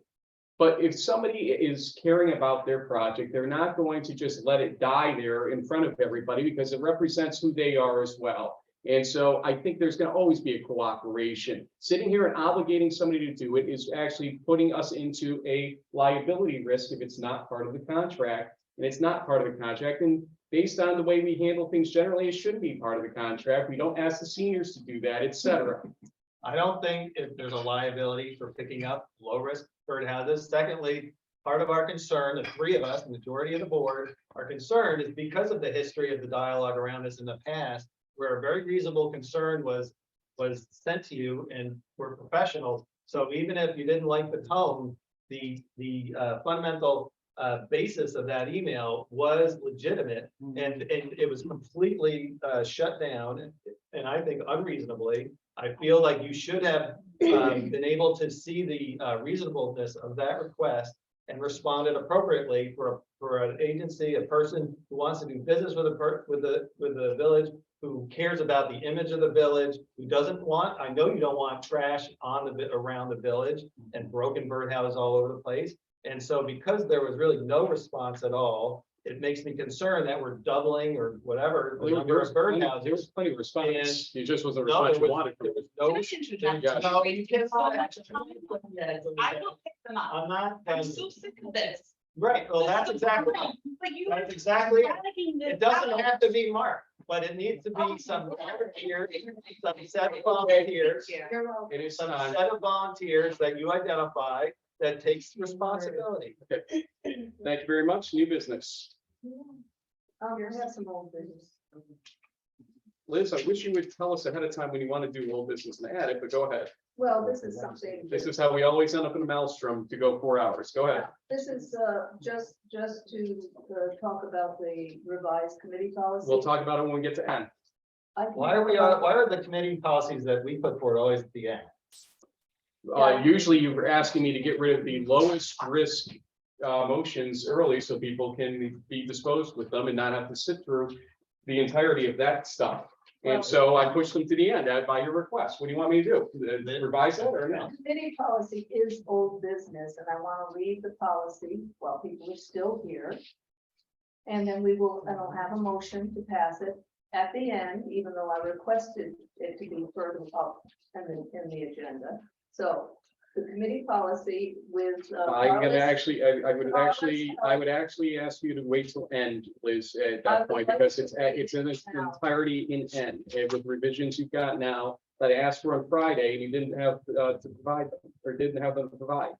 Speaker 1: But if somebody is caring about their project, they're not going to just let it die there in front of everybody, because it represents who they are as well. And so I think there's going to always be a cooperation. Sitting here and obligating somebody to do it is actually putting us into a liability risk if it's not part of the contract. And it's not part of the contract. And based on the way we handle things generally, it shouldn't be part of the contract. We don't ask the seniors to do that, et cetera.
Speaker 5: I don't think if there's a liability for picking up low-risk birdhouses. Secondly, part of our concern, the three of us, the majority of the board, are concerned is because of the history of the dialogue around this in the past, where a very reasonable concern was sent to you, and we're professionals. So even if you didn't like the tone, the fundamental basis of that email was legitimate, and it was completely shut down, and I think unreasonably. I feel like you should have been able to see the reasonableness of that request and responded appropriately for an agency, a person who wants to do business with the village, who cares about the image of the village, who doesn't want, I know you don't want trash around the village and broken birdhouses all over the place. And so because there was really no response at all, it makes me concerned that we're doubling or whatever the number of birdhouses.
Speaker 1: There was plenty of response. It just wasn't a
Speaker 5: No,
Speaker 1: response
Speaker 5: there
Speaker 1: you
Speaker 5: was-
Speaker 1: wanted.
Speaker 5: there was no-
Speaker 1: Yeah.
Speaker 4: No, you can't.
Speaker 3: I will pick them up.
Speaker 5: I'm not.
Speaker 3: I'm so sick of this.
Speaker 5: Right, well, that's exactly,
Speaker 3: But you.
Speaker 5: that's exactly,
Speaker 3: dragging this
Speaker 5: it doesn't
Speaker 3: out.
Speaker 5: have to be marked, but it needs to be some volunteers, some set of volunteers.
Speaker 1: It is
Speaker 5: Some
Speaker 1: time.
Speaker 5: set of volunteers that you identify that takes responsibility.
Speaker 1: Thank you very much. New business.
Speaker 6: We have some old business.
Speaker 1: Liz, I wish you would tell us ahead of time when you want to do old business and add it, but go ahead.
Speaker 6: Well, this is something.
Speaker 1: This is how we always end up in a maelstrom to go 4 hours. Go ahead.
Speaker 6: This is just to talk about the revised committee policy.
Speaker 1: We'll talk about it when we get to N.
Speaker 5: Why are the committee policies that we put forward always at the end?
Speaker 1: Usually you were asking me to get rid of the lowest risk motions early so people can be disposed with them and not have to sit through the entirety of that stuff. And so I pushed them to the end by your request. What do you want me to do? Revise it or no?
Speaker 6: Committee policy is old business, and I want to read the policy while people are still here. And then I'll have a motion to pass it at the end, even though I requested it to be further up in the agenda. So the committee policy with.
Speaker 1: I'm gonna actually, I would actually ask you to wait till end, Liz, at that point, because it's in its entirety in end. And with revisions you've got now that I asked for on Friday and you didn't have to provide them, or didn't have them to provide.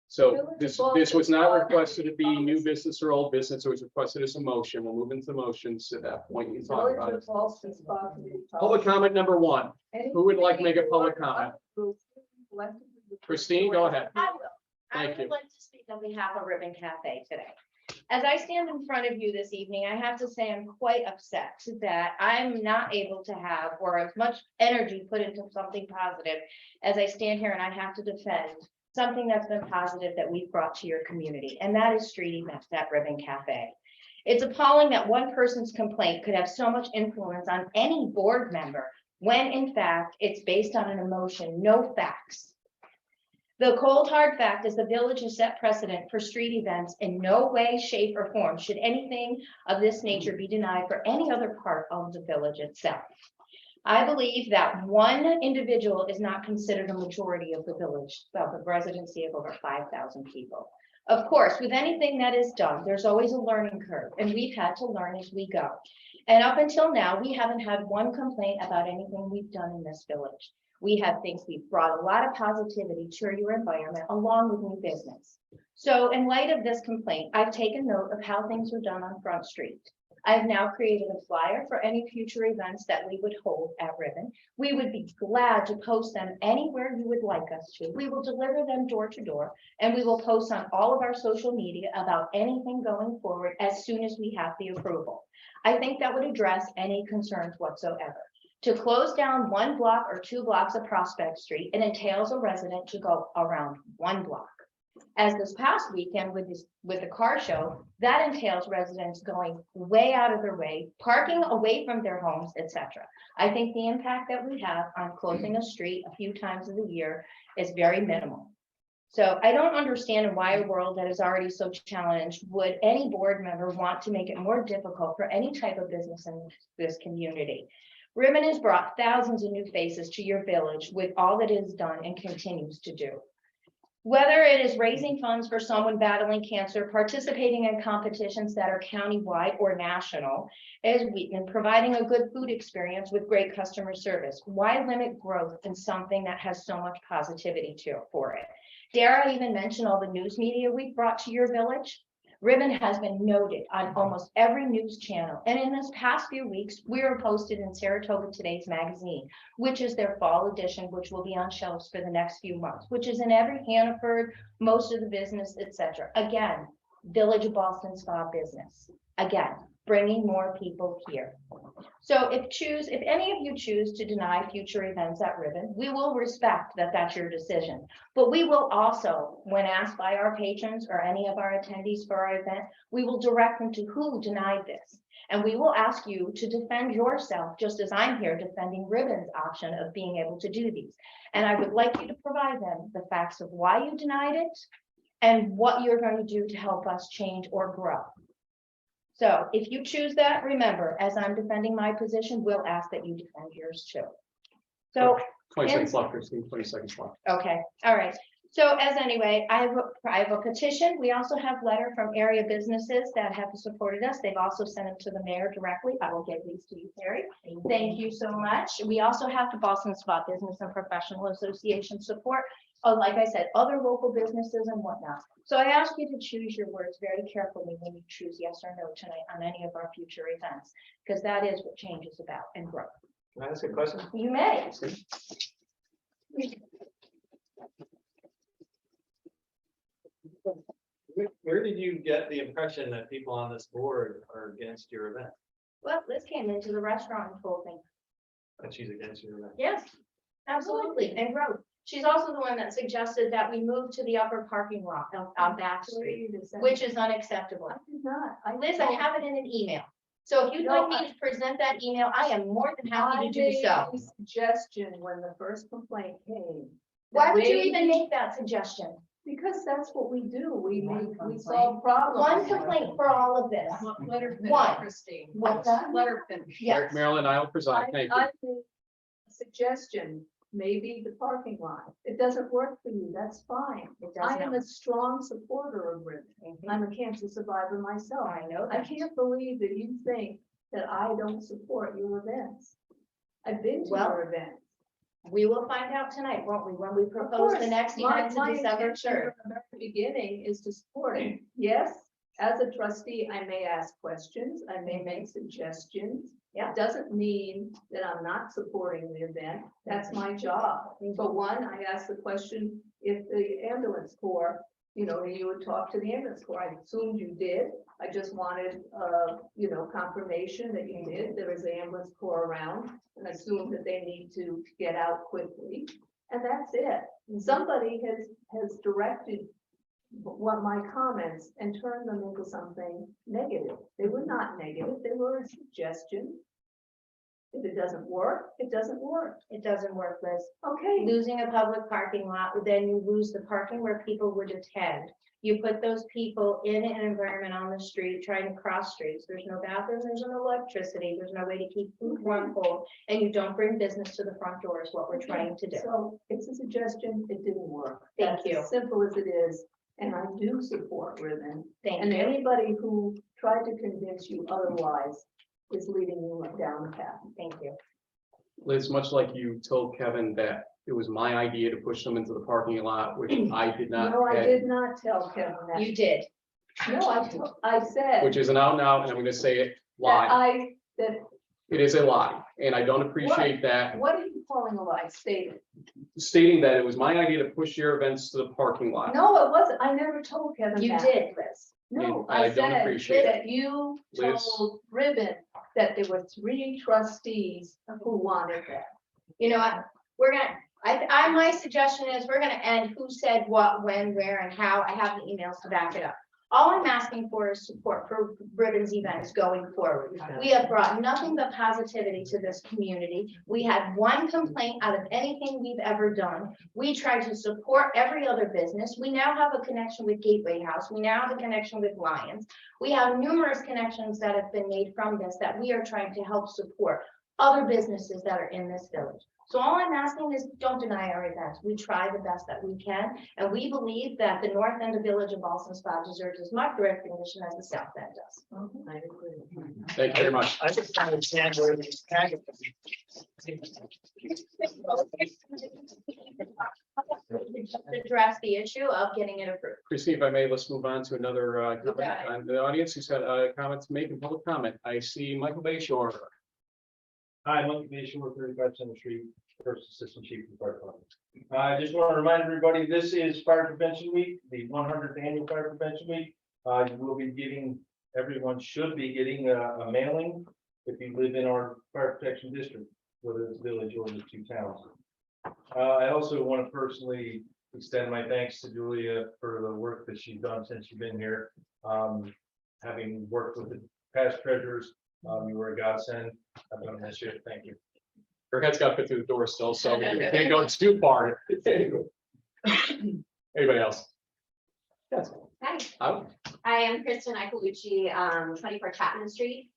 Speaker 1: So this was not requested to be new business or old business. It was requested as a motion. We'll move into motions at that point and talk about it. Public comment number one. Who would like to make a public comment? Christine, go ahead.
Speaker 9: I will. I
Speaker 1: Thank you.
Speaker 9: would like to speak on behalf of Ribbon Cafe today. As I stand in front of you this evening, I have to say I'm quite upset that I'm not able to have or as much energy put into something positive as I stand here and I have to defend something that's been positive that we've brought to your community, and that is street events at Ribbon Cafe. It's appalling that one person's complaint could have so much influence on any board member when in fact it's based on an emotion, no facts. The cold hard fact is the village has set precedent for street events. In no way, shape, or form should anything of this nature be denied for any other part of the village itself. I believe that one individual is not considered a majority of the village, of the residency of over 5,000 people. Of course, with anything that is done, there's always a learning curve, and we've had to learn as we go. And up until now, we haven't had one complaint about anything we've done in this village. We have things, we've brought a lot of positivity to your environment along with new business. So in light of this complaint, I've taken note of how things were done on Front Street. I've now created a flyer for any future events that we would hold at Ribbon. We would be glad to post them anywhere you would like us to. We will deliver them door to door, and we will post on all of our social media about anything going forward as soon as we have the approval.
Speaker 4: I think that would address any concerns whatsoever. To close down 1 block or 2 blocks of Prospect Street, it entails a resident to go around 1 block. As this past weekend with the car show, that entails residents going way out of their way, parking away from their homes, etc. I think the impact that we have on closing a street a few times of the year is very minimal. So I don't understand why a world that is already so challenged would any board member want to make it more difficult for any type of business in this community. Ribbon has brought thousands of new faces to your village with all that it has done and continues to do. Whether it is raising funds for someone battling cancer, participating in competitions that are countywide or national, and providing a good food experience with great customer service, why limit growth in something that has so much positivity for it? Dare I even mention all the news media we've brought to your village? Ribbon has been noted on almost every news channel, and in this past few weeks, we were posted in Saratoga Today's magazine, which is their fall edition, which will be on shelves for the next few months, which is in every Hannaford, most of the business, etc. Again, Village of Ballston Spa business. Again, bringing more people here. So if any of you choose to deny future events at Ribbon, we will respect that that's your decision. But we will also, when asked by our patrons or any of our attendees for our event, we will direct them to who denied this. And we will ask you to defend yourself, just as I'm here defending Ribbon's option of being able to do these. And I would like you to provide them the facts of why you denied it and what you're going to do to help us change or grow. So if you choose that, remember, as I'm defending my position, we'll ask that you defend yours too. So,
Speaker 1: 20 seconds left, Christine, 20 seconds left.
Speaker 4: okay, all right. So as anyway, I have a petition. We also have letter from area businesses that have supported us. They've also sent them to the mayor directly. I will give these to you, Terry. Thank you so much. We also have the Ballston Spa Business and Professional Association support. Oh, like I said, other local businesses and whatnot. So I ask you to choose your words very carefully when you choose yes or no tonight on any of our future events, because that is what change is about and growth.
Speaker 5: Can I ask a question?
Speaker 4: You may.
Speaker 5: Where did you get the impression that people on this board are against your event?
Speaker 4: Well, Liz came into the restaurant and told me.
Speaker 5: That she's against your event?
Speaker 4: Yes, absolutely, and growth. She's also the one that suggested that we move to the upper parking lot on Back Street, which is unacceptable.
Speaker 6: I did not.
Speaker 4: Liz, I have it in an email. So if you'd
Speaker 6: No,
Speaker 4: like me to present that email, I am more than happy to do so.
Speaker 6: made a suggestion when the first complaint came.
Speaker 4: Why would you
Speaker 6: Maybe-
Speaker 4: even make that suggestion?
Speaker 6: Because that's what we do. We
Speaker 13: Complaint.
Speaker 6: solve problems.
Speaker 4: One complaint for all of this.
Speaker 13: Let her finish,
Speaker 4: One.
Speaker 13: Christine.
Speaker 4: What's that?
Speaker 13: Let her finish.
Speaker 4: Yes.
Speaker 1: Marilyn, I'll preside. Thank you.
Speaker 6: I made a suggestion, maybe the parking lot. It doesn't work for you, that's fine.
Speaker 4: It
Speaker 6: I
Speaker 4: does
Speaker 6: am
Speaker 4: not.
Speaker 6: a strong supporter of Ribbon. I'm a cancer survivor myself.
Speaker 4: I know
Speaker 6: I
Speaker 4: that.
Speaker 6: can't believe that you think that I don't support your events. I've been to your events.
Speaker 4: We will find out tonight, won't we, when we
Speaker 6: Of
Speaker 4: propose the
Speaker 6: course,
Speaker 4: next
Speaker 6: my
Speaker 4: event to December
Speaker 6: intention
Speaker 4: 3rd.
Speaker 6: from the very beginning is to support it. Yes, as a trustee, I may ask questions, I may make suggestions.
Speaker 4: Yeah.
Speaker 6: It doesn't mean that I'm not supporting the event. That's my job. But one, I asked the question, if the ambulance corps, you would talk to the ambulance corps. I assumed you did. I just wanted, confirmation that you did. There is an ambulance corps around, and I assume that they need to get out quickly. And that's it. And somebody has directed what my comments and turned them into something negative. They were not negative. They were a suggestion. If it doesn't work, it doesn't work.
Speaker 4: It doesn't work, Liz.
Speaker 6: Okay.
Speaker 4: Losing a public parking lot, then you lose the parking where people would attend. You put those people in an environment on the street trying to cross streets. There's no bathroom, there's no electricity, there's no way to keep food warm cold, and you don't bring business to the front door is what we're trying to do.
Speaker 6: So it's a suggestion. It didn't work.
Speaker 4: Thank
Speaker 6: That's
Speaker 4: you.
Speaker 6: as simple as it is. And I do support Ribbon.
Speaker 4: Thank
Speaker 6: And
Speaker 4: you.
Speaker 6: anybody who tried to convince you otherwise is leading you down the path.
Speaker 4: Thank you.
Speaker 1: Liz, much like you told Kevin that it was my idea to push them into the parking lot, which I did not.
Speaker 6: No, I
Speaker 1: have,
Speaker 6: did not tell Kevin that.
Speaker 4: You did.
Speaker 6: No, I said.
Speaker 1: Which is an out and out, and I'm gonna say it, lie.
Speaker 6: That
Speaker 1: It is a lie, and I don't appreciate that.
Speaker 6: what are you calling a lie? State it.
Speaker 1: Stating that it was my idea to push your events to the parking lot.
Speaker 6: No, it wasn't. I never told Kevin
Speaker 4: You
Speaker 6: that.
Speaker 4: did, Liz.
Speaker 6: No,
Speaker 1: I
Speaker 6: I
Speaker 1: don't
Speaker 6: said
Speaker 1: appreciate
Speaker 6: that you
Speaker 1: Liz.
Speaker 6: told Ribbon that there were 3 trustees who wanted that.
Speaker 15: You know what, my suggestion is we're gonna end who said what, when, where, and how. I have the emails to back it up. All I'm asking for is support for ribbons events going forward. We have brought nothing but positivity to this community. We had 1 complaint out of anything we've ever done. We try to support every other business. We now have a connection with Gateway House. We now have a connection with Lions. We have numerous connections that have been made from this that we are trying to help support other businesses that are in this village. So all I'm asking is don't deny our events. We try the best that we can. And we believe that the north end of Village of Ballston Spa deserves as much recognition as the south end does.
Speaker 6: I agree.
Speaker 1: Thank you very much.
Speaker 5: I just understand where these packets.
Speaker 15: Address the issue of getting it approved.
Speaker 1: Christine, if I may, let's move on to another comment on the audience who's got a comment to make in public comment. I see Michael Bayshore.
Speaker 16: Hi, Monkey Nation, 35 Center Street, First Assistant Chief of Fire Department. I just want to remind everybody, this is Fire Prevention Week, the 100th Annual Fire Prevention Week. You will be getting, everyone should be getting a mailing if you live in our fire protection district, whether it's village or the 2 towns. I also want to personally extend my thanks to Julia for the work that she's done since she's been here. Having worked with the past treasurers, you were a godsend. I'm gonna miss you. Thank you.
Speaker 1: Her head's got to fit through the door still, so we can't go too far. Anybody else? Yes.
Speaker 17: Hi,
Speaker 1: Oh,
Speaker 17: I am Kristen Icolucci, 24 Chapman Street.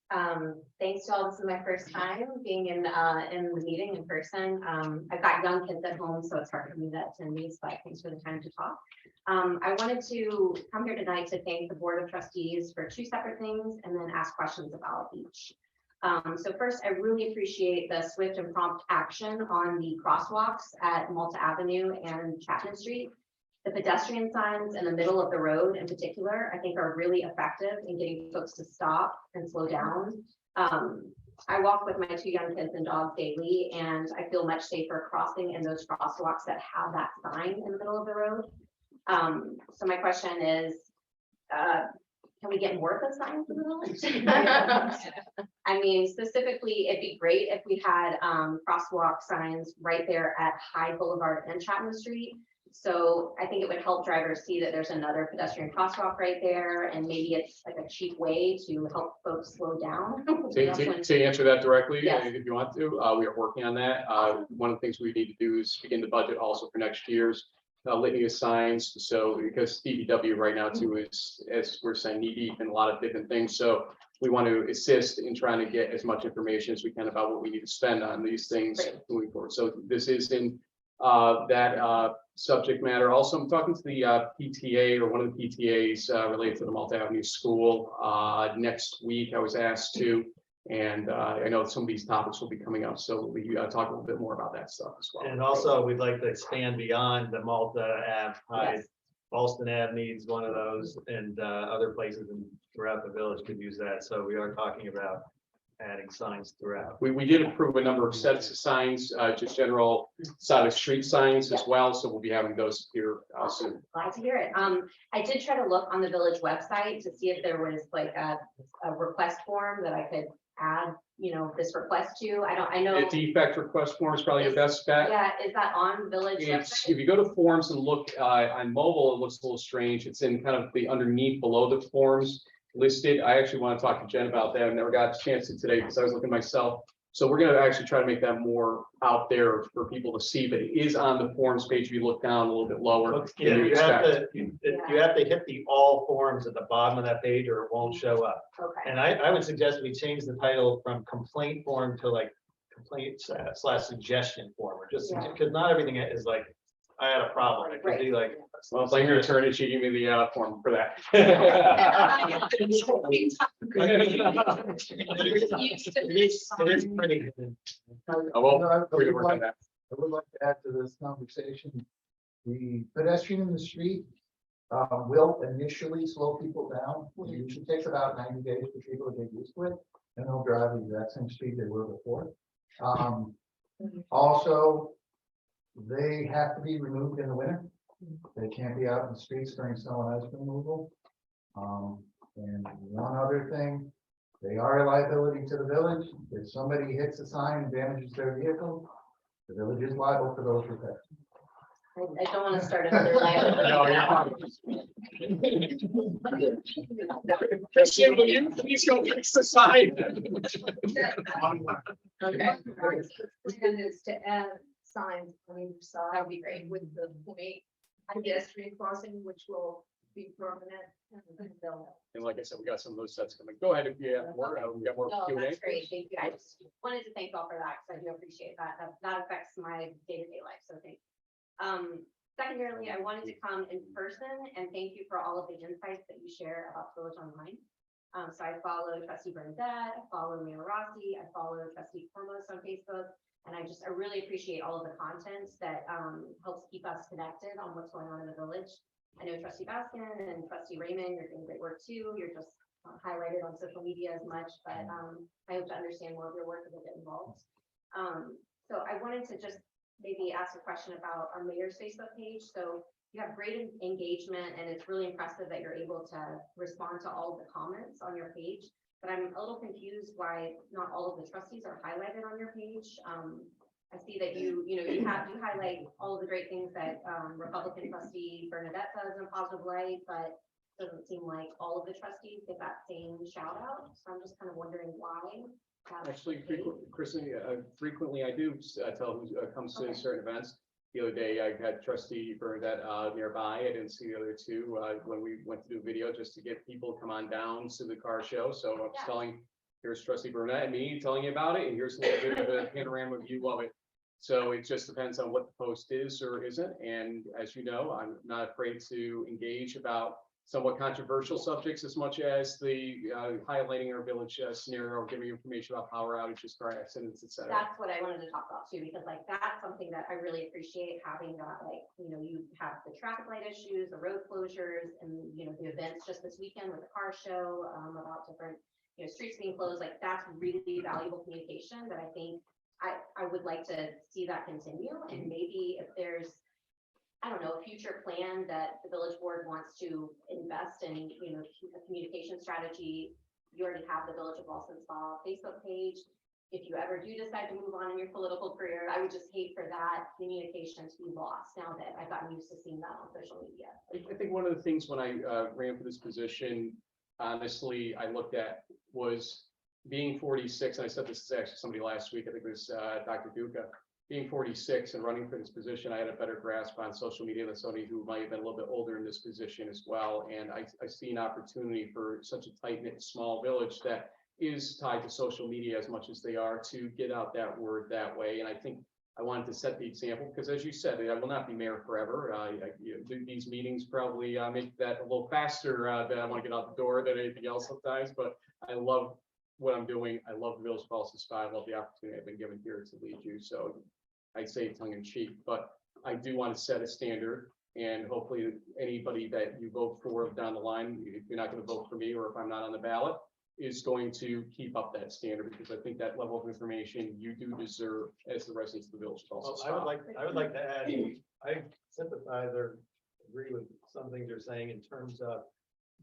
Speaker 17: Thanks to all, this is my first time being in the meeting in person. I've got young kids at home, so it's hard for me to attend these, but thanks for the time to talk. I wanted to come here tonight to thank the Board of Trustees for 2 separate things and then ask questions about each. So first, I really appreciate the swift and prompt action on the crosswalks at Malta Avenue and Chapman Street. The pedestrian signs in the middle of the road in particular, I think are really effective in getting folks to stop and slow down. I walk with my 2 young kids and dogs daily, and I feel much safer crossing in those crosswalks that have that sign in the middle of the road. So my question is, can we get more of those signs in the village? I mean, specifically, it'd be great if we had crosswalk signs right there at Hyde Boulevard and Chapman Street. So I think it would help drivers see that there's another pedestrian crosswalk right there, and maybe it's like a cheap way to help folks slow down.
Speaker 1: To answer that directly,
Speaker 17: Yes.
Speaker 1: if you want to, we are working on that. One of the things we need to do is begin the budget also for next year's litany of signs. So because DPW right now too is, as we're saying, knee deep in a lot of different things. So we want to assist in trying to get as much information as we can about what we need to spend on these things moving forward. So this is in that subject matter. Also, I'm talking to the PTA or one of the PTAs related to the Malta Avenue School next week. I was asked to, and I know some of these topics will be coming up, so we talk a little bit more about that stuff as well.
Speaker 5: And also, we'd like to expand beyond the Malta Ave.
Speaker 17: Yes.
Speaker 5: Ballston Ave needs one of those, and other places throughout the village could use that. So we are talking about adding signs throughout.
Speaker 1: We did approve a number of sets of signs, just general side of street signs as well. So we'll be having those here soon.
Speaker 17: Glad to hear it. I did try to look on the village website to see if there was like a request form that I could add, this request to. I know.
Speaker 1: The defect request form is probably your best bet.
Speaker 17: Yeah, is that on village
Speaker 1: It's,
Speaker 17: website?
Speaker 1: if you go to forms and look on mobile, it looks a little strange. It's in kind of the underneath below the forms listed. I actually want to talk to Jen about that. I never got a chance to today because I was looking myself. So we're going to actually try to make that more out there for people to see, but it is on the forms page. If you look down a little bit lower.
Speaker 5: Yeah,
Speaker 1: than
Speaker 5: you have
Speaker 1: expect.
Speaker 5: you have to hit the all forms at the bottom of that page or it won't show up.
Speaker 17: Okay.
Speaker 5: And I would suggest we change the title from complaint form to like complaint / suggestion form, or just, because not everything is like, I had a problem. It could be like.
Speaker 1: Well, blame your attorney. She gave me the form for that.
Speaker 5: It is pretty.
Speaker 1: Oh, well,
Speaker 8: I
Speaker 1: we're gonna
Speaker 8: would
Speaker 1: work on
Speaker 8: like
Speaker 1: that.
Speaker 8: to add to this conversation, the pedestrian in the street will initially slow people down. It usually takes about 90 days for people to get used to it, and they'll drive the exact same speed they were before. Also, they have to be removed in the winter. They can't be out in the streets during snow and ice removal. And one other thing, They are a liability to the village. If somebody hits a sign and damages their vehicle, the village is liable for those repairs.
Speaker 17: I don't want to start another liability.
Speaker 1: No, you're fine. Christian, will you please go fix the sign?
Speaker 6: Okay. Plan is to add signs on either side.
Speaker 17: That would be great.
Speaker 6: With the point pedestrian crossing, which will be permanent. And they'll-
Speaker 1: And like I said, we got some of those sets coming. Go ahead if you have more. We got more
Speaker 17: No,
Speaker 1: Q&A.
Speaker 17: that's great. Thank you. I just wanted to thank all for that because I do appreciate that. That affects my day-to-day life. So thank you. Secondarily, I wanted to come in person and thank you for all of the insights that you share about Village Online. So I follow Trustee Bernadette, I follow Mayor Rossi, I follow Trustee Cormos on Facebook. And I really appreciate all of the content that helps keep us connected on what's going on in the village. I know Trustee Baskin and Trustee Raymond, you're doing great work too. You're just highlighted on social media as much, but I hope to understand more of your work and get involved. So I wanted to just maybe ask a question about our mayor's Facebook page. So you have great engagement and it's really impressive that you're able to respond to all of the comments on your page. But I'm a little confused why not all of the trustees are highlighted on your page. I see that you highlight all of the great things that Republican trustee Bernadette does in a positive light, but it doesn't seem like all of the trustees get that same shout out. So I'm just kind of wondering why.
Speaker 1: Actually, frequently I do tell who comes to certain events. The other day I had Trustee Bernadette nearby. I didn't see the other two when we went to do a video just to get people to come on down to the car show. So I was telling, here's Trustee Bernadette and me telling you about it, and here's a little bit of a panorama view of it. So it just depends on what the post is or isn't. And as you know, I'm not afraid to engage about somewhat controversial subjects as much as the highlighting our village scenario, giving information about power outages, car accidents, etc.
Speaker 17: That's what I wanted to talk about too, because like that's something that I really appreciate having that, like, you have the traffic light issues, the road closures, and the events just this weekend with the car show about different streets being closed. Like that's really valuable communication that I think I would like to see that continue. And maybe if there's, I don't know, a future plan that the village board wants to invest in, a communication strategy. You already have the Village of Ballston Spa Facebook page. If you ever do decide to move on in your political career, I would just hate for that communication to be lost now that I've gotten used to seeing that on social media.
Speaker 1: I think one of the things when I ran for this position, honestly, I looked at was being 46, and I said this to actually somebody last week, I think it was Dr. Duca, being 46 and running for this position, I had a better grasp on social media than somebody who might have been a little bit older in this position as well. And I see an opportunity for such a tight-knit small village that is tied to social media as much as they are to get out that word that way. And I think I wanted to set the example because, as you said, I will not be mayor forever. These meetings probably make that a little faster that I want to get out the door than anything else sometimes. But I love what I'm doing. I love the Village of Ballston Spa. I love the opportunity I've been given here to lead you. So I say tongue in cheek, but I do want to set a standard, and hopefully anybody that you vote for down the line, if you're not going to vote for me or if I'm not on the ballot, is going to keep up that standard, because I think that level of information you do deserve as the residents of the Village of Ballston Spa.
Speaker 5: I would like to add, I sympathize or agree with some things you're saying in terms of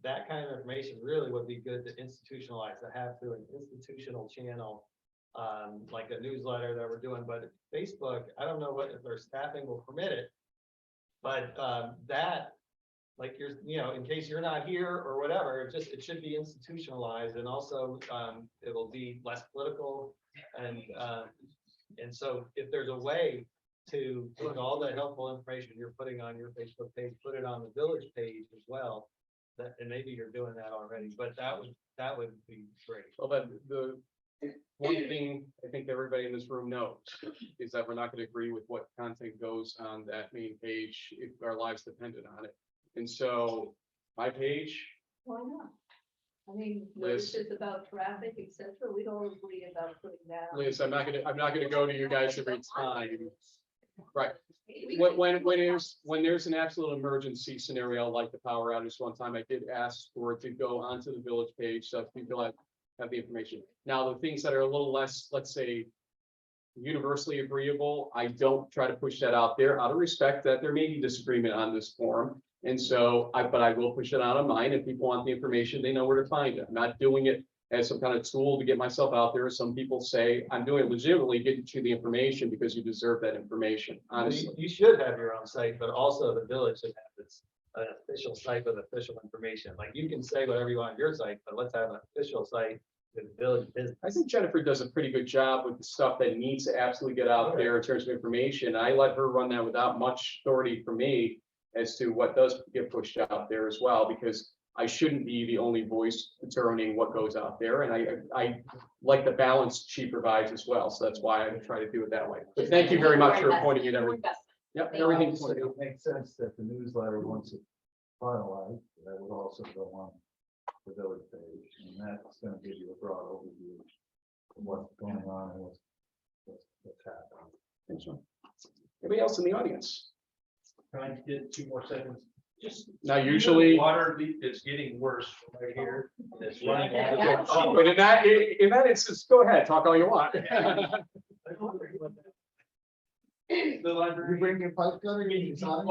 Speaker 5: that kind of information really would be good to institutionalize, to have through an institutional channel, like a newsletter that we're doing. But Facebook, I don't know if their staffing will permit it, but that, like in case you're not here or whatever, it should be institutionalized, and also it'll be less political, and so if there's a way to put all the helpful information you're putting on your Facebook page, put it on the village page as well. And maybe you're doing that already, but that would be great.
Speaker 1: Well, the one thing I think everybody in this room knows is that we're not going to agree with what content goes on that main page if our lives depended on it. And so my page.
Speaker 6: Why not? I mean,
Speaker 1: Liz.
Speaker 6: notices about traffic, et cetera. We don't agree about putting that.
Speaker 1: Liz, I'm not gonna go to you guys every time. Right. When there's an absolute emergency scenario like the power outage one time, I did ask for it to go onto the village page so people have the information. Now, the things that are a little less, let's say, universally agreeable, I don't try to push that out there out of respect that there may be disagreement on this forum. And so, but I will push it out on mine. If people want the information, they know where to find it. I'm not doing it as some kind of tool to get myself out there. Some people say I'm doing it legitimately, getting you the information because you deserve that information, honestly.
Speaker 5: You should have your own site, but also the village should have its official site with official information. Like you can say whatever you want on your site, but let's have an official site with village business.
Speaker 1: I think Jennifer does a pretty good job with the stuff that needs to absolutely get out there in terms of information. I let her run that without much authority from me as to what does get pushed out there as well, because I shouldn't be the only voice determining what goes out there. And I like the balance she provides as well. So that's why I try to do it that way. But thank you very much for pointing it out. Yep, everything.
Speaker 8: Obviously, it makes sense that the newsletter, once it's finalized, that would also go on the village page, and that's gonna give you a broad overview of what's going on and what's happening.
Speaker 1: Thanks, John. Anybody else in the audience?
Speaker 16: Trying to get 2 more seconds. Just.
Speaker 1: Now, usually.
Speaker 16: Water is getting worse right here. It's running out.
Speaker 1: Oh, but in that instance, go ahead, talk all you want.
Speaker 16: The library.
Speaker 8: bring your pipe cutter, you design.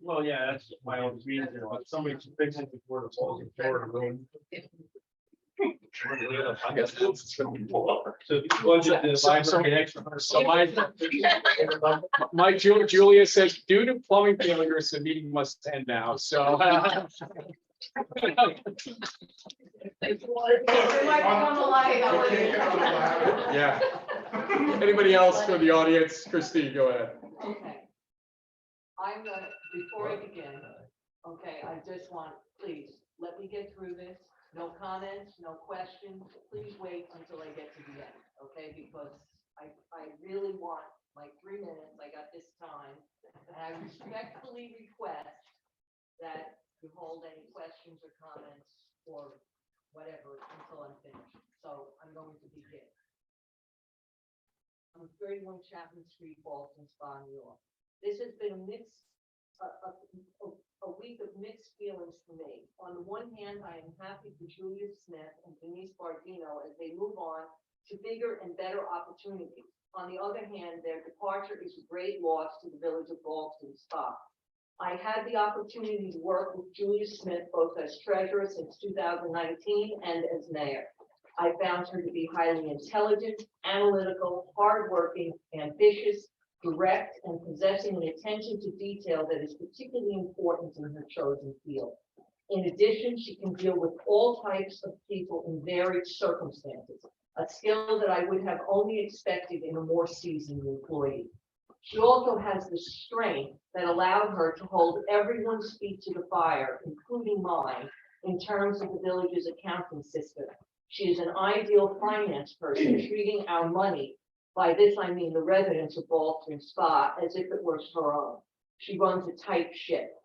Speaker 16: Well, yeah, that's my own reason, but somebody should fix it before the falls in Florida.
Speaker 1: I guess it's gonna be more.
Speaker 16: So if you budget the library extra.
Speaker 1: So my Julia says, due to plumbing failures, the meeting must end now, so. Yeah. Anybody else from the audience? Christine, go ahead.
Speaker 7: Okay. I'm gonna, before I begin, okay, I just want, please, let me get through this. No comments, no questions. Please wait until I get to the end, okay? Because I really want like 3 minutes. I got this time. And I respectfully request that you hold any questions or comments or whatever until I'm finished. So I'm going to begin. 31 Chapman Street, Ballston, New York. This has been a week of mixed feelings for me. On the one hand, I am happy for Julia Smith and Denise Bardino as they move on to bigger and better opportunities. On the other hand, their departure is a great loss to the village of Ballston Spa. I had the opportunity to work with Julia Smith both as treasurer since 2019 and as mayor. I found her to be highly intelligent, analytical, hardworking, ambitious, direct, and possessing an attention to detail that is particularly important in her chosen field. In addition, she can deal with all types of people in varied circumstances, a skill that I would have only expected in a more seasoned employee. She also has the strength that allowed her to hold everyone's feet to the fire, including mine, in terms of the village's accounting system. She is an ideal finance person, treating our money, by this I mean the residents of Ballston Spa, as if it was her own. She runs a tight ship.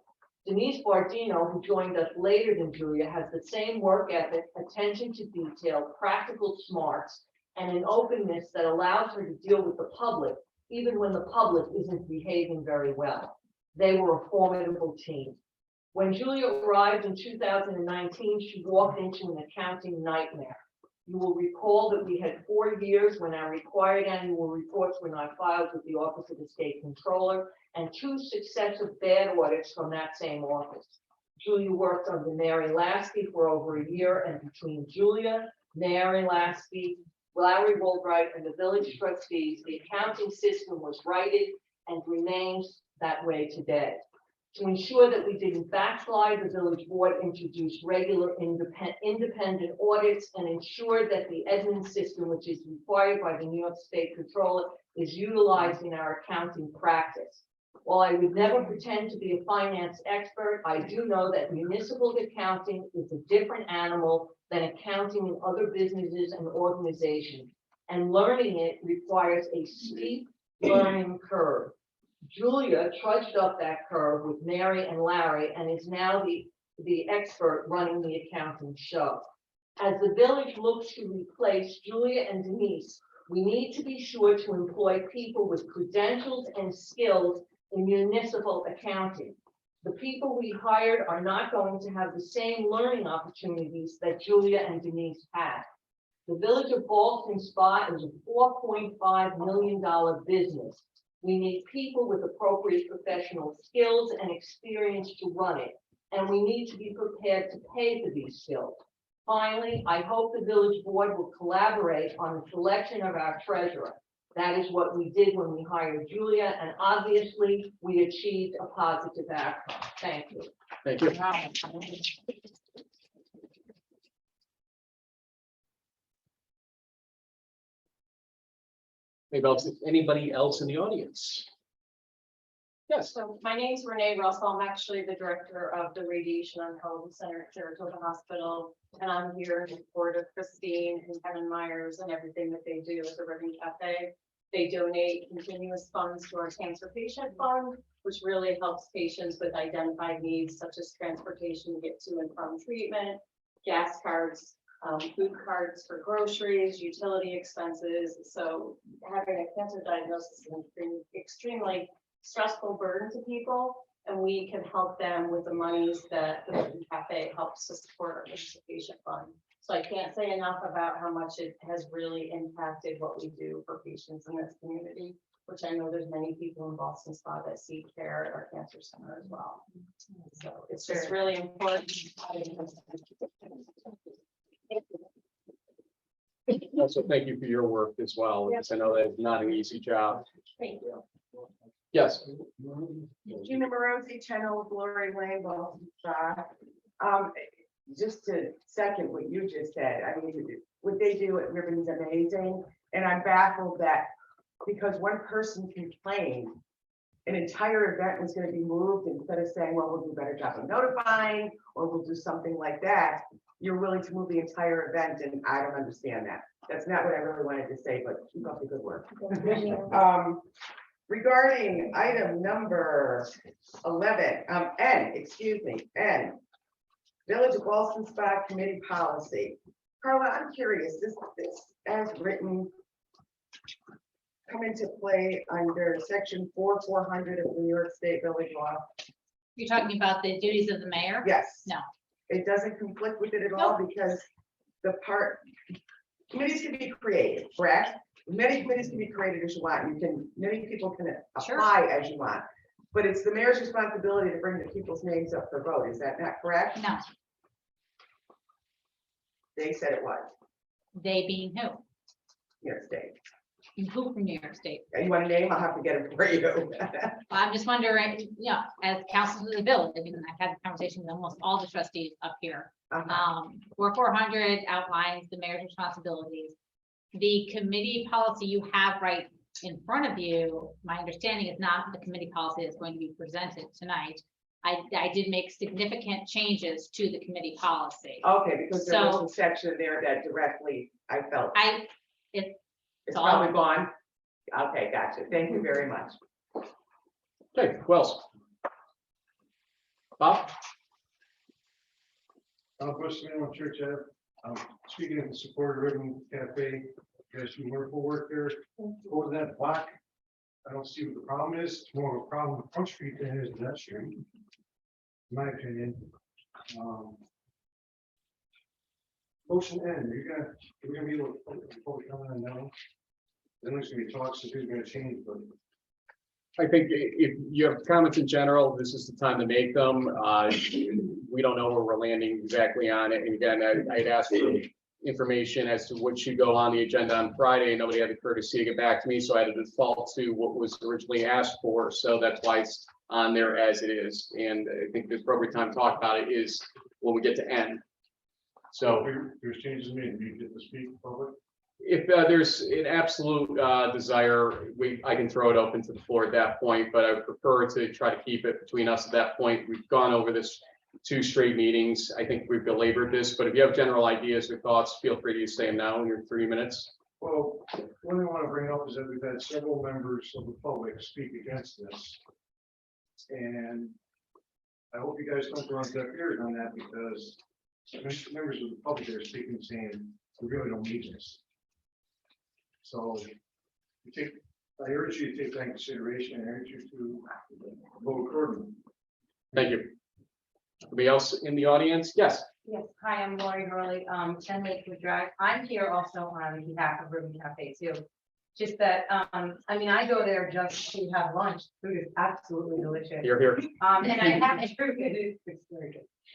Speaker 7: Denise Bardino, who joined us later than Julia, has the same work ethic, attention to detail, practical smarts, and an openness that allows her to deal with the public, even when the public isn't behaving very well. They were a formidable team. When Julia arrived in 2019, she walked into an accounting nightmare. You will recall that we had 4 years when our required annual reports were not filed with the Office of the State Controller, and 2 successive bad audits from that same office. Julia worked under Mary Lasky for over a year, and between Julia, Mary Lasky, Larry Woldright, and the village trustees, the accounting system was righted and remains that way today. To ensure that we didn't backslide, the village board introduced regular independent audits and ensured that the admin system, which is required by the New York State Controller, is utilized in our accounting practice. While I would never pretend to be a finance expert, I do know that municipal accounting is a different animal than accounting in other businesses and organizations, and learning it requires a steep learning curve. Julia trudged up that curve with Mary and Larry and is now the expert running the accounting show. As the village looks to replace Julia and Denise, we need to be sure to employ people with credentials and skills in municipal accounting. The people we hired are not going to have the same learning opportunities that Julia and Denise had. The village of Ballston Spa is a $4.5 million business. We need people with appropriate professional skills and experience to run it. And we need to be prepared to pay for these skills. Finally, I hope the village board will collaborate on the selection of our treasurer. That is what we did when we hired Julia, and obviously we achieved a positive outcome. Thank you.
Speaker 1: Thank you. Anybody else in the audience? Yes.
Speaker 9: So my name's Renee Russell. I'm actually the director of the Radiation Oncology Center at Saratoga Hospital. And I'm here in support of Christine and Kevin Myers and everything that they do at the Ribbon Cafe. They donate continuous funds to our cancer patient fund, which really helps patients with identified needs such as transportation to get to and from treatment, gas cards, food cards for groceries, utility expenses. So having a cancer diagnosis is an extremely stressful burden to people, and we can help them with the monies that the Ribbon Cafe helps to support our patient fund. So I can't say enough about how much it has really impacted what we do for patients in this community, which I know there's many people in Ballston Spa that seek care at our cancer center as well. So it's just really important.
Speaker 1: Also, thank you for your work as well, because I know that it's not an easy job.
Speaker 9: Thank you.
Speaker 1: Yes.
Speaker 18: Gina Morosi, Channel Glory Lane, Ballston Spa. Just to second what you just said, I mean, what they do at Ribbon's amazing, and I'm baffled that because one person complained, an entire event was going to be moved instead of saying, well, we'll do a better job of notifying, or we'll do something like that. You're willing to move the entire event, and I don't understand that. That's not what I really wanted to say, but keep up the good work. Regarding item number 11, N, Village of Ballston Spa Committee Policy. Carla, I'm curious, this as written come into play under section 4400 of the New York State Village Law?
Speaker 2: You're talking about the duties of the mayor?
Speaker 18: Yes.
Speaker 2: No.
Speaker 18: It doesn't conflict with it at all because committees can be created, correct? Many committees can be created as you want. Many people can apply as you want. But it's the mayor's responsibility to bring the people's names up for vote. Is that not correct?
Speaker 2: No.
Speaker 18: They said it was.
Speaker 2: They being who?
Speaker 18: New York State.
Speaker 2: Who from New York State?
Speaker 18: And you want a name? I'll have to get it for you.
Speaker 2: I'm just wondering, as council of the village, I mean, I've had a conversation with almost all the trustees up here. 4400 outlines the mayor's responsibilities. The committee policy you have right in front of you, my understanding is not the committee policy that's going to be presented tonight. I did make significant changes to the committee policy.
Speaker 18: Okay, because there was a section there that directly I felt. It's
Speaker 2: all
Speaker 18: probably gone. Okay, gotcha. Thank you very much.
Speaker 1: Okay, who else? Bob?
Speaker 8: Bushman, Church Ave. I'm speaking in support of Ribbon Cafe. You guys do wonderful work there. Over that block, I don't see what the problem is. It's more of a problem with Front Street than it is in that street, in my opinion. Motion N, we're gonna be able to public comment now. Then there's gonna be talks of who's gonna change, but
Speaker 1: I think if you have comments in general, this is the time to make them. We don't know where we're landing exactly on it. And again, I'd asked for information as to what should go on the agenda on Friday. Nobody had the courtesy to get back to me, so I had to default to what was originally asked for. So that's why it's on there as it is. And I think the appropriate time to talk about it is when we get to N. So
Speaker 8: there's changes made. Do you get to speak in public?
Speaker 1: if there's an absolute desire, I can throw it open to the floor at that point, but I would prefer to try to keep it between us at that point. We've gone over this 2 straight meetings. I think we've belabored this, but if you have general ideas or thoughts, feel free to say them now in your 3 minutes.
Speaker 8: Well, what I want to bring up is that we've had several members of the public speak against this. And I hope you guys don't run deaf ears on that, because members of the public are speaking saying we really don't need this. So I urge you to take that into consideration. I urge you to vote accordingly.
Speaker 1: Thank you. Anybody else in the audience? Yes.
Speaker 9: Yes, hi, I'm Lori Hurley, 10 Lakewood Drive. I'm here also on behalf of Ribbon Cafe too.
Speaker 7: Just that, I mean, I go there just to have lunch. Food is absolutely delicious.
Speaker 1: Here.
Speaker 7: And I have, it's very good.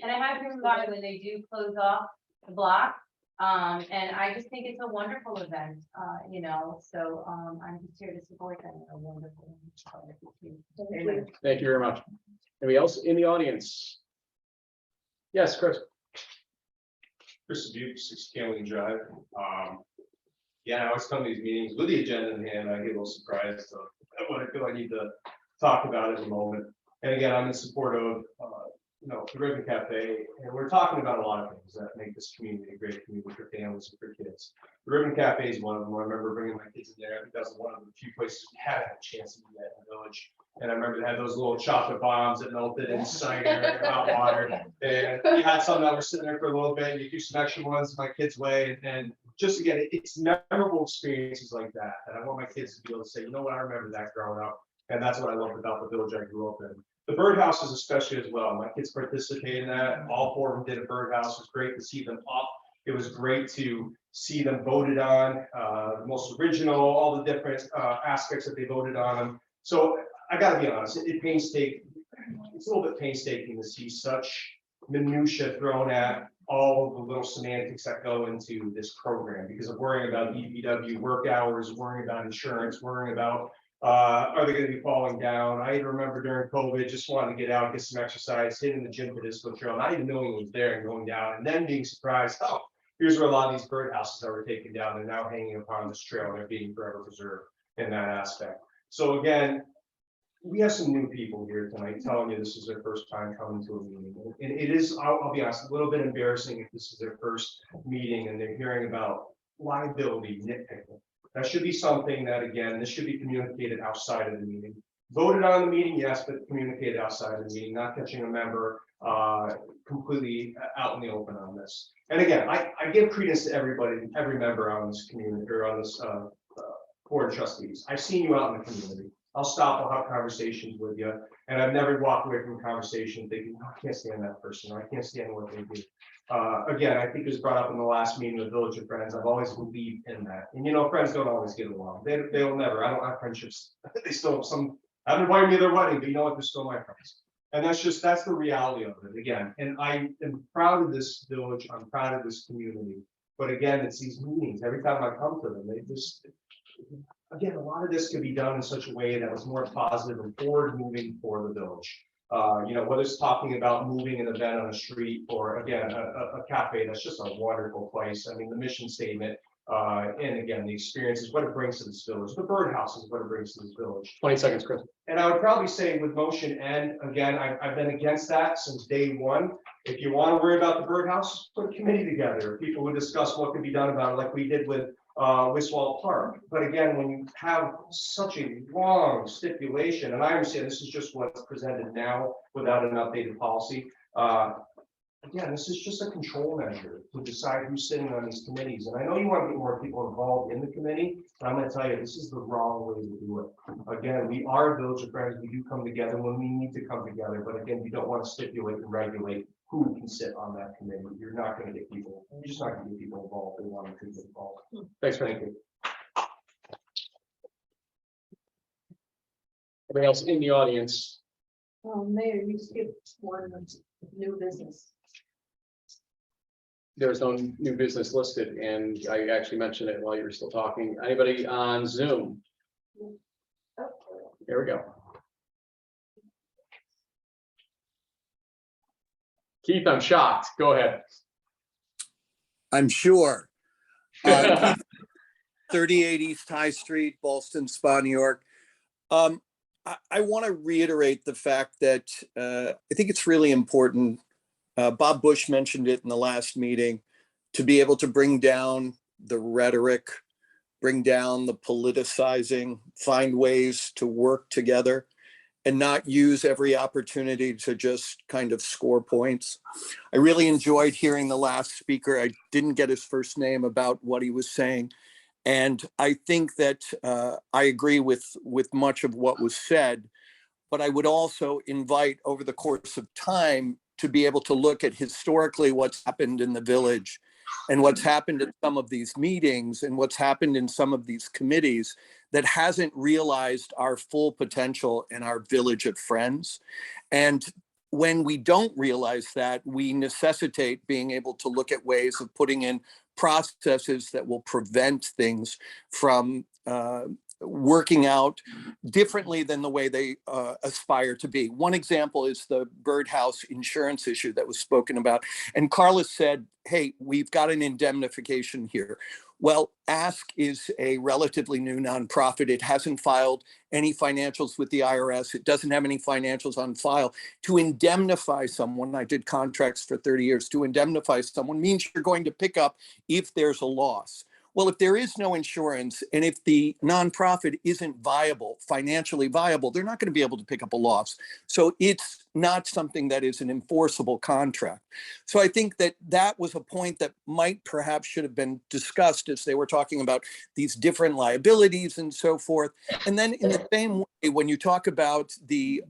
Speaker 7: And I have driven by when they do close off the block. And I just think it's a wonderful event, you know, so, I'm just here to support them. They're wonderful. Amen.
Speaker 1: Thank you very much. Anybody else in the audience? Yes, Chris.
Speaker 19: Chris Duke, 6 Cameron Drive. Yeah, I always come to these meetings with the agenda in hand. I get a little surprised. So what I feel I need to talk about at the moment. And again, I'm in support of, the Ribbon Cafe. And we're talking about a lot of things that make this community a great community for families and for kids. The Ribbon Cafe is one of them. I remember bringing my kids in there. I think that's one of the few places we haven't had a chance to do that in the village. And I remember they had those little chocolate bombs that melted in cider and hot water. And you had some that were sitting there for a little bit. You do some extra ones my kids' way. And just again, it's memorable experiences like that. And I want my kids to be able to say, you know what, I remember that growing up. And that's what I loved about the village I grew up in. The birdhouse is especially as well. My kids participated in that. All 4 of them did a birdhouse. It was great to see them up. It was great to see them voted on, the most original, all the different aspects that they voted on them. So I gotta be honest, it's a little bit painstaking to see such minutia thrown at all the little semantics that go into this program because of worrying about EPW work hours, worrying about insurance, worrying about are they going to be falling down? I remember during COVID, just wanting to get out, get some exercise, hitting the gym for this trail, not even knowing it was there and going down, and then being surprised, oh, here's where a lot of these birdhouses that were taken down and now hanging upon this trail and they're being forever preserved in that aspect. So again, we have some new people here tonight telling you this is their first time coming to a meeting. And it is, I'll be honest, a little bit embarrassing if this is their first meeting and they're hearing about liability, nitpicking. That should be something that, again, this should be communicated outside of the meeting. Voted on the meeting, yes, but communicated outside of the meeting, not catching a member completely out in the open on this. And again, I give credence to everybody, every member on this community or on this board of trustees. I've seen you out in the community. I'll stop, I'll have conversations with you. And I've never walked away from a conversation thinking, oh, I can't stand that person, or I can't stand what they do. Again, I think it was brought up in the last meeting with Village of Friends. I've always believed in that. And friends don't always get along. They'll never. I don't have friendships. They still have some, I haven't invited me to their wedding, but you know what? They're still my friends. And that's the reality of it again. And I am proud of this village. I'm proud of this community. But again, it's these meetings. Every time I come to them, they just, again, a lot of this could be done in such a way that was more positive and forward moving for the village. Whether it's talking about moving an event on a street or again, a cafe, that's just a wonderful place. I mean, the mission statement, and again, the experience is what it brings to this village. The birdhouse is what it brings to this village.
Speaker 1: 20 seconds, Chris.
Speaker 19: And I would probably say with motion and again, I've been against that since day one. If you want to worry about the birdhouse, put a committee together. People would discuss what could be done about it like we did with Wiswall Park. But again, when you have such a long stipulation, and I understand this is just what's presented now without an updated policy. Again, this is just a control measure to decide who's sitting on these committees. And I know you want to get more people involved in the committee, but I'm going to tell you, this is the wrong way to do it. Again, we are a village of friends. We do come together when we need to come together. But again, you don't want to stipulate and regulate who can sit on that committee. You're not going to get people, you're just not going to get people involved. They want to get involved.
Speaker 1: Thanks, Frank. Anybody else in the audience?
Speaker 6: Mayor, you skipped one new business.
Speaker 1: There's no new business listed, and I actually mentioned it while you were still talking. Anybody on Zoom? Here we go. Keith, I'm shocked. Go ahead.
Speaker 20: I'm sure. 38 East High Street, Ballston, Spa, New York. I want to reiterate the fact that I think it's really important. Bob Bush mentioned it in the last meeting, to be able to bring down the rhetoric, bring down the politicizing, find ways to work together and not use every opportunity to just kind of score points. I really enjoyed hearing the last speaker. I didn't get his first name about what he was saying. And I think that I agree with much of what was said, but I would also invite over the course of time to be able to look at historically what's happened in the village and what's happened at some of these meetings and what's happened in some of these committees that hasn't realized our full potential in our village of friends. And when we don't realize that, we necessitate being able to look at ways of putting in processes that will prevent things from working out differently than the way they aspire to be. One example is the Birdhouse insurance issue that was spoken about. And Carla said, hey, we've got an indemnification here. Well, Ask is a relatively new nonprofit. It hasn't filed any financials with the IRS. It doesn't have any financials on file. To indemnify someone, I did contracts for 30 years, to indemnify someone means you're going to pick up if there's a loss. Well, if there is no insurance and if the nonprofit isn't viable, financially viable, they're not going to be able to pick up a loss. So it's not something that is an enforceable contract. So I think that that was a point that might perhaps should have been discussed as they were talking about these different liabilities and so forth. And then in the same way, when you talk about the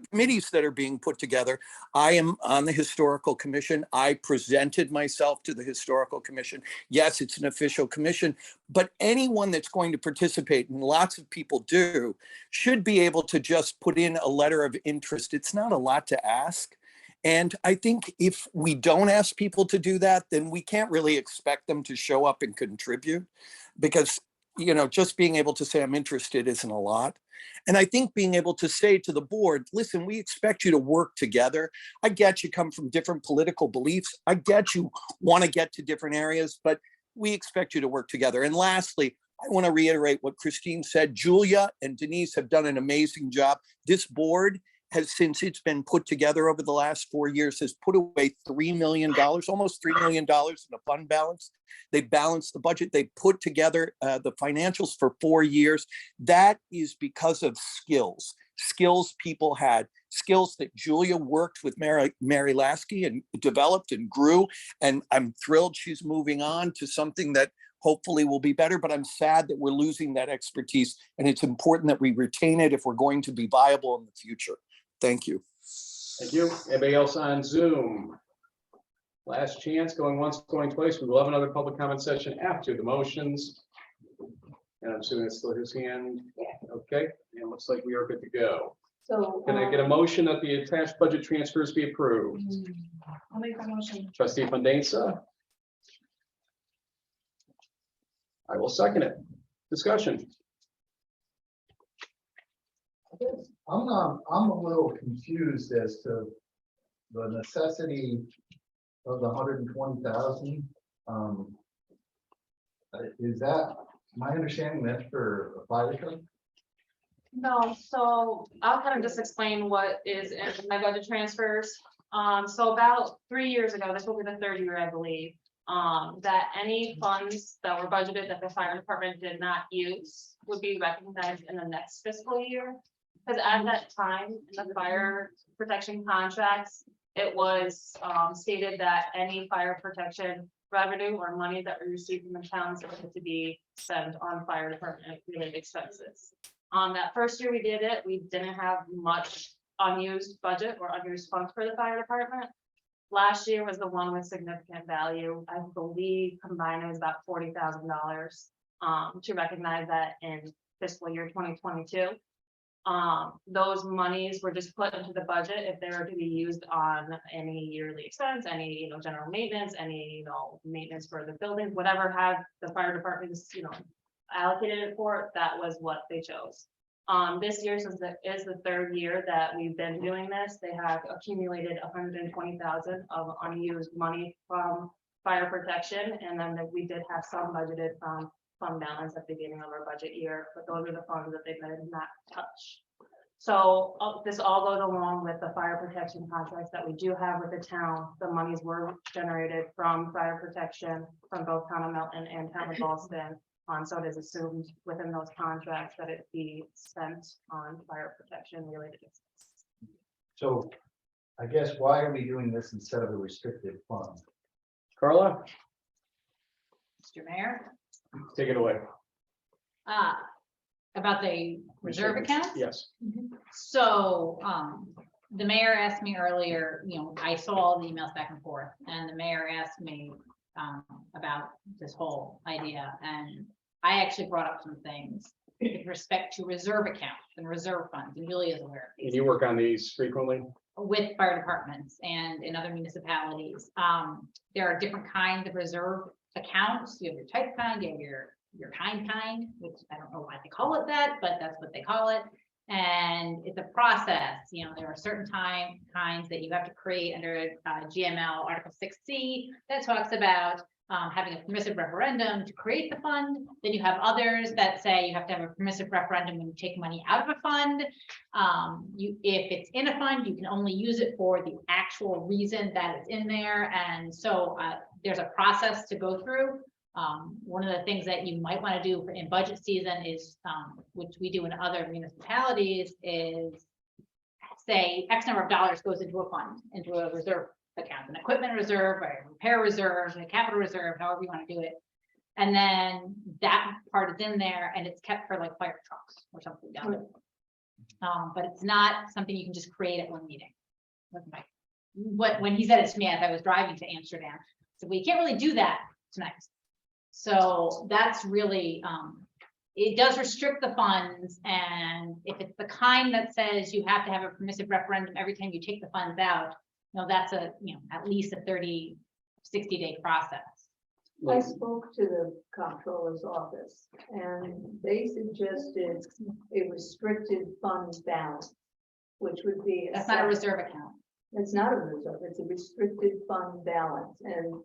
Speaker 20: committees that are being put together, I am on the Historical Commission. I presented myself to the Historical Commission. Yes, it's an official commission, but anyone that's going to participate, and lots of people do, should be able to just put in a letter of interest. It's not a lot to ask. And I think if we don't ask people to do that, then we can't really expect them to show up and contribute, because, you know, just being able to say I'm interested isn't a lot. And I think being able to say to the board, listen, we expect you to work together. I get you come from different political beliefs. I get you want to get to different areas, but we expect you to work together. And lastly, I want to reiterate what Christine said. Julia and Denise have done an amazing job. This board has, since it's been put together over the last 4 years, has put away $3 million, almost $3 million in a fund balance. They balanced the budget. They put together the financials for 4 years. That is because of skills people had, skills that Julia worked with Mary Lasky and developed and grew. And I'm thrilled she's moving on to something that hopefully will be better, but I'm sad that we're losing that expertise. And it's important that we retain it if we're going to be viable in the future. Thank you.
Speaker 1: Thank you. Anybody else on Zoom? Last chance, going once, going twice. We will have another public comment session after the motions. And I'm assuming it's still his hand. Okay, and it looks like we are good to go.
Speaker 15: So.
Speaker 1: Can I get a motion that the attached budget transfers be approved?
Speaker 3: I'll make that motion.
Speaker 1: Trustee Fandesa? I will second it. Discussion.
Speaker 8: I'm a little confused as to the necessity of the 120,000. Is that my understanding that's for a fire truck?
Speaker 9: No, so I'll kind of just explain what is in my budget transfers. So about 3 years ago, this will be the third year, I believe, that any funds that were budgeted that the fire department did not use would be recognized in the next fiscal year. Because at that time, in the fire protection contracts, it was stated that any fire protection revenue or money that we received from the towns had to be spent on fire department related expenses. That first year we did it, we didn't have much unused budget or unused funds for the fire department. Last year was the one with significant value. I believe combined it was about $40,000 to recognize that in fiscal year 2022. Those monies were just put into the budget if they were to be used on any yearly expense, any, general maintenance, any, maintenance for the buildings, whatever had the fire departments, allocated it for, that was what they chose. This year, since it is the third year that we've been doing this, they have accumulated 120,000 of unused money from fire protection. And then we did have some budgeted from fund balance at the beginning of our budget year, but those are the funds that they did not touch. So this all goes along with the fire protection contracts that we do have with the town. The monies were generated from fire protection from both town of Milton and town of Ballston. So it is assumed within those contracts that it be spent on fire protection related expenses.
Speaker 8: So I guess why are we doing this instead of a restricted fund?
Speaker 1: Carla,
Speaker 2: Mr. Mayor,
Speaker 1: take it away.
Speaker 2: about the reserve account?
Speaker 1: Yes.
Speaker 2: So, the mayor asked me earlier, I saw all the emails back and forth, and the mayor asked me, about this whole idea, and I actually brought up some things with respect to reserve accounts and reserve funds, and Julie is aware of
Speaker 1: And
Speaker 2: these,
Speaker 1: you work on these frequently?
Speaker 2: with fire departments and in other municipalities. There are different kinds of reserve accounts. You have your type kind, you have your kind, which I don't know why they call it that, but that's what they call it. And it's a process, you know, there are certain kinds that you have to create under GML Article 6C that talks about having a permissive referendum to create the fund. Then you have others that say you have to have a permissive referendum when you take money out of a fund. If it's in a fund, you can only use it for the actual reason that it's in there. And so there's a process to go through. One of the things that you might want to do in budget season is, which we do in other municipalities, is say X number of dollars goes into a fund, into a reserve account, an equipment reserve, or a repair reserve, a capital reserve, however you want to do it. And then that part is in there and it's kept for like fire trucks or something down there. But it's not something you can just create at one meeting. When he said it to me as I was driving to Amsterdam, so we can't really do that tonight. So that's really, it does restrict the funds, and if it's the kind that says you have to have a permissive referendum every time you take the funds out, you know, that's at least a 30, 60-day process.
Speaker 6: I spoke to the comptroller's office and they suggested a restricted fund balance, which would be.
Speaker 2: That's not a reserve account.
Speaker 6: It's not a reserve, it's a restricted fund balance, and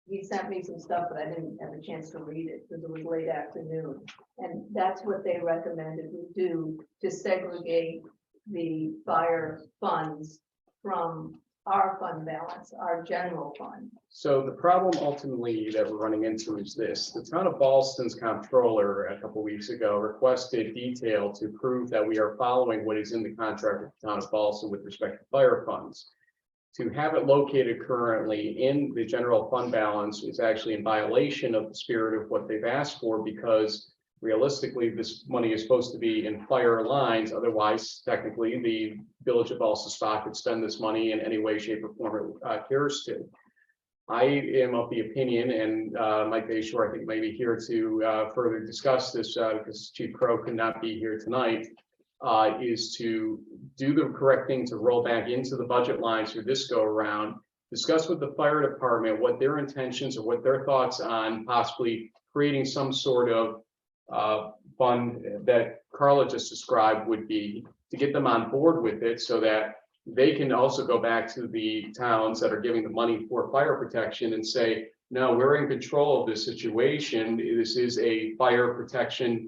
Speaker 6: he sent me some stuff, but I didn't have a chance to read it because it was late afternoon. And that's what they recommended we do to segregate the fire funds from our fund balance, our general fund.
Speaker 1: So the problem ultimately that we're running into is this: the town of Ballston's comptroller a couple weeks ago requested detail to prove that we are following what is in the contract with the town of Ballston with respect to fire funds. To have it located currently in the general fund balance is actually in violation of the spirit of what they've asked for, because realistically, this money is supposed to be in fire lines. Otherwise, technically, the village of Ballston Spa could spend this money in any way, shape, or form it cares to. I am of the opinion, and Mike Bayshore, I think, may be here to further discuss this because Chief Crow could not be here tonight, is to do the correct thing to roll back into the budget lines for this go around, discuss with the fire department what their intentions or what their thoughts on possibly creating some sort of fund that Carla just described would be, to get them on board with it so that they can also go back to the towns that are giving the money for fire protection and say, no, we're in control of this situation. This is a fire protection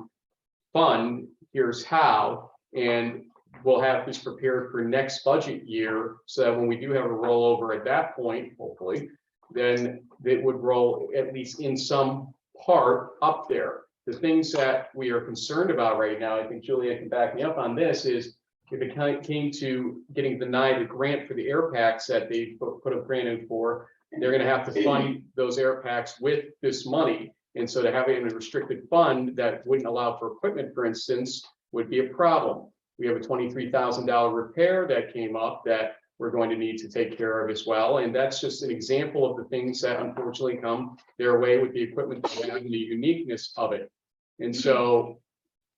Speaker 1: fund. Here's how. And we'll have this prepared for next budget year, so that when we do have a rollover at that point, hopefully, then it would roll at least in some part up there. The things that we are concerned about right now, I think Julia can back me up on this, is if it came to getting denied a grant for the air packs that they put a grant in for, they're going to have to fund those air packs with this money. And so to have it in a restricted fund that wouldn't allow for equipment, for instance, would be a problem. We have a $23,000 repair that came up that we're going to need to take care of as well. And that's just an example of the things that unfortunately come their way with the equipment and the uniqueness of it. And so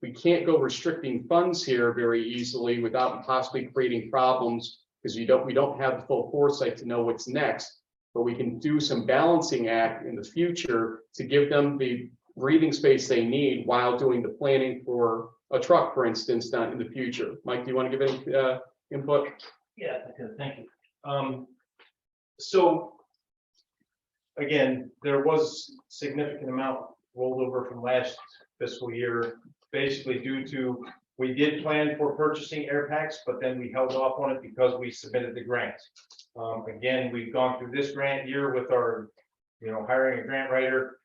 Speaker 1: we can't go restricting funds here very easily without possibly creating problems, because we don't have the full foresight to know what's next. But we can do some balancing act in the future to give them the breathing space they need while doing the planning for a truck, for instance, down in the future. Mike, do you want to give any input?
Speaker 16: Yeah, thank you. So again, there was significant amount rolled over from last fiscal year, basically due to, we did plan for purchasing air packs, but then we held off on it because we submitted the grant. Again, we've gone through this grant year with our, hiring a grant writer.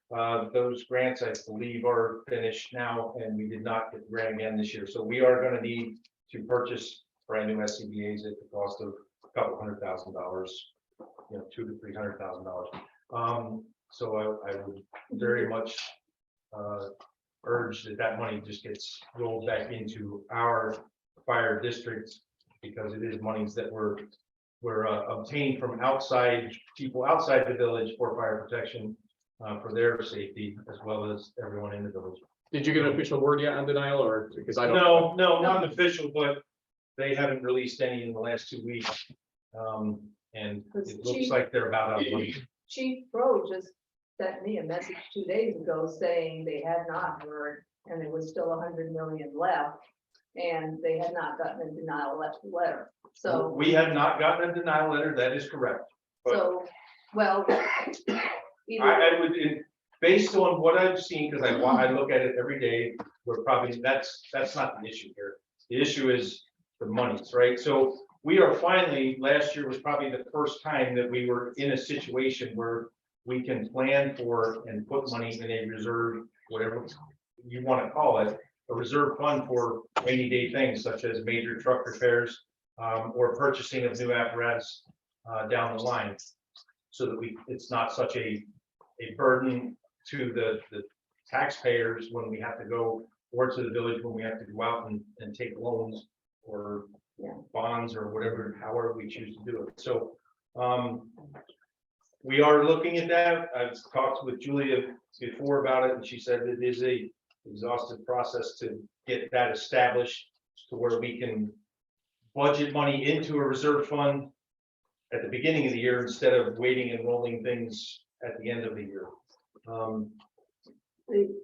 Speaker 16: Those grants, I believe, are finished now, and we did not get the grant again this year. So we are going to need to purchase brand new SCBA's at the cost of a couple $100,000, $200,000 to $300,000. So I would very much urge that money just gets rolled back into our fire districts, because it is monies that were obtained from outside people outside the village for fire protection. for their safety as well as everyone in the village.
Speaker 1: Did you get an official word yet on denial or, because I don't.
Speaker 16: No, not official, but they haven't released any in the last 2 weeks. And it looks like they're about out of money.
Speaker 6: Chief Pro just sent me a message 2 days ago saying they had not heard, and there was still 100 million left. And they had not gotten a denial letter, so.
Speaker 16: We have not gotten a denial letter, that is correct. But
Speaker 6: So, well.
Speaker 16: I would, based on what I've seen, because I look at it every day, we're probably, that's not the issue here. The issue is the monies, right? So we are finally, last year was probably the first time that we were in a situation where we can plan for and put money in a reserve, whatever you want to call it, a reserve fund for rainy day things such as major truck repairs or purchasing of new apparatus down the line, so that it's not such a burden to the taxpayers when we have to go, or to the village when we have to go out and take loans or bonds or whatever, however we choose to do it. So we are looking at that. I've talked with Julia before about it, and she said it is a exhaustive process to get that established to where we can budget money into a reserve fund at the beginning of the year instead of waiting and rolling things at the end of the year.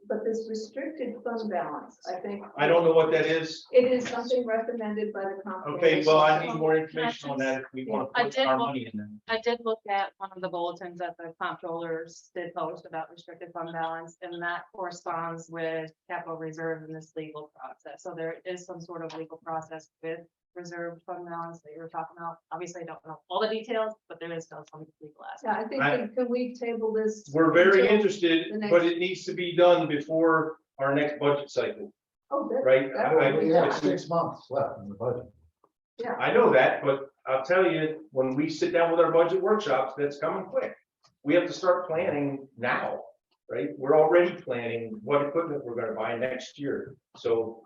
Speaker 6: But this restricted fund balance, I think.
Speaker 16: I don't know what that is.
Speaker 6: It is something recommended by the comptroller.
Speaker 16: Okay, well, I need more information on that if we want to
Speaker 9: I
Speaker 16: put
Speaker 9: did
Speaker 16: our
Speaker 9: look-
Speaker 16: money in there.
Speaker 9: I did look at one of the bulletins that the comptrollers did post about restricted fund balance, and that corresponds with capital reserve in this legal process. So there is some sort of legal process with reserve fund balance that you were talking about. Obviously, I don't know all the details, but there is still some legal
Speaker 6: Yeah,
Speaker 9: aspect.
Speaker 6: I think, can we table this?
Speaker 16: We're very
Speaker 6: until
Speaker 16: interested,
Speaker 6: the next-
Speaker 16: but it needs to be done before our next budget cycle,
Speaker 6: Oh, that-
Speaker 16: right?
Speaker 6: that-
Speaker 8: We have 6 months left in the budget.
Speaker 6: Yeah,
Speaker 16: I know that, but I'll tell you, when we sit down with our budget workshops, that's coming quick. We have to start planning now, right? We're already planning what equipment we're gonna buy next year. So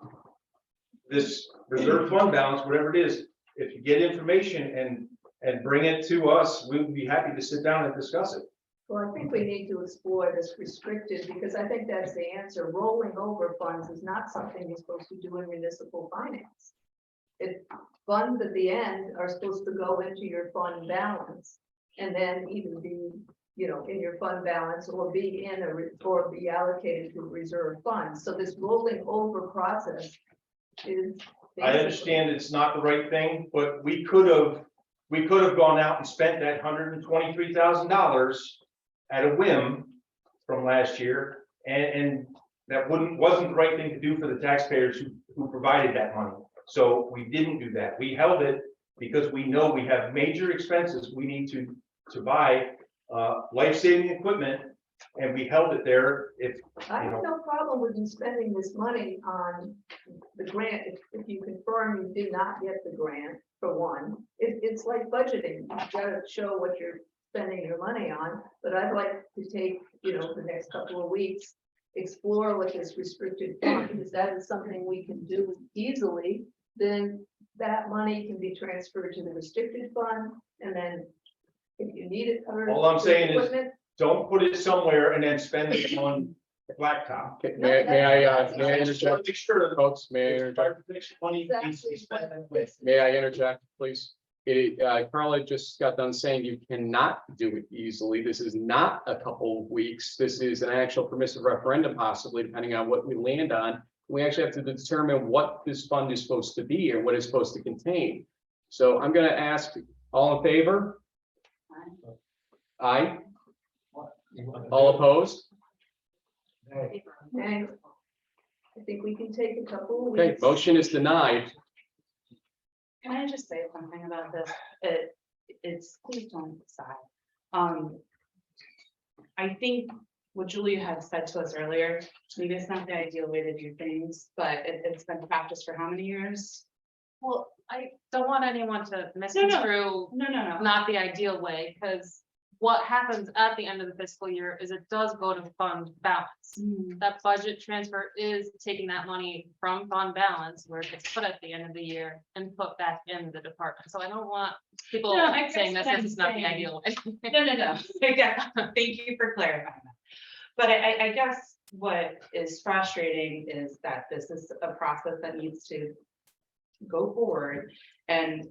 Speaker 16: this reserve fund balance, whatever it is, if you get information and bring it to us, we would be happy to sit down and discuss it.
Speaker 6: well, I think we need to explore this restricted, because I think that's the answer. Rolling over funds is not something you're supposed to do in municipal finance. If funds at the end are supposed to go into your fund balance and then either be, in your fund balance or be or be allocated to reserve funds. So this rolling over process is.
Speaker 16: I understand it's not the right thing, but we could have gone out and spent that $123,000 at a whim from last year, and that wasn't the right thing to do for the taxpayers who provided that money. So we didn't do that. We held it because we know we have major expenses. We need to buy life-saving equipment, and we held it there.
Speaker 6: I have no problem with you spending this money on the grant, if you confirm you did not get the grant, for one. It's like budgeting, you've got to show what you're spending your money on, but I'd like to take, the next couple of weeks, explore what this restricted fund, because that is something we can do easily, then that money can be transferred to the restricted fund, and then if you need it.
Speaker 16: All I'm saying is, don't put it somewhere and then spend it on blacktop.
Speaker 1: Okay, may I interject?
Speaker 16: Make sure,
Speaker 1: Folks, may I interject?
Speaker 16: money needs to be spent that way.
Speaker 1: May I interject, please? Carla just got done saying you cannot do it easily. This is not a couple of weeks. This is an actual permissive referendum, possibly, depending on what we land on. We actually have to determine what this fund is supposed to be or what it's supposed to contain. So I'm going to ask, all in favor? Aye. All opposed?
Speaker 6: And I think we can take a couple of
Speaker 1: Okay,
Speaker 6: weeks.
Speaker 1: motion is denied.
Speaker 3: Can I just say something about this? It's, please don't decide. I think what Julia had said to us earlier, maybe it's not the ideal way to do things, but it's been practiced for how many years?
Speaker 9: Well, I don't want anyone to misconstrue
Speaker 3: No.
Speaker 9: not the ideal way, because what happens at the end of the fiscal year is it does go to fund balance. That budget transfer is taking that money from fund balance where it gets put at the end of the year and put back in the department. So I don't want people
Speaker 3: No, I
Speaker 9: saying that
Speaker 3: guess
Speaker 9: this is not the
Speaker 3: I'm
Speaker 9: ideal way.
Speaker 3: No. Yeah, thank you for clarifying that. But I guess what is frustrating is that this is a process that needs to go forward. And,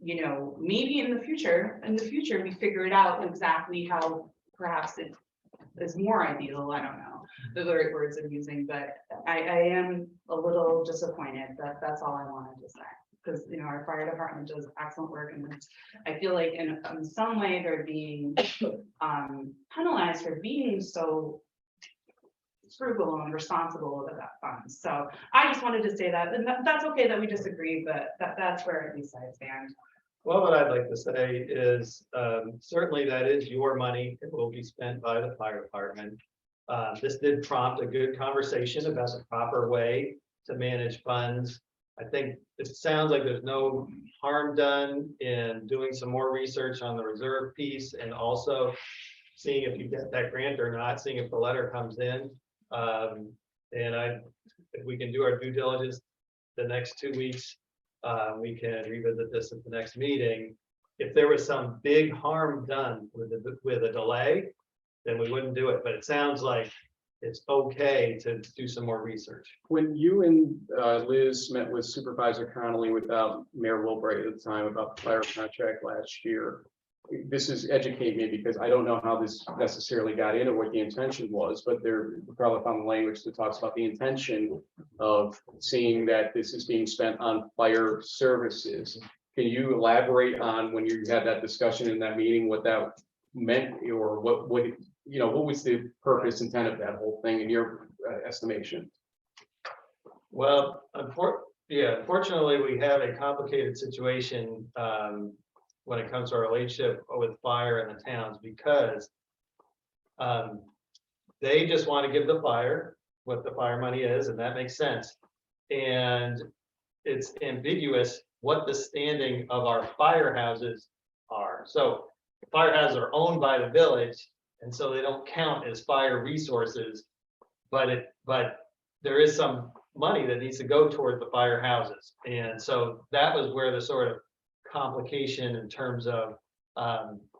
Speaker 3: you know, maybe in the future, we figure it out exactly how perhaps it is more ideal. I don't know the right words I'm using, but I am a little disappointed. That's all I wanted to say. Because, you know, our fire department does excellent work, and I feel like in some way they're being penalized for being so frugal and responsible with that funds. So I just wanted to say that, and that's okay that we disagree, but that's where at least I stand.
Speaker 5: Well, what I'd like to say is, certainly that is your money. It will be spent by the fire department. This did prompt a good conversation about the proper way to manage funds. I think it sounds like there's no harm done in doing some more research on the reserve piece, and also seeing if you get that grant or not, seeing if the letter comes in. If we can do our due diligence the next 2 weeks, we can revisit this at the next meeting. If there was some big harm done with a delay, then we wouldn't do it. But it sounds like it's okay to do some more research.
Speaker 1: When you and Liz met with Supervisor Connolly without Mayor Wilbright at the time about the fire contract last year, this is educate me because I don't know how this necessarily got in or what the intention was, but there probably found language that talks about the intention of seeing that this is being spent on fire services. Can you elaborate on when you had that discussion in that meeting, what that meant, or what was the purpose intent of that whole thing in your estimation?
Speaker 5: Well, unfortunately, we have a complicated situation when it comes to our relationship with fire in the towns, because they just want to give the fire what the fire money is, and that makes sense. And it's ambiguous what the standing of our firehouses are. So firehouses are owned by the village, and so they don't count as fire resources, but there is some money that needs to go toward the firehouses. And so that was where the sort of complication in terms of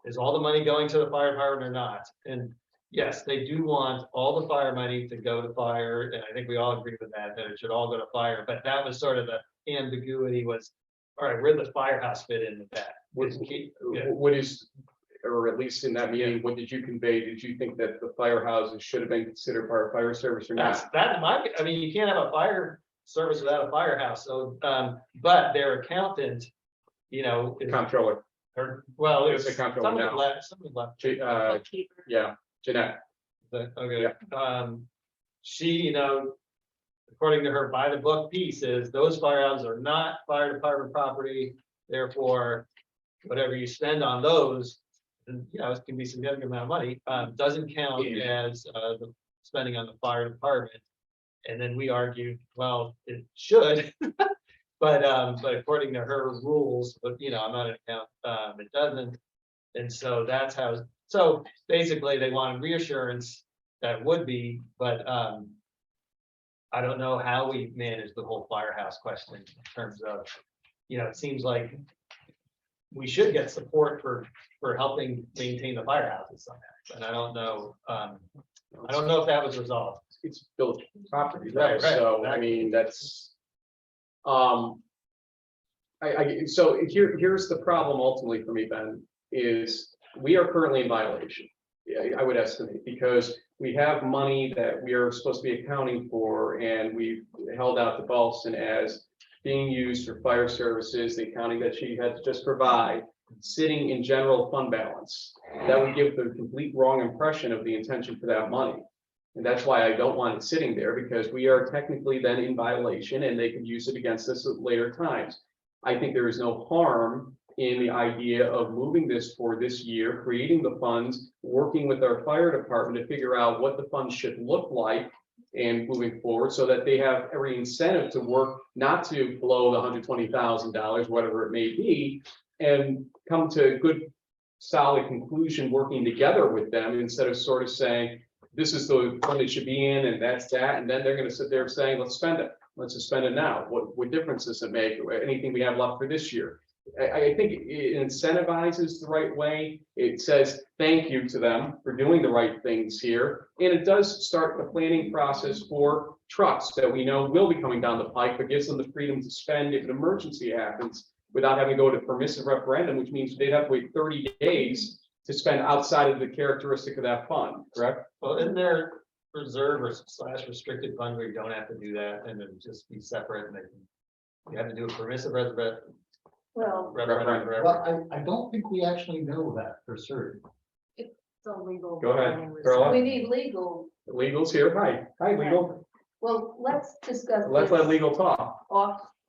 Speaker 5: is all the money going to the fire department or not? And yes, they do want all the fire money to go to fire, and I think we all agree with that it should all go to fire. But that was sort of the ambiguity was, all right, where does the firehouse fit in with that?
Speaker 1: What is, or at least in that meeting, what did you convey? Did you think that the firehouses should have been considered part of fire service or not?
Speaker 5: I mean, you can't have a fire service without a firehouse. So, but their accountant, you know,
Speaker 1: Comptroller.
Speaker 5: Or well,
Speaker 1: It's a comptroller now.
Speaker 5: Someone left.
Speaker 1: Yeah, Jeanette.
Speaker 5: Okay. Yeah. She, you know, according to her by the book piece, is those firehouses are not fire department property. Therefore, whatever you spend on those, and you know, it can be a significant amount of money, doesn't count as the spending on the fire department. And then we argued, well, it should. But according to her rules, but you know, I'm not an account, it doesn't. And so that's how, so basically they wanted reassurance that would be, but I don't know how we manage the whole firehouse question in terms of, you know, it seems like we should get support for helping maintain the firehouses somehow. And I don't know if that was resolved.
Speaker 1: It's village property,
Speaker 5: Right,
Speaker 1: so I mean, that's so here's the problem ultimately for me, Ben, is we are currently in violation. I would estimate, because we have money that we are supposed to be accounting for, and we've held out to Ballston as being used for fire services, the accounting that she had to just provide, sitting in general fund balance. That would give the complete wrong impression of the intention for that money. And that's why I don't want it sitting there, because we are technically then in violation and they can use it against us at later times. I think there is no harm in the idea of moving this for this year, creating the funds, working with our fire department to figure out what the funds should look like and moving forward, so that they have every incentive to work not to blow the $120,000, whatever it may be, and come to a good solid conclusion working together with them, instead of sort of saying, this is the fund it should be in, and that's that. And then they're going to sit there saying, let's spend it. Let's just spend it now. What difference does it make? Anything we have left for this year? I think it incentivizes the right way. It says thank you to them for doing the right things here. And it does start the planning process for trucks that we know will be coming down the pike, but gives them the freedom to spend if an emergency happens without having to go to permissive referendum, which means they'd have to wait 30 days to spend outside of the characteristic of that fund, correct?
Speaker 5: Well, isn't there reserve or slash restricted fund where you don't have to do that and then just be separate and you have to do a permissive referendum?
Speaker 6: Well,
Speaker 8: I don't think we actually know that for certain.
Speaker 9: It's a legal.
Speaker 1: Go ahead,
Speaker 9: planning
Speaker 1: Carla.
Speaker 6: we need legal,
Speaker 1: Legal's here. Hi, legal.
Speaker 6: well, let's discuss
Speaker 1: Let's let
Speaker 6: this
Speaker 1: legal talk.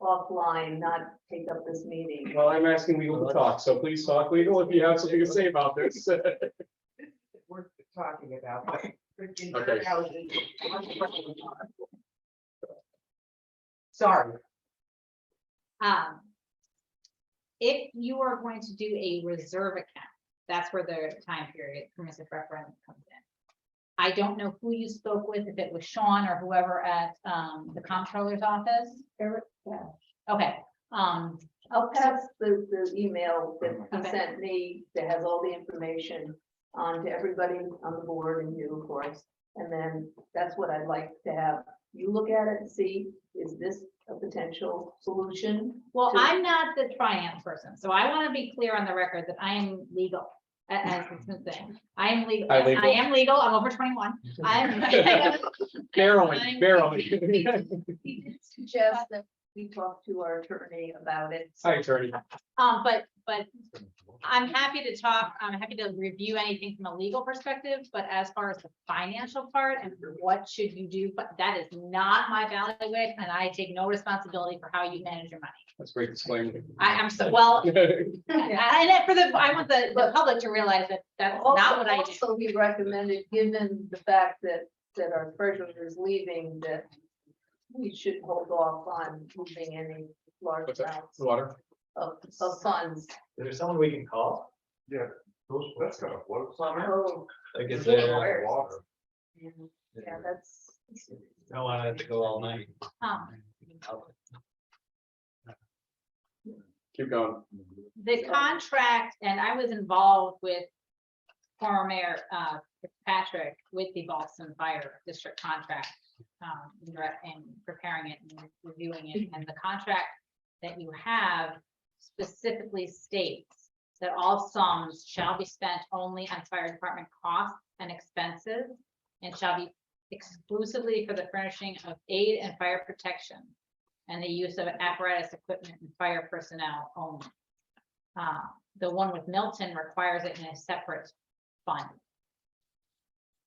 Speaker 6: offline, not take up this meeting.
Speaker 1: Well, I'm asking legal to talk, so please talk legal if you have something to say about this.
Speaker 18: Worth talking about. but freaking
Speaker 1: Okay.
Speaker 18: houses. Sorry.
Speaker 2: If you are going to do a reserve account, that's where the time period permissive referendum comes in. I don't know who you spoke with, if it was Sean or whoever at the comptroller's office.
Speaker 6: Eric, yeah.
Speaker 2: Okay,
Speaker 6: I'll pass the email that he
Speaker 2: Okay.
Speaker 6: sent me that has all the information on to everybody on the board and you, of course. And then that's what I'd like to have you look at it and see, is this a potential solution?
Speaker 2: well,
Speaker 6: to-
Speaker 2: I'm not the finance person, so I want to be clear on the record that I am legal. As it's been saying, I am legal.
Speaker 1: Hi,
Speaker 2: Yes,
Speaker 1: legal.
Speaker 2: I am legal. I'm over 21. I'm.
Speaker 1: Barely.
Speaker 6: He did suggest that we talk to our attorney about it.
Speaker 1: Hi, attorney.
Speaker 2: But I'm happy to talk. I'm happy to review anything from a legal perspective, but as far as the financial part and what should you do, but that is not my bailiwick, and I take no responsibility for how you manage your money.
Speaker 1: That's a great disclaimer.
Speaker 2: I'm so, well, and I want the public to realize that that's not what I do.
Speaker 6: Also, he recommended, given the fact that our treasurer is leaving, that we should hold off on moving any large
Speaker 1: What's that?
Speaker 6: amounts
Speaker 1: Water.
Speaker 6: of funds.
Speaker 5: Is there someone we can call?
Speaker 14: Yeah, that's kind of float.
Speaker 6: Oh,
Speaker 5: Like is
Speaker 6: Yeah.
Speaker 5: there?
Speaker 14: Water.
Speaker 6: yeah, that's.
Speaker 5: I don't want to have to go all night.
Speaker 1: Keep going.
Speaker 2: The contract, and I was involved with former Mayor Patrick with the Ballston Fire District contract, and preparing it and reviewing it, and the contract that you have specifically states that all sums shall be spent only on fire department costs and expenses and shall be exclusively for the furnishing of aid and fire protection and the use of apparatus, equipment, and fire personnel only. The one with Milton requires it in a separate fund.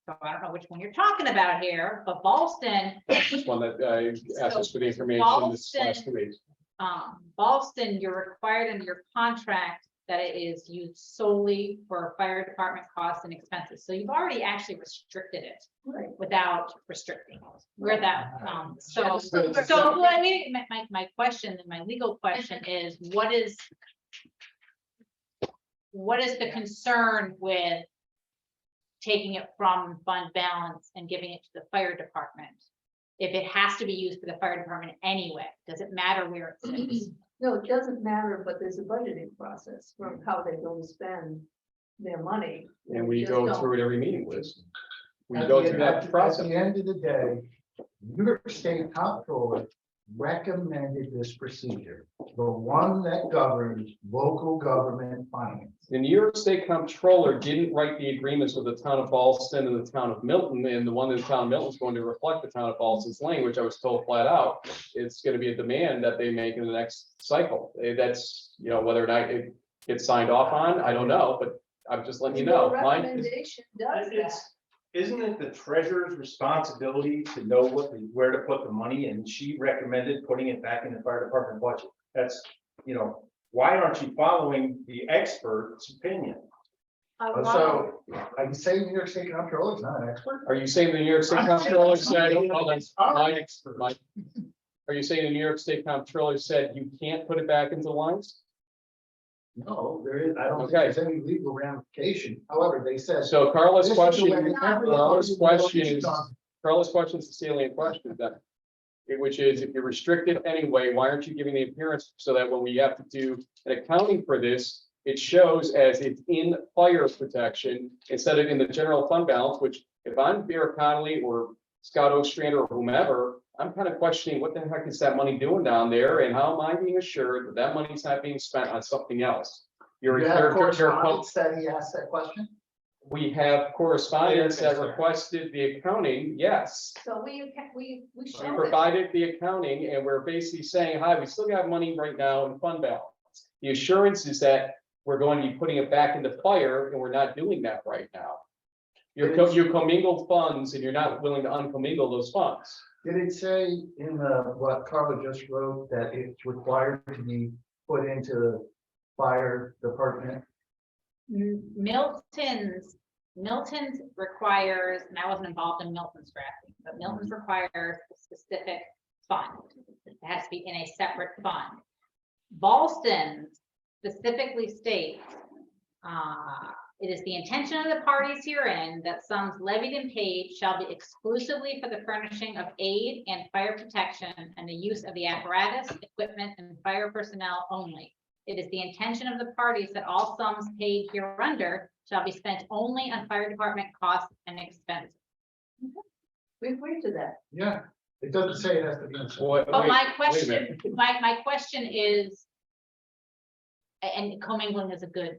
Speaker 2: So I don't know which one you're talking about here, but Ballston,
Speaker 1: This one that asked us for the information this last week.
Speaker 2: Ballston, you're required under your contract that it is used solely for fire department costs and expenses. So you've already actually restricted it without restricting. We're that, so I mean, my question, and my legal question is, what is the concern with taking it from fund balance and giving it to the fire department? If it has to be used for the fire department anyway, does it matter where it sits?
Speaker 6: No, it doesn't matter, but there's a budgeting process from how they're going to spend their money.
Speaker 1: And we
Speaker 6: just
Speaker 1: go
Speaker 6: don't-
Speaker 1: through it every meeting, Liz. We
Speaker 8: At
Speaker 1: go
Speaker 8: the
Speaker 1: through
Speaker 8: end-
Speaker 1: that process.
Speaker 8: At the end of the day, New York State Comptroller recommended this procedure, the one that governs local government finance.
Speaker 1: The New York State Comptroller didn't write the agreements with the town of Ballston and the town of Milton, and the one in the town of Milton is going to reflect the town of Ballston's language. I was told flat out, it's gonna be a demand that they make in the next cycle. That's, whether or not it gets signed off on, I don't know, but I'm just letting you know.
Speaker 6: Your
Speaker 1: Mine is-
Speaker 6: recommendation does that.
Speaker 16: Isn't it the treasurer's responsibility to know where to put the money, and she recommended putting it back in the fire department budget? That's, why aren't you following the expert's opinion?
Speaker 8: So, are you saying New York State Comptroller is not an expert?
Speaker 1: Are you saying the New York State Comptroller said, hold on, Mike, are you saying the New York State Comptroller said you can't put it back into lines?
Speaker 8: No, there is, I don't think
Speaker 1: Okay.
Speaker 8: there's any legal ramification. However, they said.
Speaker 1: So Carla's
Speaker 8: This is the
Speaker 1: question,
Speaker 8: way-
Speaker 1: Carla's question is the salient question then. which is if you're restricted anyway, why aren't you giving the appearance so that when we have to do an accounting for this, it shows as it's in fire protection instead of in the general fund balance, which if I'm Bear Connolly or Scott Ostrander or whomever, I'm kind of questioning what the heck is that money doing down there and how am I being assured that that money's not being spent on something else?
Speaker 11: You have correspondence that he asked that question?
Speaker 1: We have correspondence that requested the accounting, yes.
Speaker 6: So we
Speaker 1: We
Speaker 6: show it.
Speaker 1: provided the accounting and we're basically saying, hi, we still got money right now in fund balance. The assurance is that we're going to be putting it back into fire and we're not doing that right now. You commingled funds and you're not willing to uncommingle those funds.
Speaker 8: Did it say in what Carla just wrote that it's required to be put into the fire department?
Speaker 2: Milton's requires, and I wasn't involved in Milton's drafting, but Milton's requires a specific fund. It has to be in a separate fund. Ballston specifically states, it is the intention of the parties herein that sums levied and paid shall be exclusively for the furnishing of aid and fire protection and the use of the apparatus, equipment, and fire personnel only. It is the intention of the parties that all sums paid hereunder shall be spent only on fire department costs and expenses.
Speaker 6: We agree to that.
Speaker 11: Yeah, it doesn't say it has to be.
Speaker 2: But my question, my question is, and commingling is a good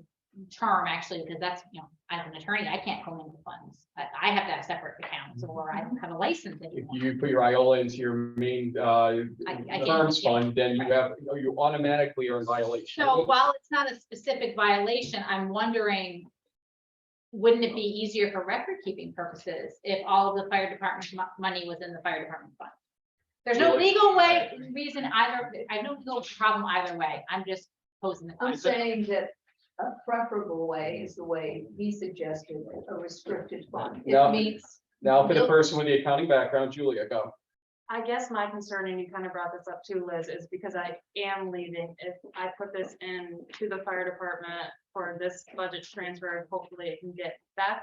Speaker 2: term actually, because that's, you know, as an attorney, I can't commingle funds. I have to have separate accounts or I don't have a license
Speaker 1: If
Speaker 2: anymore.
Speaker 1: you put your IOLA into your main
Speaker 2: can't-
Speaker 1: terms fund, then you automatically are in violation.
Speaker 2: So while it's not a specific violation, I'm wondering, wouldn't it be easier for record keeping purposes if all of the fire department money was in the fire department fund? There's no legal reason either. I have no legal problem either way. I'm just posing the
Speaker 6: I'm
Speaker 2: question.
Speaker 6: saying that a preferable way is the way he suggested, a restricted fund.
Speaker 1: No.
Speaker 6: It meets.
Speaker 1: Now for the person with the accounting background, Julia, go.
Speaker 9: I guess my concern, and you kind of brought this up too, Liz, is because I am leaving. If I put this in to the fire department for this budget transfer, hopefully it can get back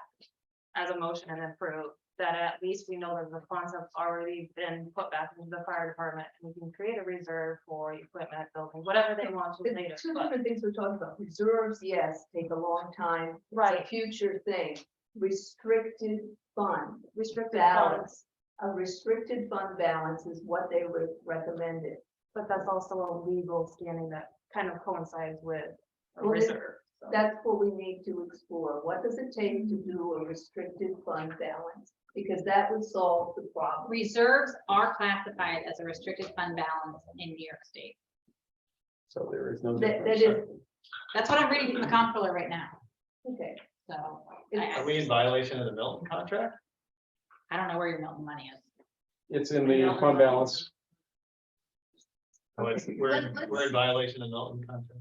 Speaker 9: as a motion and approved, that at least we know that the funds have already been put back into the fire department and we can create a reserve for equipment, building, whatever they want to later.
Speaker 6: It's two
Speaker 9: but-
Speaker 6: different things we're talking about. Reserves, yes, take a long time. It's a
Speaker 9: Right.
Speaker 6: future thing. Restricted fund
Speaker 9: Restricted
Speaker 6: balance.
Speaker 9: funds,
Speaker 6: A restricted fund balance is what they would recommend it.
Speaker 9: but that's also a legal standing that kind of coincides with a
Speaker 6: Well,
Speaker 9: reserve. so.
Speaker 6: That's what we need to explore. What does it take to do a restricted fund balance? Because that would solve the problem.
Speaker 2: Reserves are classified as a restricted fund balance in New York State.
Speaker 1: So there is no
Speaker 6: That
Speaker 1: difference.
Speaker 6: is,
Speaker 2: That's what I'm reading from the comptroller right now.
Speaker 6: okay.
Speaker 2: So
Speaker 16: Are we in violation of the Milton contract?
Speaker 2: I don't know where your Milton money is.
Speaker 1: It's in the fund balance.
Speaker 16: Oh, we're in violation of Milton contract.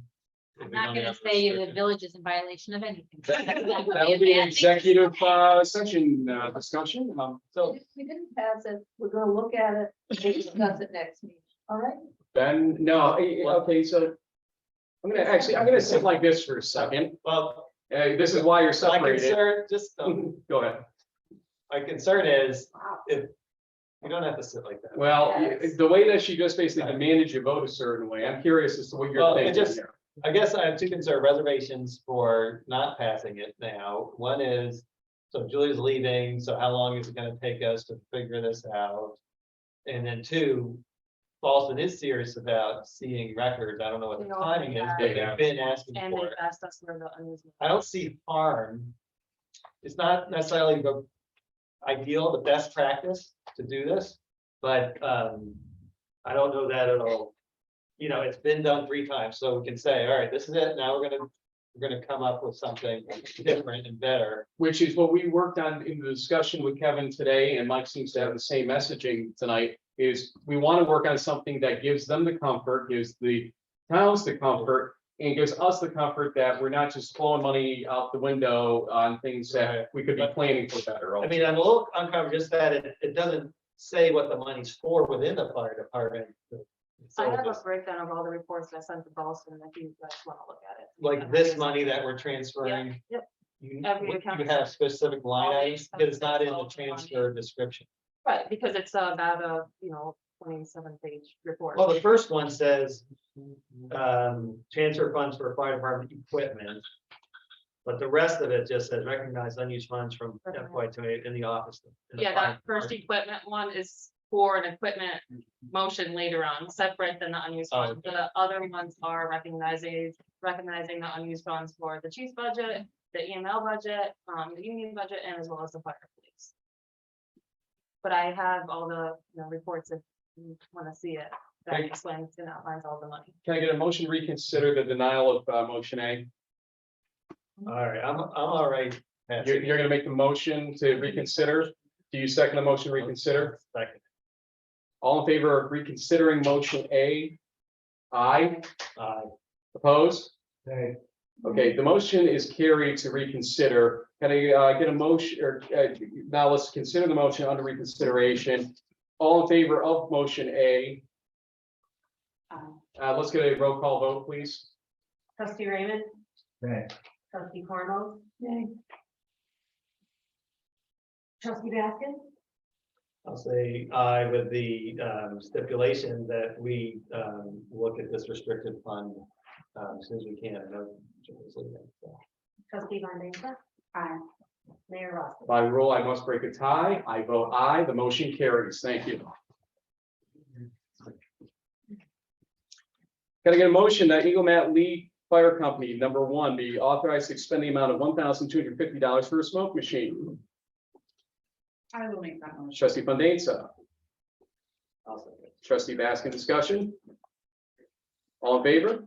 Speaker 2: I'm not gonna say the village is in violation of anything.
Speaker 1: That would be an executive session discussion. So
Speaker 6: We didn't pass it. We're gonna look at it, we'll discuss it next meeting. All right?
Speaker 1: Ben, no, okay, so I'm gonna sit like this for a second.
Speaker 5: Well,
Speaker 1: This is why you're
Speaker 5: my
Speaker 1: separated.
Speaker 5: concern, just,
Speaker 1: Go ahead.
Speaker 5: my concern is, if, you don't have to sit like that.
Speaker 1: Well,
Speaker 6: Yes.
Speaker 1: the way that she just basically demanded you vote a certain way, I'm curious as to what you're
Speaker 5: Well, it
Speaker 1: thinking
Speaker 5: just-
Speaker 1: here.
Speaker 5: I guess I have two concerned reservations for not passing it now. One is, so Julie's leaving, so how long is it gonna take us to figure this out? And then two, Ballston is serious about seeing records. I don't know what the
Speaker 9: No,
Speaker 5: timing is,
Speaker 9: yeah.
Speaker 5: but they've been asking
Speaker 9: And
Speaker 5: for
Speaker 9: they
Speaker 5: it.
Speaker 9: asked us where the unused.
Speaker 5: I don't see harm. It's not necessarily the ideal, the best practice to do this, but I don't know that it'll, it's been done 3 times, so we can say, all right, this is it. Now we're gonna come up with something different and better.
Speaker 1: Which is what we worked on in the discussion with Kevin today, and Mike seems to have the same messaging tonight, is we want to work on something that gives them the comfort, gives the towns the comfort, and gives us the comfort that we're not just throwing money out the window on things that we could be planning for better.
Speaker 5: I mean, I'm a little uncomfortable just that it doesn't say what the money's for within the fire department. So
Speaker 9: I have a
Speaker 5: just
Speaker 9: breakdown of all the reports that I sent to Ballston, if you guys want to look at it.
Speaker 5: like this money that we're transferring.
Speaker 9: Yep.
Speaker 5: You
Speaker 9: Every account.
Speaker 5: you have specific line
Speaker 9: All the
Speaker 5: items, but it's not in the
Speaker 9: expenses, all the money.
Speaker 5: transfer description.
Speaker 9: Right, because it's about 27-page report.
Speaker 5: Well, the first one says, transfer funds for fire department equipment. But the rest of it just says recognize unused funds from FY 28 in the office. in the
Speaker 9: Yeah,
Speaker 5: fire
Speaker 9: that first equipment one is for an equipment motion later on, separate than the unused
Speaker 5: Oh,
Speaker 9: funds. The other ones are recognizing the unused funds for the chief's budget, the EML budget, the union budget, and as well as the fire police. But I have all the, reports if you want to see it. That
Speaker 1: Okay.
Speaker 9: explains and outlines all the money.
Speaker 1: Can I get a motion to reconsider the denial of motion A?
Speaker 5: All right, I'm all right.
Speaker 1: You're gonna make the motion to reconsider? Do you second the motion to reconsider?
Speaker 5: Second.
Speaker 1: All in favor of reconsidering motion A? Aye. Opposed?
Speaker 8: Okay.
Speaker 1: Okay, the motion is carried to reconsider. Can I get a motion, or now let's consider the motion under reconsideration. All in favor of motion A? Let's get a roll call vote, please.
Speaker 9: Trustee Raymond,
Speaker 8: Okay.
Speaker 9: trustee Cormo,
Speaker 6: Okay.
Speaker 9: trustee Baskin,
Speaker 5: I'll say aye with the stipulation that we look at this restricted fund as soon as we can. I know Jim's leaving, so.
Speaker 9: trustee Van Denza. Aye. Mayor Ross.
Speaker 1: By rule, I must break a tie. I vote aye. The motion carries. Thank you. Can I get a motion that Eagle Mat Lee Fire Company, number one, be authorized to expend the amount of $1,250 for a smoke machine?
Speaker 3: I will make that motion.
Speaker 1: Trustee Fandesa,
Speaker 5: I'll second it.
Speaker 1: trustee Baskin, discussion? All in favor?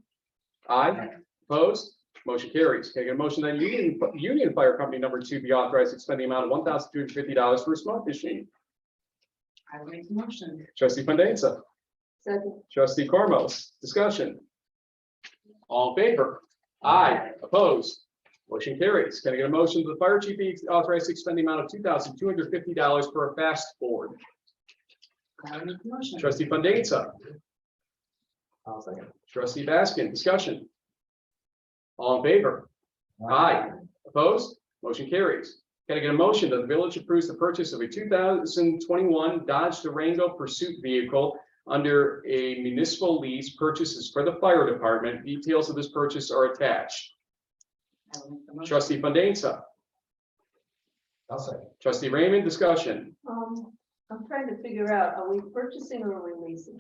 Speaker 1: Aye. Opposed? Motion carries. Can I get a motion that Union Fire Company number two be authorized to expend the amount of $1,250 for a smoke machine?
Speaker 3: I will make the motion.
Speaker 1: Trustee Fandesa,
Speaker 6: Second.
Speaker 1: trustee Cormos, discussion? All in favor? Aye. Opposed? Motion carries. Can I get a motion that the fire chief be authorized to expend the amount of $2,250 for a fast board?
Speaker 3: I will make the motion.
Speaker 1: Trustee Fandesa,
Speaker 5: I'll second.
Speaker 1: trustee Baskin, discussion? All in favor? Aye. Opposed? Motion carries. Can I get a motion that the village approves the purchase of a 2021 Dodge Durango Pursuit vehicle under a municipal lease purchases for the fire department? Details of this purchase are attached.
Speaker 3: I will make the motion.
Speaker 1: Trustee Fandesa,
Speaker 8: I'll second.
Speaker 1: trustee Raymond, discussion?
Speaker 6: I'm trying to figure out, are we purchasing or are we leasing?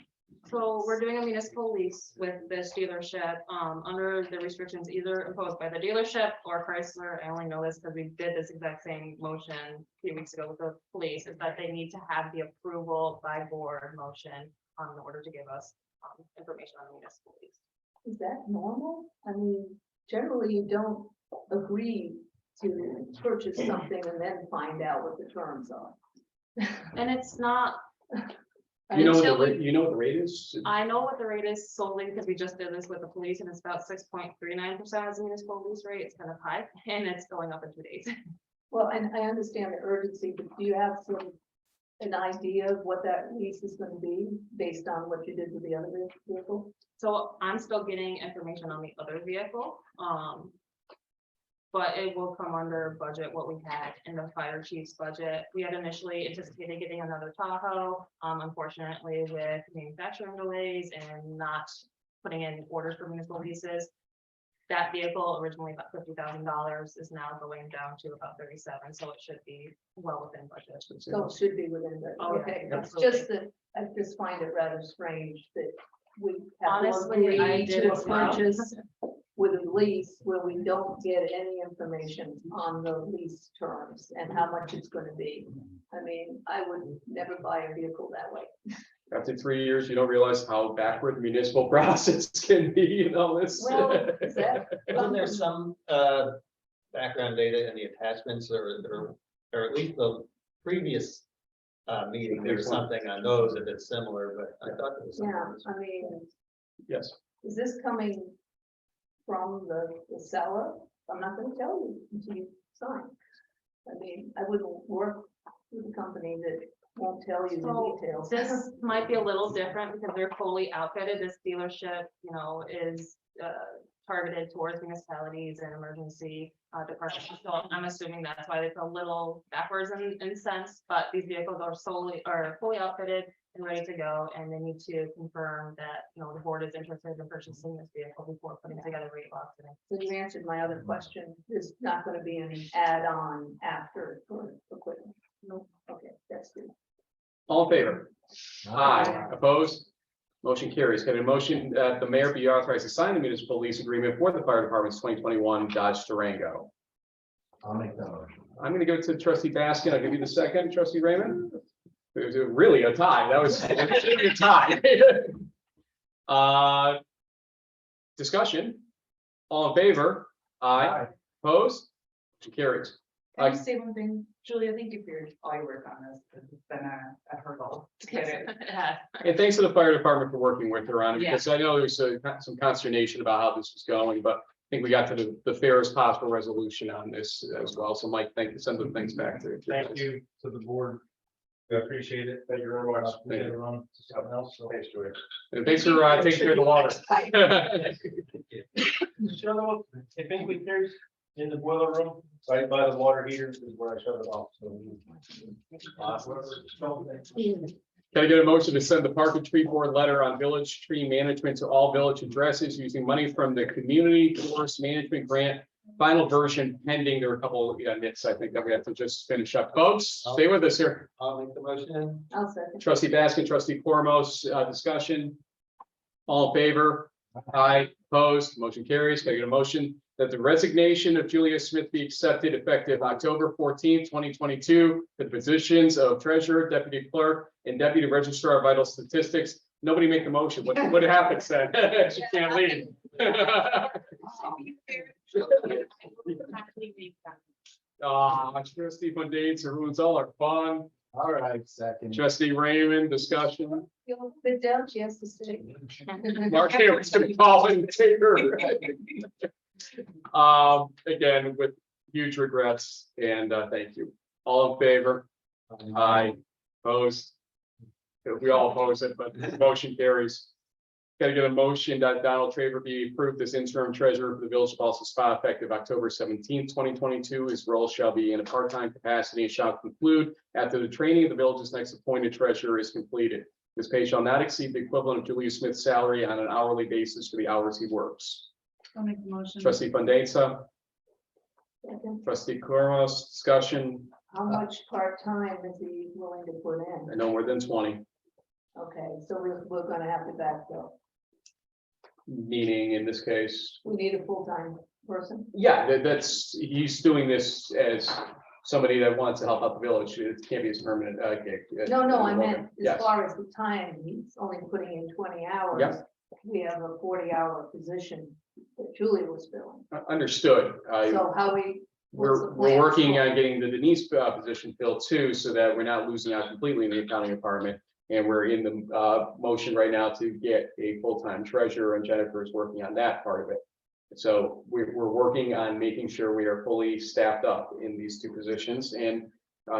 Speaker 9: So we're doing a municipal lease with this dealership, under the restrictions either imposed by the dealership or Chrysler. I only know this because we did this exact same motion a few weeks ago with the police, is that they need to have the approval by board motion in order to give us information on the municipal lease.
Speaker 6: Is that normal? I mean, generally you don't agree to purchase something and then find out what the terms are.
Speaker 9: And it's not.
Speaker 1: You know what
Speaker 9: until
Speaker 1: the
Speaker 9: we-
Speaker 1: rate, you know what the rate is?
Speaker 9: I know what the rate is solely because we just did this with the police and it's about 6.39% as a municipal lease rate. It's kind of high and it's going up in 2 days.
Speaker 6: Well, and I understand the urgency, but do you have an idea of what that lease is gonna be based on what you did with the other vehicle?
Speaker 9: So I'm still getting information on the other vehicle. But it will come under budget what we had in the fire chief's budget. We had initially anticipated getting another Tahoe. Unfortunately, with manufacturing delays and not putting in orders for municipal leases, that vehicle originally about $50,000 is now going down to about 37. So it should be well within budget.
Speaker 6: So it should be within the,
Speaker 9: Oh, yeah,
Speaker 6: okay, it's
Speaker 9: absolutely.
Speaker 6: just that I just find it rather strange that we have to
Speaker 9: Honestly, I
Speaker 6: agree
Speaker 9: did
Speaker 6: to
Speaker 9: as well.
Speaker 6: purchase with a lease where we don't get any information on the lease terms and how much it's gonna be. I mean, I would never buy a vehicle that way.
Speaker 1: After 3 years, you don't realize how backward the municipal process can be, this.
Speaker 6: Well, is that?
Speaker 5: Wasn't there some background data in the attachments or at least the previous meeting, there was something on those that is similar, but I thought there was
Speaker 6: Yeah,
Speaker 5: something.
Speaker 6: I mean,
Speaker 1: Yes.
Speaker 6: is this coming from the seller? I'm not gonna tell you until you sign. I mean, I wouldn't work with a company that won't tell you the
Speaker 9: So
Speaker 6: details.
Speaker 9: this might be a little different because they're fully outfitted. This dealership, is targeted towards municipalities and emergency departments. So I'm assuming that's why it's a little backwards in sense, but these vehicles are fully outfitted. and ready to go, and they need to confirm that, you know, the board is interested in purchasing this vehicle before putting together rate lock today.
Speaker 6: So you answered my other question. There's not gonna be any add-on after for equipment. No, okay, that's good.
Speaker 1: All in favor? Aye. Opposed? Motion carries. Can a motion that the mayor be authorized to sign the municipal lease agreement for the fire department's 2021 Dodge Durango?
Speaker 8: I'll make that motion.
Speaker 1: I'm gonna give it to trustee Baskin. I'll give you the second, trustee Raymond. It was really a tie. That was a tie. Discussion. All in favor? Aye. Opposed? Motion carries.
Speaker 3: Can I just say one thing? Julie, thank you for all your work on this. It's been a hurdle to get it.
Speaker 1: And thanks to the fire department for working with her on it,
Speaker 3: Yeah.
Speaker 1: because I know there's some consternation about how this was going, but I think we got to the fairest possible resolution on this as well. So Mike, send the things back to.
Speaker 16: Thank you to the board. I appreciate it. Thank you very much.
Speaker 1: Thank you.
Speaker 16: Everyone, to something else. So thanks, Joy.
Speaker 1: And thanks for taking care of the water.
Speaker 16: Shut off. If anything carries in the boiler room, right by the water heater is where I shut it off. So.
Speaker 1: Can I get a motion to send the Park and Tree Board letter on village tree management to all village addresses using money from the Community Forest Management Grant? Final version pending. There were a couple nits I think that we have to just finish up. Folks, stay with us here.
Speaker 16: I'll make the motion.
Speaker 6: I'll second.
Speaker 1: Trustee Baskin, trustee Cormos, discussion. All in favor? Aye. Opposed? Motion carries. Can I get a motion that the resignation of Julia Smith be accepted effective October 14th, 2022 for the positions of treasurer, deputy clerk, and deputy registrar of vital statistics? Nobody make the motion. What happens then? She can't leave. Trustee Bundates ruins all our fun.
Speaker 8: All right, second.
Speaker 1: Trustee Raymond, discussion.
Speaker 6: You'll fit down, she has to stay.
Speaker 1: Mark Hammer's gonna call and take her. Again, with huge regrets and thank you. All in favor? Aye. Opposed? We all oppose it, but the motion carries. Got to get a motion that Donald Traver be approved as interim treasurer for the village of Ballston Spa effective October 17th, 2022. His role shall be in a part-time capacity and shall conclude after the training of the village's next appointed treasurer is completed. This pay shall not exceed the equivalent of Julia Smith's salary on an hourly basis for the hours he works.
Speaker 3: I'll make the motion.
Speaker 1: Trustee Fandesa, trustee Cormos, discussion,
Speaker 6: How much part-time is he willing to put in?
Speaker 1: no more than 20,
Speaker 6: Okay, so we're gonna have to backfill.
Speaker 1: meaning in this case.
Speaker 6: We need a full-time person.
Speaker 1: Yeah, that's, he's doing this as somebody that wants to help out the village. It can't be as permanent gig.
Speaker 6: No, I meant as
Speaker 1: Yes.
Speaker 6: far as the time, he's only putting in 20 hours.
Speaker 1: Yep.
Speaker 6: We have a 40-hour position that Julie was filling.
Speaker 1: Understood.
Speaker 6: So how what's the
Speaker 1: We're
Speaker 6: plan?
Speaker 1: working on getting the Denise position filled too, so that we're not losing out completely in the accounting department. And we're in the motion right now to get a full-time treasurer, and Jennifer is working on that part of it. So we're working on making sure we are fully staffed up in these two positions. And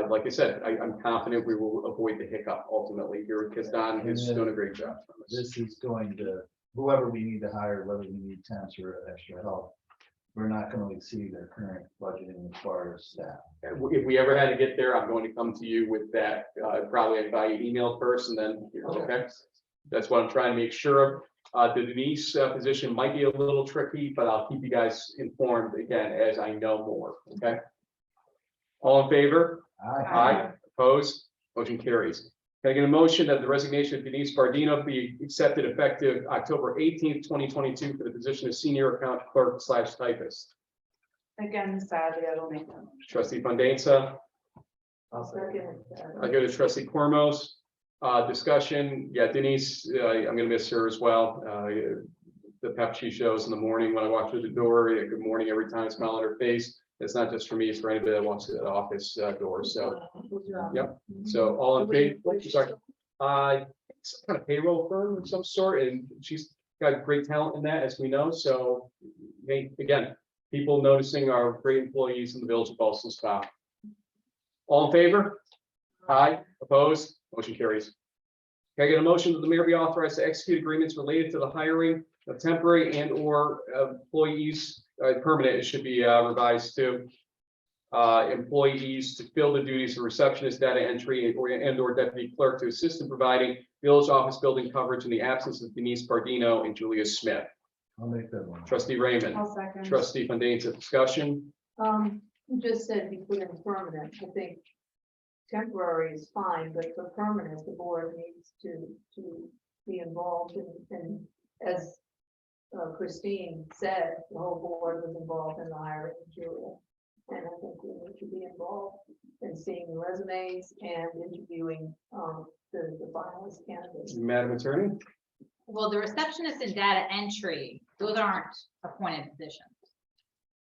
Speaker 1: like I said, I'm confident we will avoid the hiccup ultimately here, because Don is doing a great job.
Speaker 8: This is going to, whoever we need to hire, whether we need temps or extra help, we're not going to exceed their current budgeting as far as staff.
Speaker 1: If we ever had to get there, I'm going to come to you with that, probably by email first and then, okay? That's what I'm trying to make sure of. The Denise position might be a little tricky, but I'll keep you guys informed again as I know more, okay? All in favor? Aye. Opposed? Motion carries. Can I get a motion that the resignation of Denise Bardino be accepted effective October 18th, 2022 for the position of senior account clerk / typist?
Speaker 3: Again, sadly, I don't make them.
Speaker 1: Trustee Fandesa.
Speaker 6: I'll second.
Speaker 1: I'll go to trustee Cormos. Discussion. Yeah, Denise, I'm gonna miss her as well. The pep she shows in the morning when I walk through the door, good morning every time, smile on her face. It's not just for me, it's for anybody that walks through that office door. So, yep. So all in favor, sorry. Some kind of payroll firm of some sort, and she's got great talent in that, as we know. So, hey, again, people noticing our great employees in the village of Ballston Spa. All in favor? Aye. Opposed? Motion carries. Can I get a motion that the mayor be authorized to execute agreements related to the hiring of temporary and/or employees, permanent, it should be revised to, employees to fill the duties of receptionist, data entry, and/or deputy clerk to assist in providing village office building coverage in the absence of Denise Bardino and Julia Smith.
Speaker 8: I'll make that one.
Speaker 1: Trustee Raymond,
Speaker 13: I'll second.
Speaker 1: trustee Fandesa, discussion.
Speaker 6: You just said be clear and permanent. I think temporary is fine, but for permanent, the board needs to be involved and as Christine said, the whole board was involved in the hiring of Julia. And I think we need to be involved in seeing the resumes and interviewing the finalist candidates.
Speaker 1: Madam Attorney?
Speaker 2: Well, the receptionist and data entry, those aren't appointed positions,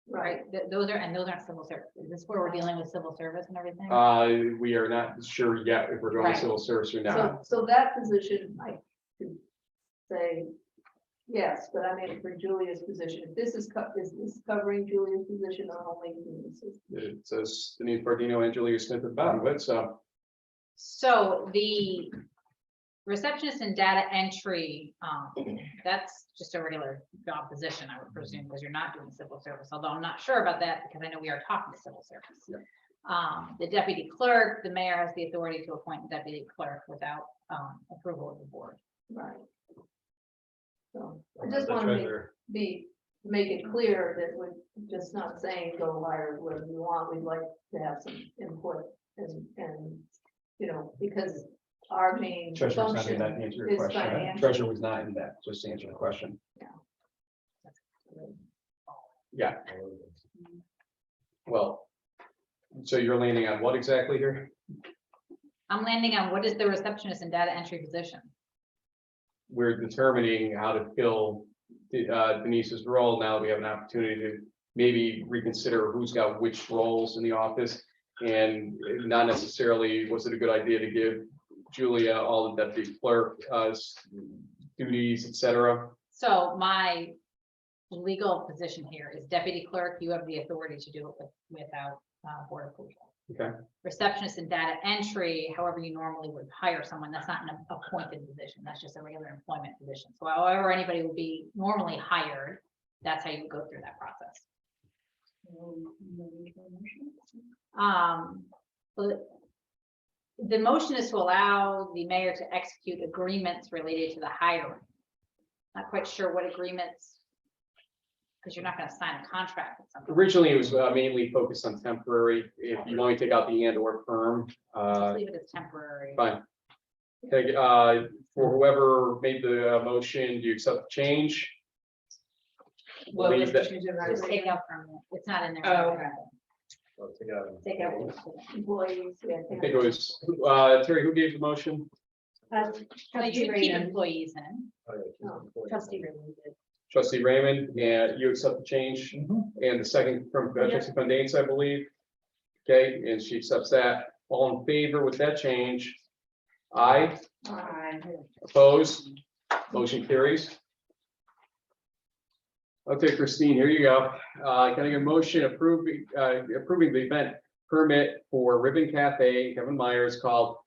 Speaker 2: right? Those aren't civil service. Is this where we're dealing with civil service and everything?
Speaker 1: We are not sure yet if we're going to
Speaker 2: Right.
Speaker 1: civil service or not.
Speaker 6: So that position, I could say yes, but I mean, for Julia's position, if this is this covering Julia's position or only Denise's?
Speaker 1: It says Denise Bardino and Julia Smith at the bottom of it, so.
Speaker 2: So the receptionist and data entry, that's just a regular job position, I would presume, because you're not doing civil service, although I'm not sure about that because I know we are talking civil service. The deputy clerk, the mayor has the authority to appoint the deputy clerk without approval of the board.
Speaker 6: Right. So I just want to make it clear that we're just not saying go hire whoever you want. We'd like to have some input and you know, because our main
Speaker 1: Treasurer was not in
Speaker 6: function
Speaker 1: that, to answer your
Speaker 6: is
Speaker 1: question. Right?
Speaker 6: financial.
Speaker 1: Treasurer was not in that, just to answer the question. Yeah. Well, so you're landing on what exactly here?
Speaker 2: I'm landing on what is the receptionist and data entry position?
Speaker 1: We're determining how to fill Denise's role. Now we have an opportunity to maybe reconsider who's got which roles in the office. And not necessarily, was it a good idea to give Julia all the deputy clerk duties, et cetera?
Speaker 2: So my legal position here is deputy clerk, you have the authority to do it without board approval.
Speaker 1: Okay.
Speaker 2: Receptionist and data entry, however you normally would hire someone, that's not an appointed position, that's just a regular employment position. So however anybody would be normally hired, that's how you would go through that process. But the motion is to allow the mayor to execute agreements related to the hiring. Not quite sure what agreements, because you're not going to sign a contract with somebody.
Speaker 1: Originally, it was mainly focused on temporary. If you only take out the and or firm,
Speaker 2: Just leave it as temporary.
Speaker 1: fine. Okay, for whoever made the motion, do you accept the change?
Speaker 13: Well,
Speaker 1: Leave that-
Speaker 2: Just take out from it. It's not in there.
Speaker 13: Oh, okay.
Speaker 2: Take out.
Speaker 6: Employees, yeah.
Speaker 1: I think it was, Terry, who gave the motion?
Speaker 2: So you can keep employees in.
Speaker 13: Trustee Raymond did.
Speaker 1: Trustee Raymond, and you accept the change? And the second from trustee Fandesa, I believe. Okay, and she accepts that. All in favor with that change? Aye. Opposed? Motion carries. Okay, Christine, here you go. Can I get a motion approving the event permit for Ribbon Cafe, Kevin Myers, called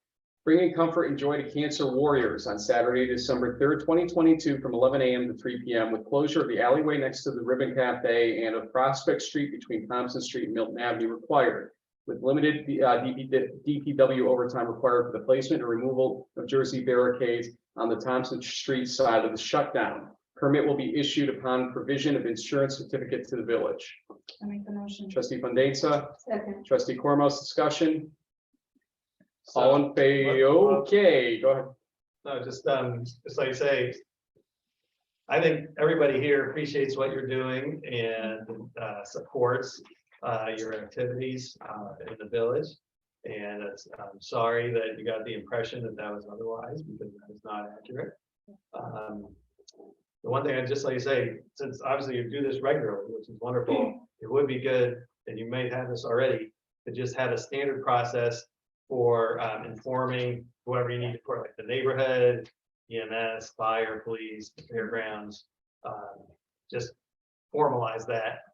Speaker 1: Bringing Comfort and Joy to Cancer Warriors on Saturday, December 3rd, 2022, from 11 a.m. to 3 p.m. with closure of the alleyway next to the Ribbon Cafe and of Prospect Street between Thompson Street and Milton Avenue required, with limited DPW overtime required for the placement and removal of Jersey barricades on the Thompson Street side of the shutdown. Permit will be issued upon provision of insurance certificate to the village.
Speaker 13: I make the motion.
Speaker 1: Trustee Fandesa,
Speaker 6: Second.
Speaker 1: trustee Cormos, discussion. All in favor, okay, go ahead.
Speaker 5: No, just like you say, I think everybody here appreciates what you're doing and supports your activities in the village. And I'm sorry that you got the impression that that was otherwise, because that is not accurate. The one thing I'd just like to say, since obviously you do this regularly, which is wonderful, it would be good, and you may have this already, to just have a standard process for informing whoever you need for, like the neighborhood, EMS, fire, police, fairgrounds. Just formalize that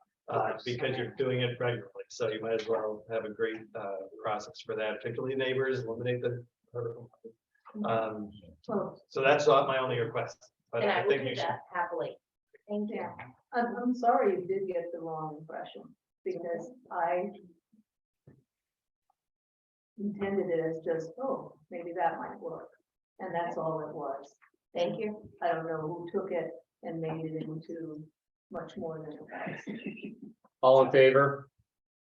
Speaker 5: because you're doing it regularly. So you might as well have a great process for that, particularly neighbors, eliminate the. So that's not my only request. But
Speaker 15: And I
Speaker 5: I
Speaker 15: will
Speaker 5: think
Speaker 15: do
Speaker 5: you should.
Speaker 15: that happily. Thank you.
Speaker 6: I'm sorry you did get the wrong impression, because I intended it as just, oh, maybe that might work. And that's all it was. Thank you. I don't know who took it and made it into much more than it was.
Speaker 1: All in favor?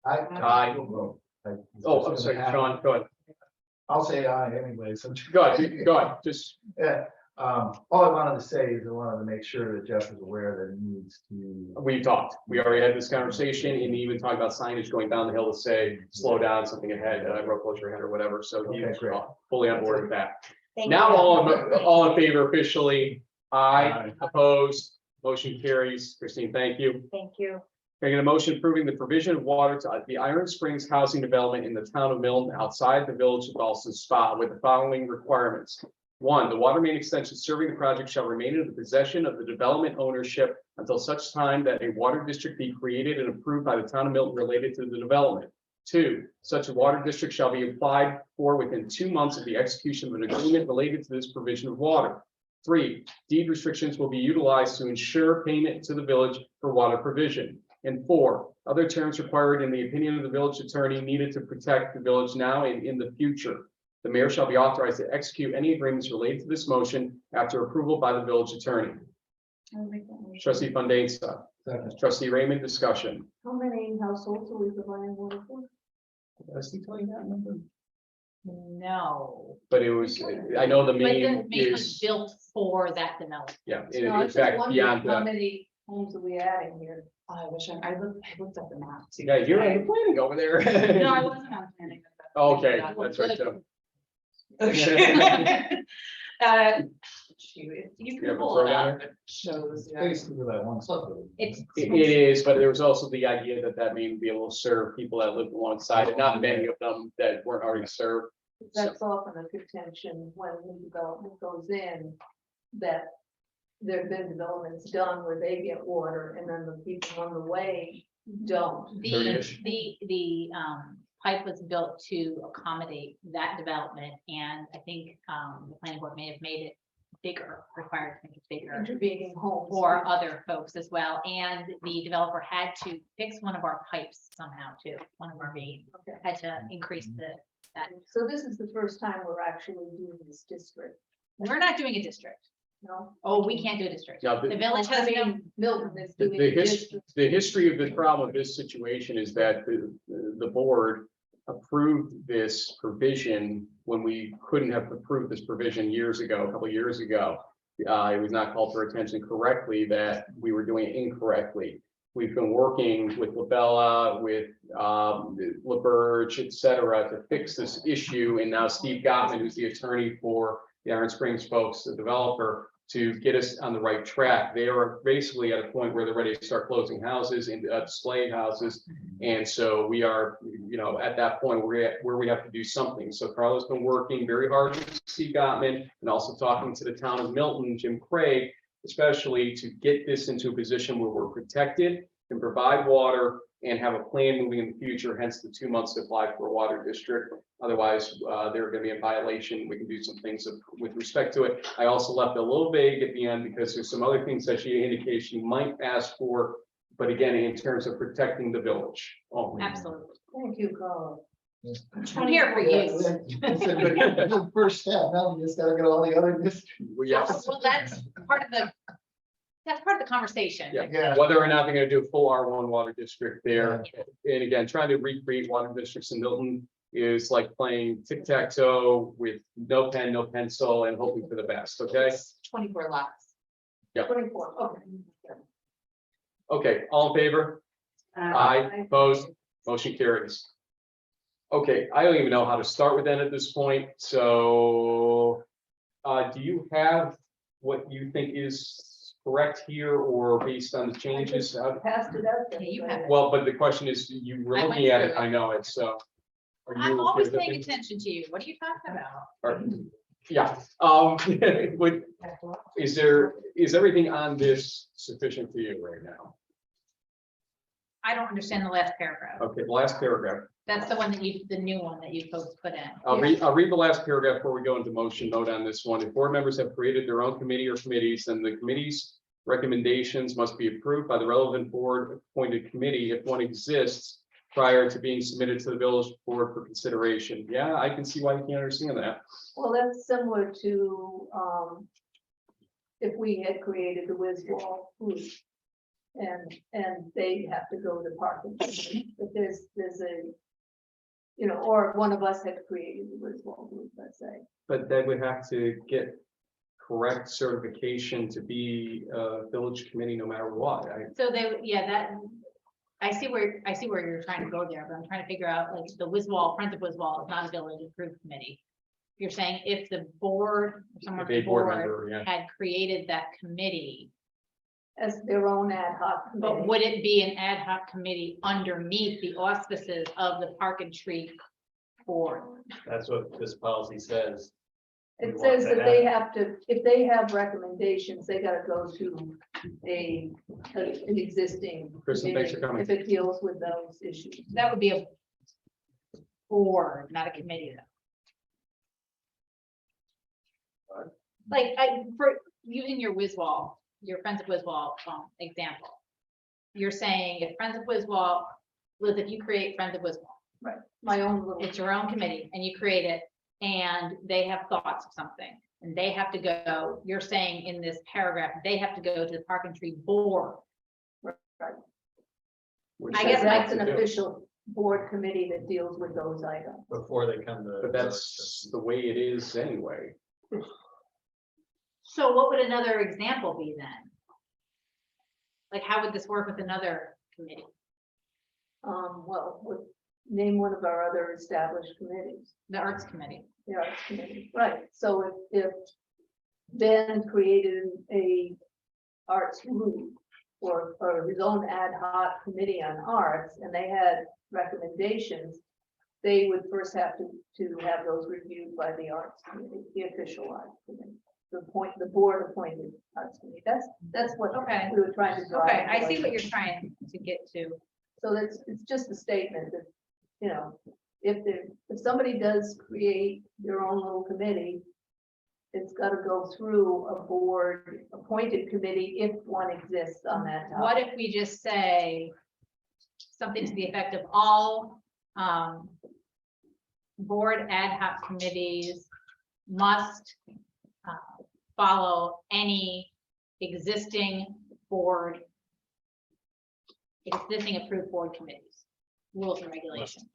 Speaker 1: Aye.
Speaker 8: Like,
Speaker 1: Oh, I'm sorry, Sean, go ahead.
Speaker 8: I'll say aye anyway, so.
Speaker 1: Go ahead, just,
Speaker 8: Yeah, all I wanted to say is I wanted to make sure that Jeff is aware that he needs to.
Speaker 1: we talked, we already had this conversation, and he even talked about signage going down the hill to say, slow down, something ahead, road closure ahead or whatever, so he's
Speaker 8: Okay, great.
Speaker 1: fully on board with that.
Speaker 15: Thank
Speaker 1: Now,
Speaker 15: you.
Speaker 1: all in favor officially, aye, opposed, motion carries. Christine, thank you.
Speaker 15: Thank you.
Speaker 1: Can I get a motion approving the provision of water to the Iron Springs housing development in the town of Milton outside the village of Ballston Spa with the following requirements. One, the water main extension serving the project shall remain in the possession of the development ownership until such time that a water district be created and approved by the town of Milton related to the development. Two, such a water district shall be applied for within 2 months of the execution of an agreement related to this provision of water. Three, deed restrictions will be utilized to ensure payment to the village for water provision. And four, other terms required in the opinion of the village attorney needed to protect the village now and in the future. The mayor shall be authorized to execute any agreements related to this motion after approval by the village attorney. Trustee Fandesa, trustee Raymond, discussion.
Speaker 6: How many households are we providing water for?
Speaker 1: Does he tell you that number?
Speaker 2: No.
Speaker 1: But it was, I know the
Speaker 2: But the
Speaker 1: main
Speaker 2: main was
Speaker 1: is,
Speaker 2: built for that development.
Speaker 1: yeah,
Speaker 6: No,
Speaker 1: in
Speaker 6: I just
Speaker 1: fact,
Speaker 6: wondered
Speaker 1: beyond
Speaker 6: how
Speaker 1: that.
Speaker 6: many homes are we adding here?
Speaker 3: I wish I looked up the map. too.
Speaker 1: Yeah, you're on the planning over there.
Speaker 3: No, I wasn't on planning.
Speaker 1: Okay, that's right, too.
Speaker 3: Shoot, you
Speaker 1: You
Speaker 3: can
Speaker 1: have a
Speaker 3: pull it
Speaker 1: program
Speaker 3: up, it shows.
Speaker 8: Basically that one subdivision.
Speaker 1: It is, but there was also the idea that that may be able to serve people that live alongside, and not many of them that weren't already served.
Speaker 6: That's often a contention when new development goes in, that there have been developments done where they get water and then the people on the way don't.
Speaker 2: The pipe was built to accommodate that development, and I think the planning board may have made it bigger, required to make it bigger
Speaker 6: Intervening homes.
Speaker 2: for other folks as well, and the developer had to fix one of our pipes somehow too, one of our mains,
Speaker 6: Okay.
Speaker 2: had to increase that.
Speaker 6: So this is the first time we're actually doing this district,
Speaker 2: We're not doing a district.
Speaker 6: no?
Speaker 2: Oh, we can't do a district.
Speaker 1: Now,
Speaker 2: The village has no.
Speaker 6: Milton is
Speaker 1: The,
Speaker 6: doing
Speaker 1: the
Speaker 6: a
Speaker 1: his,
Speaker 6: district.
Speaker 1: the history of the problem of this situation is that the board approved this provision when we couldn't have approved this provision years ago, a couple of years ago. It was not called for attention correctly that we were doing it incorrectly. We've been working with Labella, with LaBerge, et cetera, to fix this issue. And now Steve Gottman, who's the attorney for the Iron Springs folks, the developer, to get us on the right track. They are basically at a point where they're ready to start closing houses and display houses. And so we are, at that point where we have to do something. So Carla's been working very hard with Steve Gottman and also talking to the town of Milton, Jim Craig, especially to get this into a position where we're protected, can provide water, and have a plan moving in the future, hence the 2 months to apply for a water district. Otherwise, they're going to be in violation. We can do some things with respect to it. I also left it a little vague at the end because there's some other things that she indicates she might ask for, but again, in terms of protecting the village. only.
Speaker 2: Absolutely.
Speaker 6: Thank you, Carla.
Speaker 2: I'm here for you.
Speaker 8: First step, now we just gotta get all the other districts.
Speaker 1: Yes.
Speaker 2: Well, that's part of the conversation.
Speaker 1: Yeah, whether or not they're gonna do a full R1 water district there. And again, trying to recreate water districts in Milton is like playing tic-tac-toe with no pen, no pencil, and hoping for the best, okay?
Speaker 3: 24 lots.
Speaker 1: Yeah.
Speaker 6: 24, okay.
Speaker 1: Okay, all in favor? Aye, opposed, motion carries. Okay, I don't even know how to start with that at this point, so do you have what you think is correct here or based on the changes?
Speaker 6: Passed it out. there.
Speaker 2: You have it.
Speaker 1: Well, but the question is, you were
Speaker 2: I went
Speaker 1: looking at it,
Speaker 2: through it.
Speaker 1: I know it, so. are you
Speaker 2: I'm
Speaker 1: okay
Speaker 2: always
Speaker 1: with
Speaker 2: paying
Speaker 1: it?
Speaker 2: attention to you. What are you talking about?
Speaker 1: Or- Yeah, is everything on this sufficient for you right now?
Speaker 2: I don't understand the last paragraph.
Speaker 1: Okay, the last paragraph.
Speaker 2: That's the one that the new one that you folks put in.
Speaker 1: I'll read the last paragraph before we go into motion. Note on this one. If board members have created their own committee or committees, then the committee's recommendations must be approved by the relevant board appointed committee if one exists prior to being submitted to the village board for consideration. Yeah, I can see why you can't understand that.
Speaker 6: Well, that's similar to, if we had created the whiz wall group. And they have to go to parking, but there's a, or one of us had created the whiz wall group, let's say.
Speaker 1: But they would have to get correct certification to be a village committee no matter what.
Speaker 2: So I see where you're trying to go there, but I'm trying to figure out, like, the Friends of Wiswall is not a village approved committee. You're saying if the board, or someone on the
Speaker 1: If a board
Speaker 2: board
Speaker 1: member, yeah.
Speaker 2: had created that committee,
Speaker 6: As their own ad hoc
Speaker 2: but
Speaker 6: committee.
Speaker 2: would it be an ad hoc committee underneath the auspices of the Park and Street Board?
Speaker 5: That's what this policy says. We
Speaker 6: It
Speaker 5: want
Speaker 6: says
Speaker 5: to
Speaker 6: that they have to, if they have recommendations, they gotta go to an existing.
Speaker 1: Kristen, thanks for coming.
Speaker 6: If it deals with those issues.
Speaker 2: That would be a board, not a committee, though. Like, for using your Wiswall, your Friends of Wiswall example. You're saying if Friends of Wiswall, Liz, if you create Friends of Wiswall,
Speaker 6: Right, my own little.
Speaker 2: it's your own committee and you create it and they have thoughts of something and they have to go, you're saying in this paragraph, they have to go to the Park and Tree Board.
Speaker 1: Which
Speaker 2: I
Speaker 1: they
Speaker 2: guess
Speaker 1: have
Speaker 6: That's
Speaker 1: to
Speaker 6: an
Speaker 1: do.
Speaker 6: official board committee that deals with those items.
Speaker 5: Before they come to.
Speaker 1: But that's the way it is anyway.
Speaker 2: So what would another example be then? Like, how would this work with another committee?
Speaker 6: Well, name one of our other established committees.
Speaker 2: The Arts Committee.
Speaker 6: The Arts Committee, right, so if Ben created a arts group or his own ad hoc committee on arts, and they had recommendations, they would first have to have those reviewed by the arts committee, the official arts committee. The board appointed arts committee, that's what
Speaker 2: Okay.
Speaker 6: we were trying to drive.
Speaker 2: Okay, I see what you're trying to get to.
Speaker 6: So it's just a statement that, if somebody does create their own little committee, it's gotta go through a board appointed committee if one exists on that topic.
Speaker 2: What if we just say something to the effect of all board ad hoc committees must follow any existing approved board committees, rules and regulations.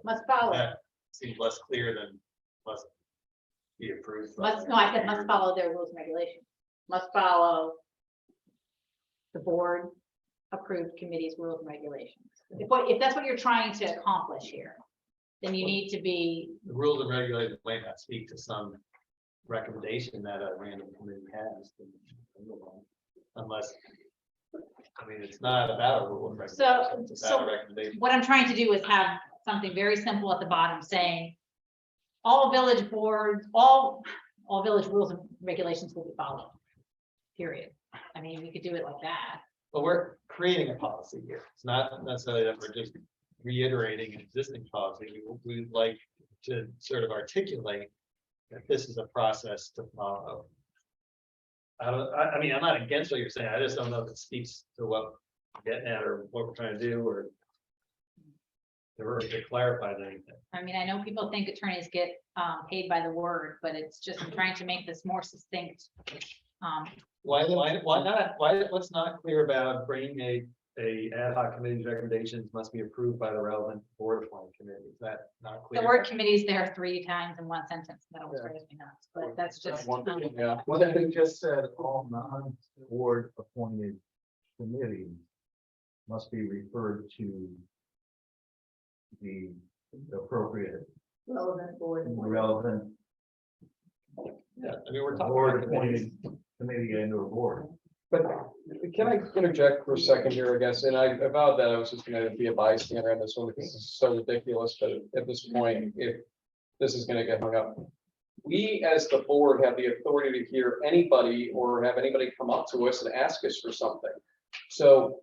Speaker 2: Must follow.
Speaker 5: That seems less clear than must be approved.
Speaker 2: I said must follow their rules and regulations. Must follow the board approved committee's rules and regulations. If that's what you're trying to accomplish here, then you need to be,
Speaker 5: The rules and regulations might not speak to some recommendation that a random committee has. Unless, it's not about a rule and regulations, it's about a recommendation.
Speaker 2: what I'm trying to do is have something very simple at the bottom saying all village boards, all village rules and regulations will be followed, period. We could do it like that.
Speaker 5: But we're creating a policy here. It's not necessarily that we're just reiterating an existing policy. We'd like to sort of articulate that this is a process to follow. I'm not against what you're saying. I just don't know if it speaks to what we're getting at or what we're trying to do or to clarify anything.
Speaker 2: I know people think attorneys get paid by the word, but it's just, I'm trying to make this more succinct.
Speaker 5: Why not? What's not clear about bringing a ad hoc committee's recommendations must be approved by the relevant board appointed committee? Is that not clear?
Speaker 2: The word committees there 3 times in one sentence. That always drives me nuts, but that's just.
Speaker 1: Yeah.
Speaker 8: Well, then it just said all non-board appointed committees must be referred to the appropriate,
Speaker 6: Relevant board.
Speaker 8: relevant
Speaker 5: Yeah, we're talking
Speaker 8: board
Speaker 5: about committees.
Speaker 8: appointed committee and or board.
Speaker 1: But can I interject for a second here, I guess, and I vowed that I was just gonna be a bystander on this one because this is so ridiculous, but at this point, if this is gonna get hung up. We, as the board, have the authority to hear anybody or have anybody come up to us and ask us for something. So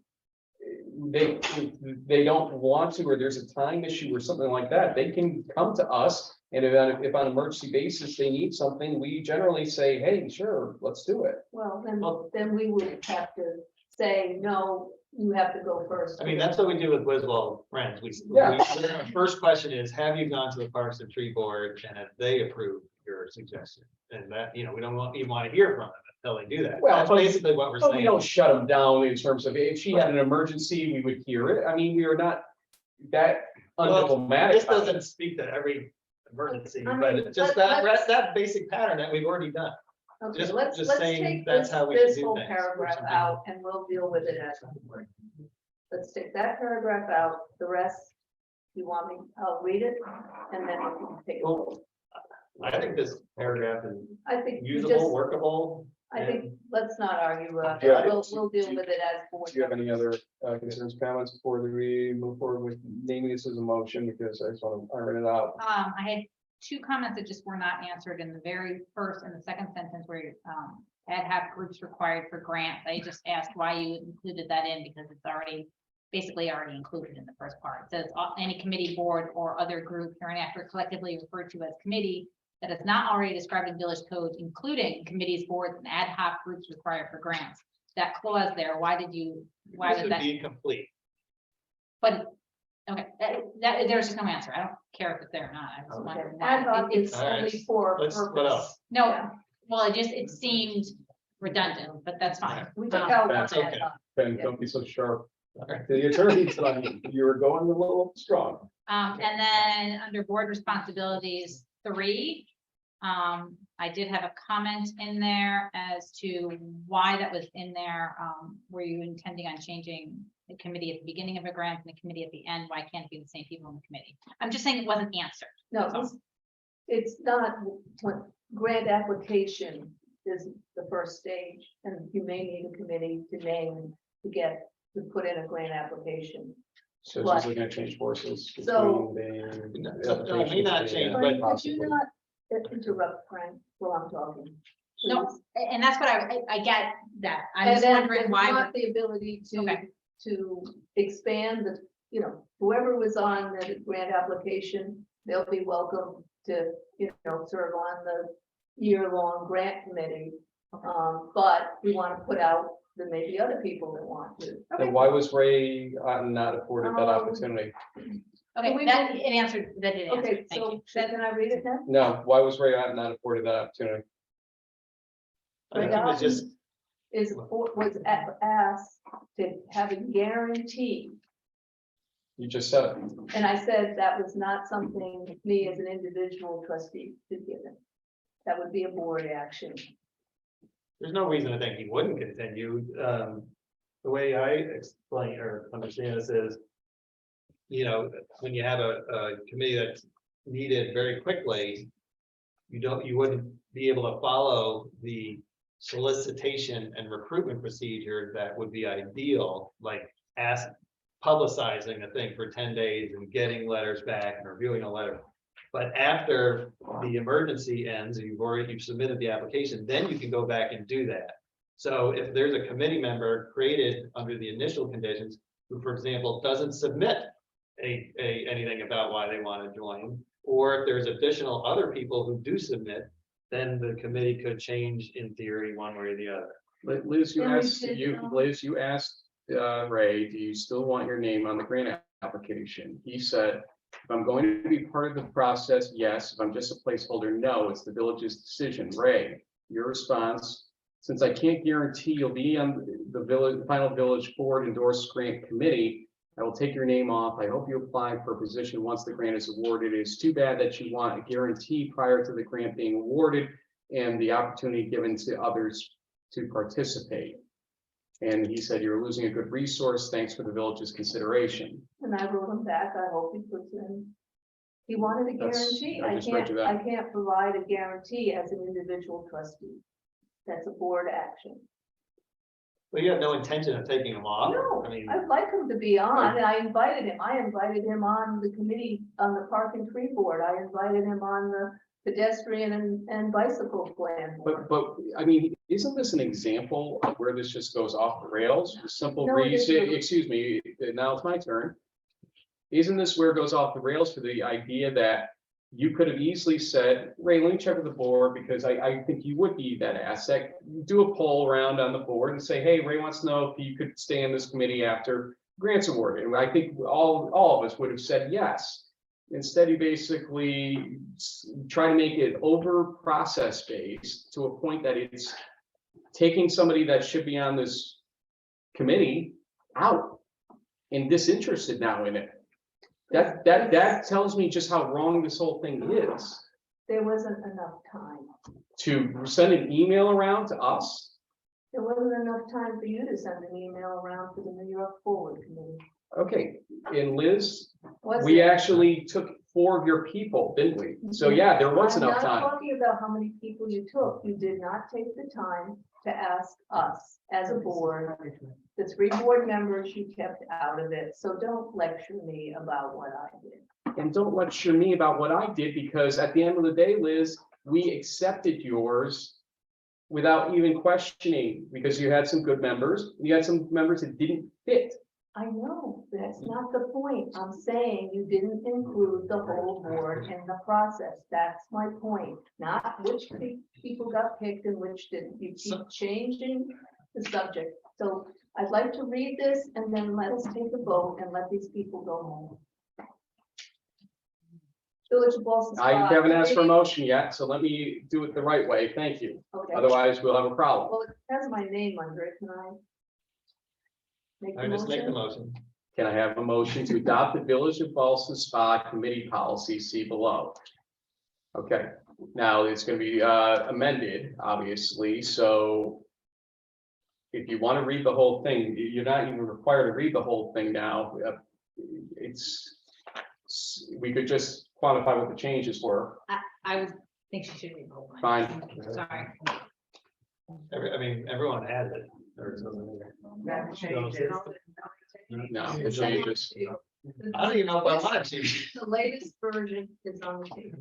Speaker 1: they don't want to, or there's a time issue or something like that, they can come to us. And if on an emergency basis, they need something, we generally say, hey, sure, let's do it.
Speaker 6: Well, then we would have to say, no, you have to go first.
Speaker 5: I mean, that's what we do with Wiswall Friends.
Speaker 1: Yeah.
Speaker 5: Our first question is, have you gone to the Parks and Tree Board and have they approved your suggestion? And that, you know, we don't even want to hear from them until they do that.
Speaker 1: Well,
Speaker 5: That's
Speaker 1: but-
Speaker 5: basically what we're
Speaker 1: But we
Speaker 5: saying.
Speaker 1: don't shut them down in terms of, if she had an emergency, we would hear it. I mean, we are not that
Speaker 5: Well,
Speaker 1: undiplomatic.
Speaker 5: This
Speaker 1: about it.
Speaker 5: doesn't speak to every emergency,
Speaker 6: I mean,
Speaker 5: but it's just
Speaker 6: let's-
Speaker 5: that basic pattern that we've already done.
Speaker 6: Okay,
Speaker 5: just-
Speaker 6: let's
Speaker 5: just saying
Speaker 6: take
Speaker 5: that's
Speaker 6: this,
Speaker 5: how we should
Speaker 6: this
Speaker 5: do
Speaker 6: whole
Speaker 5: things.
Speaker 6: paragraph out and we'll deal with it as. Let's take that paragraph out, the rest, you want me, I'll read it and then we can take a vote.
Speaker 5: I think this paragraph is
Speaker 6: I think you
Speaker 5: usable,
Speaker 6: just,
Speaker 5: workable.
Speaker 6: I think, let's not argue,
Speaker 1: Yeah.
Speaker 6: we'll deal with it as board.
Speaker 1: Do you have any other concerns, comments before we move forward with naming this as a motion? Because I just want to iron it out.
Speaker 2: I had two comments that just were not answered in the very first and the second sentence where, ad hoc groups required for grants. I just asked why you included that in because it's basically already included in the first part. It says any committee, board, or other group hereinafter collectively referred to as committee that is not already described in village code, including committees, boards, and ad hoc groups required for grants. That clause there, why
Speaker 5: This
Speaker 2: was
Speaker 5: would
Speaker 2: that?
Speaker 5: be complete.
Speaker 2: But, okay, there's just no answer. I don't care if it's there or not. I was wondering. why.
Speaker 6: Ad hoc is
Speaker 5: All right,
Speaker 6: only for
Speaker 5: let's split
Speaker 6: purpose.
Speaker 5: up.
Speaker 2: No,
Speaker 6: Yeah.
Speaker 2: well, it seemed redundant, but that's fine.
Speaker 6: We took out one
Speaker 1: That's
Speaker 6: ad
Speaker 5: okay.
Speaker 6: hoc.
Speaker 1: Ben, don't be so sharp. The attorney tonight, you were going a little strong.
Speaker 2: And then under board responsibilities 3, I did have a comment in there as to why that was in there. Were you intending on changing the committee at the beginning of a grant and the committee at the end? Why can't it be the same people in the committee? I'm just saying it wasn't answered.
Speaker 6: No, it's not, when grant application is the first stage, and you may need a committee to name, to put in a grant application.
Speaker 1: So
Speaker 6: What?
Speaker 1: she's looking at change forces.
Speaker 6: So-
Speaker 1: between the
Speaker 5: No, may not change,
Speaker 1: application
Speaker 5: but-
Speaker 6: Could you not interrupt Frank while I'm talking?
Speaker 2: No,
Speaker 6: please?
Speaker 2: and that's what I get that. I'm
Speaker 6: And
Speaker 2: just
Speaker 6: then
Speaker 2: wondering
Speaker 6: there's
Speaker 2: why.
Speaker 6: not the ability
Speaker 2: Okay.
Speaker 6: to expand the, whoever was on the grant application, they'll be welcome to, serve on the year-long grant committee. But we want to put out, there may be other people that want to.
Speaker 1: Then why was Ray not afforded that opportunity?
Speaker 2: Okay,
Speaker 6: we
Speaker 2: that
Speaker 6: did-
Speaker 2: it answered, that did answer.
Speaker 6: Okay,
Speaker 2: Thank you.
Speaker 6: so can I read it now?
Speaker 1: No, why was Ray not afforded that opportunity?
Speaker 5: I think it was just,
Speaker 6: Was asked to have a guarantee,
Speaker 1: You just said,
Speaker 6: and I said that was not something me as an individual trustee could give him. That would be a board action.
Speaker 5: there's no reason to think he wouldn't continue. The way I explain or understand this is, when you have a committee that's needed very quickly, you wouldn't be able to follow the solicitation and recruitment procedure that would be ideal, like publicizing a thing for 10 days and getting letters back and reviewing a letter. But after the emergency ends, and you've submitted the application, then you can go back and do that. So if there's a committee member created under the initial conditions, who, for example, doesn't submit anything about why they want to join, or if there's additional other people who do submit, then the committee could change in theory one way or the other.
Speaker 1: Liz, you
Speaker 6: Then we
Speaker 1: asked,
Speaker 6: did,
Speaker 1: Liz, you asked Ray, do you still want your name on the grant application? He said, if I'm going to be part of the process, yes. If I'm just a placeholder, no. It's the village's decision. Ray, your response, since I can't guarantee you'll be on the final village board endorsed grant committee, I will take your name off. I hope you apply for a position once the grant is awarded. It is too bad that you want a guarantee prior to the grant being awarded and the opportunity given to others to participate. And he said, you're losing a good resource. Thanks for the village's consideration.
Speaker 6: And I wrote him back, I hope he puts in. He wanted a
Speaker 1: That's-
Speaker 6: guarantee.
Speaker 1: I just read you that.
Speaker 6: I can't provide a guarantee as an individual trustee. That's a board action.
Speaker 5: But you have no intention of taking them off.
Speaker 6: No,
Speaker 5: I mean,
Speaker 6: I'd like him to be on, and I invited him on the committee, on the Park and Tree Board, I invited him on the pedestrian and bicycle plan. board.
Speaker 1: But I mean, isn't this an example of where this just goes off the rails? The simple
Speaker 6: No, it
Speaker 1: reason,
Speaker 6: isn't.
Speaker 1: excuse me, now it's my turn. Isn't this where it goes off the rails for the idea that you could have easily said, Ray, let me check with the board because I think you would be that asset. Do a poll around on the board and say, hey, Ray wants to know if you could stay in this committee after grants awarded. And I think all of us would have said yes. Instead, you basically try to make it over process based to a point that it's taking somebody that should be on this committee out and disinterested now in it. That tells me just how wrong this whole thing is.
Speaker 6: There wasn't enough time.
Speaker 1: To send an email around to us,
Speaker 6: There wasn't enough time for you to send an email around to the New York Forward Committee.
Speaker 1: okay, and Liz,
Speaker 6: Was
Speaker 1: we
Speaker 6: there?
Speaker 1: actually took 4 of your people, didn't we? So yeah, there was enough
Speaker 6: I'm
Speaker 1: time.
Speaker 6: not talking about how many people you took. You did not take the time to ask us as a board. The 3 board members you kept out of it, so don't lecture me about what I did.
Speaker 1: And don't lecture me about what I did, because at the end of the day, Liz, we accepted yours without even questioning, because you had some good members, you had some members that didn't fit.
Speaker 6: I know, that's not the point. I'm saying you didn't include the whole board in the process. That's my point. Not which people got picked and which didn't. You keep changing the subject. So I'd like to read this and then let us take a vote and let these people go home. Village of Ballston.
Speaker 1: I haven't asked for a motion yet, so let me do it the right way. Thank you.
Speaker 6: Okay.
Speaker 1: Otherwise, we'll have a problem.
Speaker 6: Well, it has my name under it. Can I? Make the
Speaker 5: I just make the
Speaker 6: motion?
Speaker 5: motion.
Speaker 1: Can I have a motion to adopt the Village of Ballston Spa Committee Policy, see below? Okay, now it's gonna be amended, obviously, so if you want to read the whole thing, you're not even required to read the whole thing now. We could just quantify what the changes were.
Speaker 2: I would think she should be. the whole one.
Speaker 1: Fine.
Speaker 2: Sorry.
Speaker 5: I mean, everyone has it. Or it's on there.
Speaker 18: That changes.
Speaker 1: No, the changes.
Speaker 5: I don't even know if I want to.
Speaker 6: The latest version is on the table.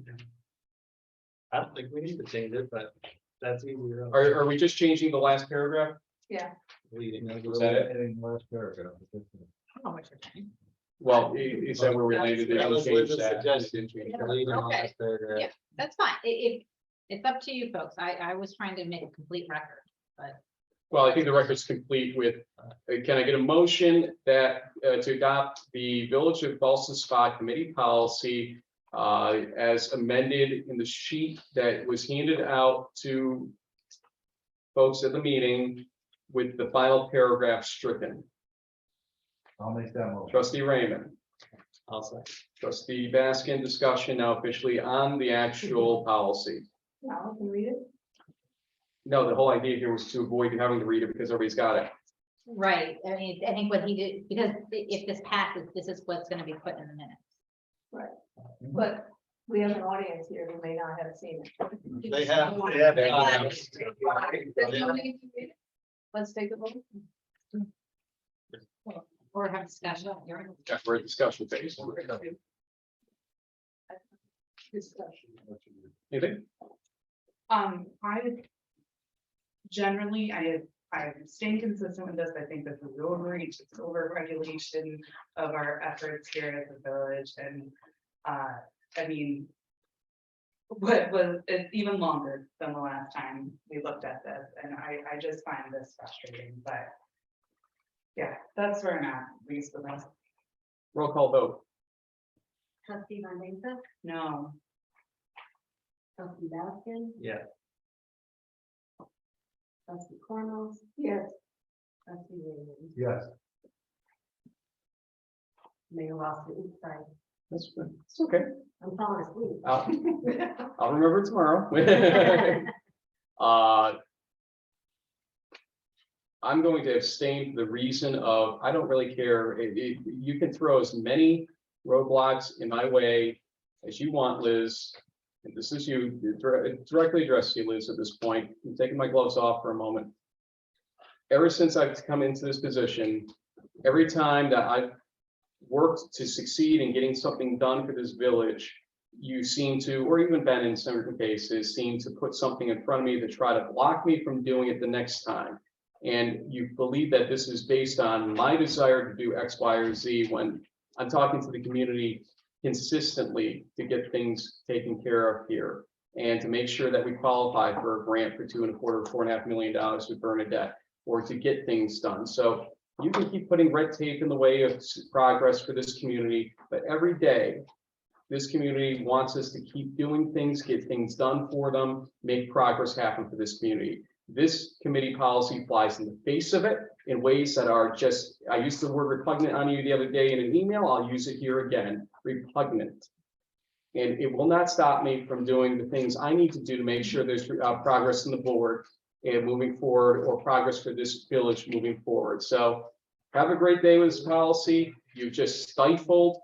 Speaker 5: I don't think we need to change it, but that's easier.
Speaker 1: Are we just changing the last paragraph?
Speaker 6: Yeah.
Speaker 1: Is that it?
Speaker 8: Last paragraph.
Speaker 2: How much you're paying.
Speaker 1: Well, is that we're related to
Speaker 5: That was
Speaker 1: change
Speaker 5: Liz's
Speaker 1: that?
Speaker 5: suggestion. Deleting the last paragraph.
Speaker 2: Yeah. That's fine. It's up to you folks. I was trying to make a complete record, but.
Speaker 1: Well, I think the record's complete with, can I get a motion that, to adopt the Village of Ballston Spa Committee Policy as amended in the sheet that was handed out to folks at the meeting with the final paragraph stricken?
Speaker 8: I'll make that motion.
Speaker 1: Trustee Raymond,
Speaker 5: I'll say.
Speaker 1: trustee Baskin, discussion now officially on the actual policy.
Speaker 6: Now I can read it.
Speaker 1: No, the whole idea here was to avoid having to read it because everybody's got it.
Speaker 2: Right. I mean, I think what he did, because if this passes, this is what's gonna be put in the minutes.
Speaker 6: Right. But we have an audience here who may not have seen it.
Speaker 5: They have.
Speaker 6: Let's take a vote.
Speaker 2: Or have discussion.
Speaker 1: Yeah, we're at discussion phase.
Speaker 6: Discussion.
Speaker 1: Anything?
Speaker 3: I would generally, I've stayed consistent with this. I think this is overreach, it's over regulation of our efforts here at the village. And I mean, what was, it's even longer than the last time we looked at this. And I just find this frustrating, but yeah, that's where I'm at, at least with us.
Speaker 1: Roll call vote.
Speaker 9: Trustee Van
Speaker 3: No.
Speaker 9: Trustee Ballston,
Speaker 5: Yeah.
Speaker 9: Trustee Cornell,
Speaker 6: Yes.
Speaker 9: Trustee Williams,
Speaker 8: Yes.
Speaker 9: Mayor Rossi, sorry,
Speaker 1: That's good. It's okay.
Speaker 9: I'm falling asleep.
Speaker 1: I'll remember tomorrow. I'm going to abstain for the reason of, I don't really care. You can throw as many roadblocks in my way as you want, Liz. And this is you, directly addressed you, Liz, at this point. I'm taking my gloves off for a moment. Ever since I've come into this position, every time that I've worked to succeed in getting something done for this village, you seem to, or even Ben in certain cases, seem to put something in front of me to try to block me from doing it the next time. And you believe that this is based on my desire to do X, Y, or Z when I'm talking to the community consistently to get things taken care of here. And to make sure that we qualify for a grant for $2.25–4.5 million with Bernadette, or to get things done. So you can keep putting red tape in the way of progress for this community, but every day, this community wants us to keep doing things, get things done for them, make progress happen for this community. This committee policy flies in the face of it in ways that are just, I used the word repugnant on you the other day in an email, I'll use it here again, repugnant. And it will not stop me from doing the things I need to do to make sure there's progress in the board and moving forward, or progress for this village moving forward. So have a great day with this policy. You just stifled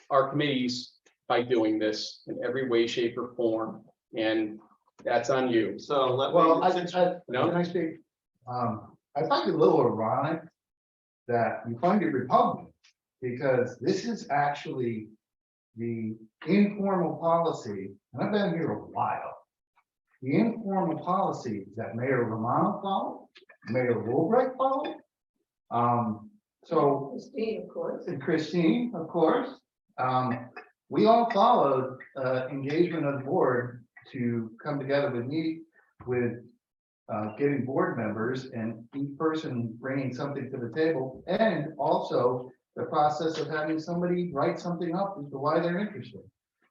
Speaker 1: our committees by doing this in every way, shape, or form. And that's on you.
Speaker 5: So let
Speaker 8: Well,
Speaker 5: me,
Speaker 1: No?
Speaker 8: can I speak? I find it a little ironic that you find it repugnant, because this is actually the informal policy, and I've been here a while. The informal policy that Mayor Romano followed, Mayor Wilbright followed. So,
Speaker 6: Christine, of course.
Speaker 8: and Christine, of course, we all followed engagement of the board to come together with me with getting board members and each person bringing something to the table, and also the process of having somebody write something up as to why they're interested.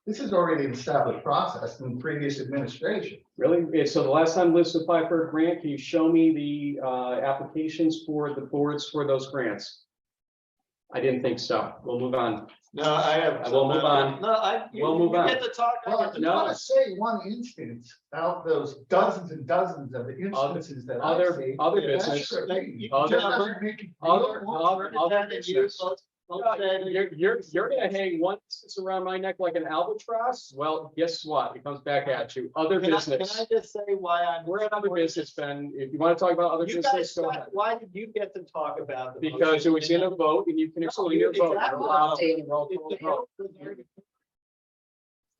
Speaker 8: This is already an established process in previous administration.
Speaker 1: Really? Yeah, so the last time Liz applied for a grant, can you show me the applications for the boards for those grants? I didn't think so. We'll move on.
Speaker 5: no, I have.
Speaker 1: We'll move on.
Speaker 5: No,
Speaker 1: We'll move on.
Speaker 5: Get to talk.
Speaker 8: Well, I just want to say one instance out of those dozens and dozens of instances that I
Speaker 1: Other
Speaker 8: see.
Speaker 1: other
Speaker 8: that's
Speaker 1: business.
Speaker 8: true.
Speaker 1: Other business. You're gonna hang one distance around my neck like an albatross? Well, guess what? It comes back at you. Other
Speaker 5: Can I
Speaker 1: business.
Speaker 5: just say why I'm?
Speaker 1: We're at other business, Ben. If you want to talk about other
Speaker 5: You guys,
Speaker 1: business, go ahead.
Speaker 5: why did you get to talk about? the
Speaker 1: Because it
Speaker 5: motion?
Speaker 1: was in a vote and you can explain your vote.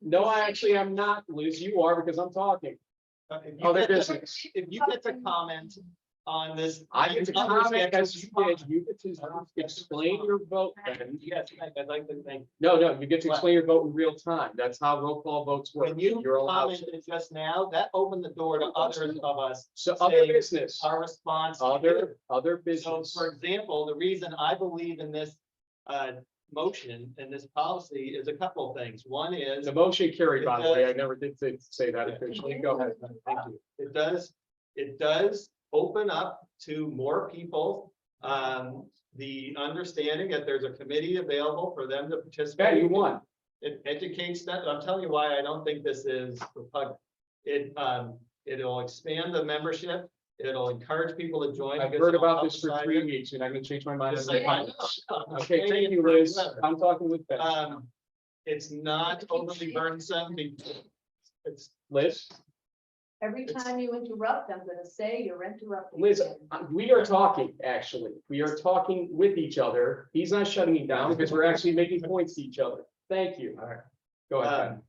Speaker 1: No, I actually am not, Liz. You are, because I'm talking.
Speaker 5: If you
Speaker 1: Other
Speaker 5: get to-
Speaker 1: business.
Speaker 5: If you get to comment on this.
Speaker 1: I get to comment as you did. You get to explain your vote, Ben.
Speaker 5: Yes, I'd like to thank.
Speaker 1: No, you get to explain your vote in real time. That's how roll call votes work.
Speaker 5: When you
Speaker 1: You're allowed to.
Speaker 5: commented just now, that opened the door to others of us.
Speaker 1: So other
Speaker 5: saying
Speaker 1: business,
Speaker 5: Our response. to
Speaker 1: other
Speaker 5: So
Speaker 1: business.
Speaker 5: for example, the reason I believe in this motion and this policy is a couple of things. One is.
Speaker 1: The motion carried, by the way. I never did say that officially. Go ahead.
Speaker 5: Thank you. It does open up to more people, the understanding that there's a committee available for them to participate.
Speaker 1: Ben, you won.
Speaker 5: It educates them. I'm telling you why I don't think this is repugnant. It'll expand the membership. It'll encourage people to join.
Speaker 1: I've
Speaker 5: because
Speaker 1: heard
Speaker 5: it'll
Speaker 1: about this for
Speaker 5: outside
Speaker 1: 3
Speaker 5: it.
Speaker 1: weeks and I'm gonna change my mind.
Speaker 5: Just
Speaker 1: every
Speaker 5: like-
Speaker 1: time. Okay, thank you, Liz. I'm talking with Ben.
Speaker 5: It's not overly burdensome. It's
Speaker 1: Liz?
Speaker 6: Every time you interrupt, I'm gonna say you're interrupting.
Speaker 1: Liz,
Speaker 6: again.
Speaker 1: we are talking, actually. We are talking with each other. He's not shutting me down because we're actually making points to each other. Thank you.
Speaker 5: All right.
Speaker 1: Go ahead, Ben.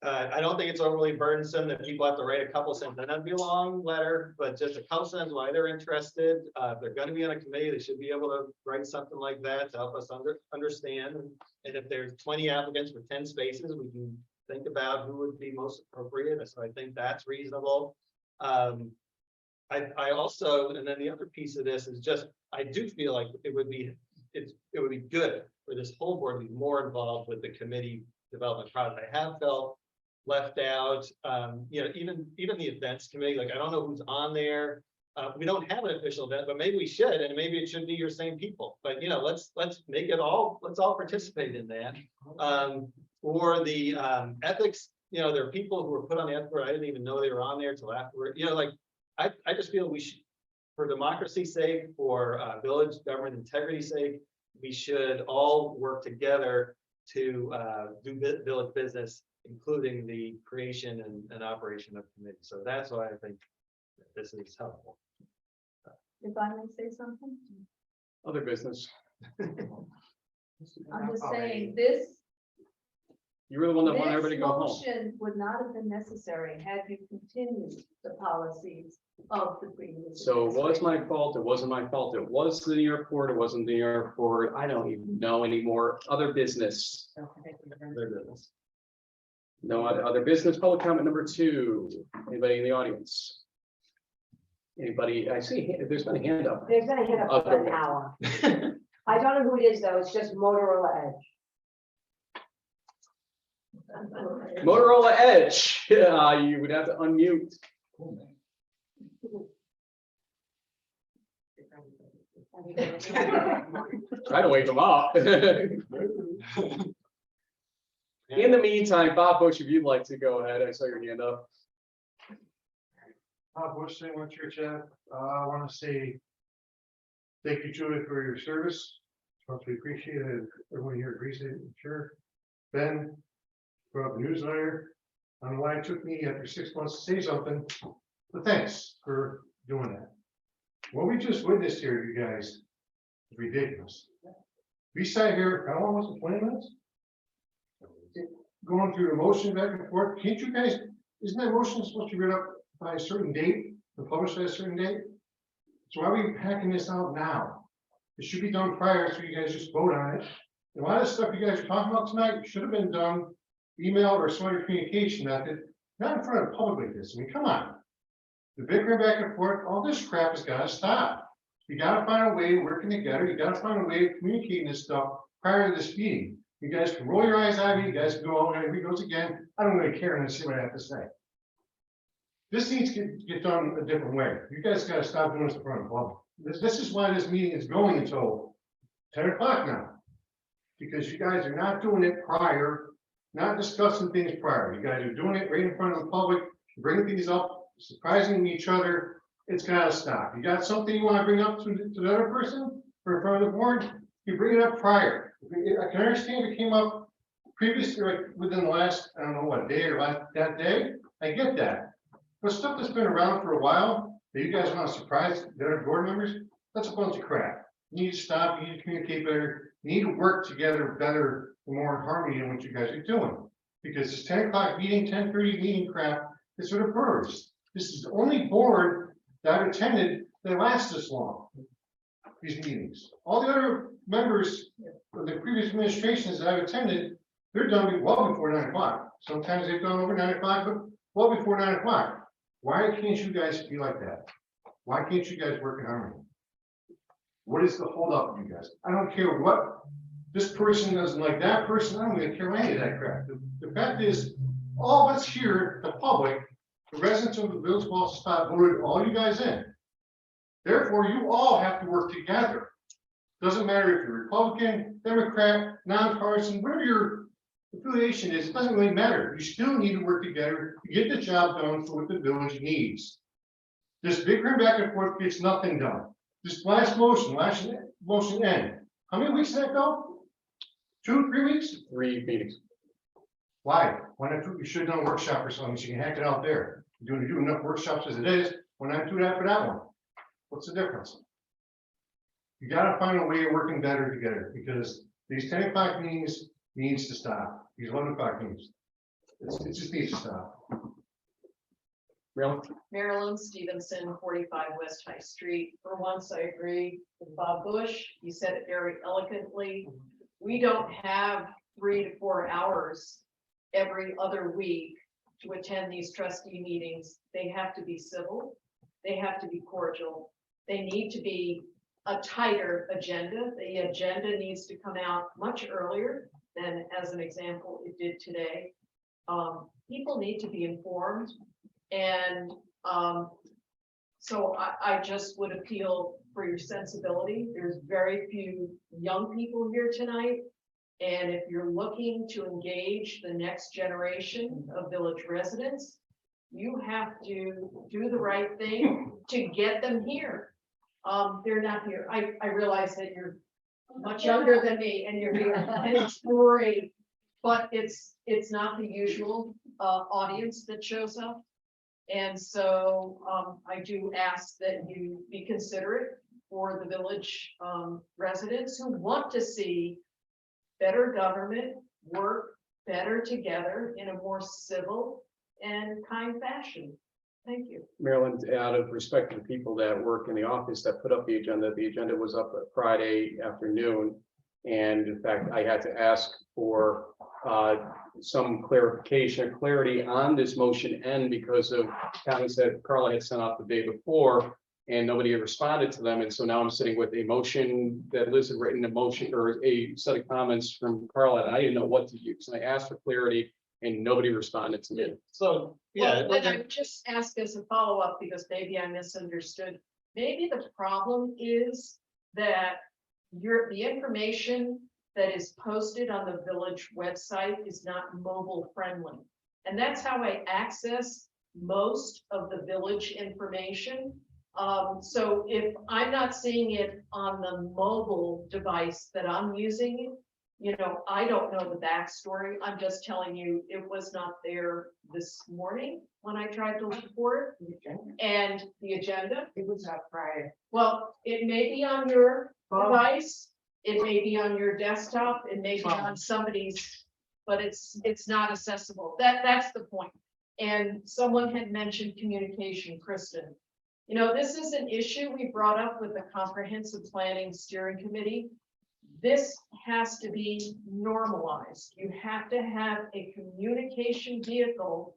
Speaker 5: I don't think it's overly burdensome that people have to write a couple sentences. That'd be a long letter, but just a couple sentences why they're interested. If they're gonna be on a committee, they should be able to write something like that to help us understand. And if there's 20 applicants for 10 spaces, we can think about who would be most appropriate. So I think that's reasonable. I also, and then the other piece of this is just, I do feel like it would be good for this whole board to be more involved with the committee development process. I have felt left out, even the events committee, like, I don't know who's on there. We don't have an official event, but maybe we should, and maybe it should be your same people, but let's make it all, let's all participate in that. Or the ethics, there are people who were put on the ethics board, I didn't even know they were on there till afterward, I just feel we should, for democracy's sake, for village government integrity's sake, we should all work together to do village business, including the creation and operation of committees. So that's why I think this is helpful.
Speaker 6: If I may say something,
Speaker 1: Other business.
Speaker 6: I'm just saying, this
Speaker 1: You were the one that wanted everybody to go home.
Speaker 6: motion would not have been necessary had you continued the policies of the previous.
Speaker 1: So it was my
Speaker 6: administration.
Speaker 1: fault. It wasn't my fault. It was the airport. It wasn't the airport. I don't even know anymore. Other business.
Speaker 6: Okay.
Speaker 1: No other business. Public comment number 2. Anybody in the audience? Anybody? I see, there's been a hand up.
Speaker 21: There's been a hit up for an hour. I don't know who it is though, it's just Motorola Edge.
Speaker 1: Motorola Edge, you would have to unmute. Try to wake them up. In the meantime, Bob Bush, if you'd like to go ahead, I saw your hand up.
Speaker 8: Bush, St. One Church Ave. I want to say thank you, Julie, for your service. Much appreciated. Everyone here agrees, I'm sure. Ben, from the newsletter. I don't know why it took me after 6 months to say something, but thanks for doing that. What we just witnessed here, you guys, is ridiculous. We sat here, how long was it, 20 minutes? Going through the motion back and forth. Can't you guys, isn't that motion supposed to be read up by a certain date and published at a certain date? So why are we packing this out now? It should be done prior, so you guys just vote on it. And a lot of stuff you guys are talking about tonight should have been done email or some other communication method, not in front of the public like this. I mean, come on. The bickering back and forth, all this crap has got to stop. You got to find a way of working together. You got to find a way of communicating this stuff prior to this meeting. You guys can roll your eyes at me. You guys can go, oh, here he goes again. I don't really care and see what I have to say. This needs to get done a different way. You guys got to stop doing this in front of the public. This is why this meeting is going until 10 o'clock now. Because you guys are not doing it prior, not discussing things prior. You guys are doing it right in front of the public, bringing things up, surprising each other. It's got to stop. You got something you want to bring up to the other person or in front of the board, you bring it up prior. I can understand if it came up previously, like within the last, I don't know what day or that day. I get that. But stuff that's been around for a while that you guys want to surprise the other board members, that's a bunch of crap. You need to stop, you need to communicate better, you need to work together better and more in harmony than what you guys are doing. Because this 10 o'clock meeting, 10:30 meeting crap is sort of birds. This is the only board that I've attended that lasts this long. These meetings. All the other members of the previous administrations that I've attended, they're done well before 9 o'clock. Sometimes they've done over 9 o'clock, but well before 9 o'clock. Why can't you guys be like that? Why can't you guys work in harmony? What is the holdup, you guys? I don't care what this person doesn't like that person. I don't even care any of that crap. The fact is, all of us here, the public, the residents of the village of Ballston Spa voted all you guys in. Therefore, you all have to work together. Doesn't matter if you're Republican, Democrat, nonpartisan, whatever your affiliation is, it doesn't really matter. You still need to work together to get the job done for what the village needs. This bickering back and forth gets nothing done. This last motion end. How many weeks did that go? 2, 3 weeks?
Speaker 1: 3 meetings.
Speaker 8: Why? Why not? You should have done a workshop or something, so you can hack it out there. You're doing enough workshops as it is. Why not do that for that one? What's the difference? You gotta find a way of working better together because these 10 o'clock meetings needs to stop. These 11 o'clock meetings. It just needs to stop.
Speaker 13: Marilyn Stevenson, 45 West High Street. For once, I agree with Bob Bush. He said it very eloquently. We don't have 3 to 4 hours every other week to attend these trustee meetings. They have to be civil. They have to be cordial. They need to be a tighter agenda. The agenda needs to come out much earlier than, as an example, it did today. People need to be informed. And so I just would appeal for your sensibility. There's very few young people here tonight. And if you're looking to engage the next generation of village residents, you have to do the right thing to get them here. They're not here. I realize that you're much younger than me and you're here and it's great, but it's not the usual audience that shows up. And so I do ask that you be considerate for the village residents who want to see better government work better together in a more civil and kind fashion. Thank you.
Speaker 1: Marilyn, out of respect to the people that work in the office that put up the agenda was up Friday afternoon. And in fact, I had to ask for some clarification or clarity on this motion N because of comments that Carla had sent out the day before and nobody had responded to them. And so now I'm sitting with a motion that Liz had written, a motion or a set of comments from Carla, and I didn't know what to use. And I asked for clarity and nobody responded to me.
Speaker 11: So,
Speaker 13: Well, then I would just ask as a follow-up, because maybe I misunderstood. Maybe the problem is that the information that is posted on the village website is not mobile friendly. And that's how I access most of the village information. So if I'm not seeing it on the mobile device that I'm using, you know, I don't know the backstory. I'm just telling you, it was not there this morning when I tried to look for it. And the agenda,
Speaker 18: It was up Friday.
Speaker 13: well, it may be on your device, it may be on your desktop, it may be on somebody's, but it's not accessible. That's the point. And someone had mentioned communication, Kristen. You know, this is an issue we brought up with the Comprehensive Planning Steering Committee. This has to be normalized. You have to have a communication vehicle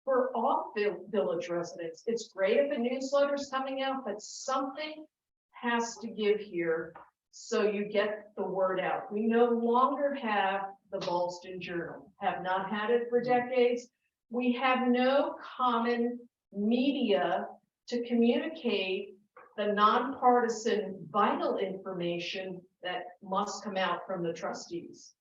Speaker 13: for all village residents. It's great if a newsletter's coming out, but something has to give here so you get the word out. We no longer have the Ballston Journal, have not had it for decades. We have no common media to communicate the nonpartisan vital information that must come out from the trustees.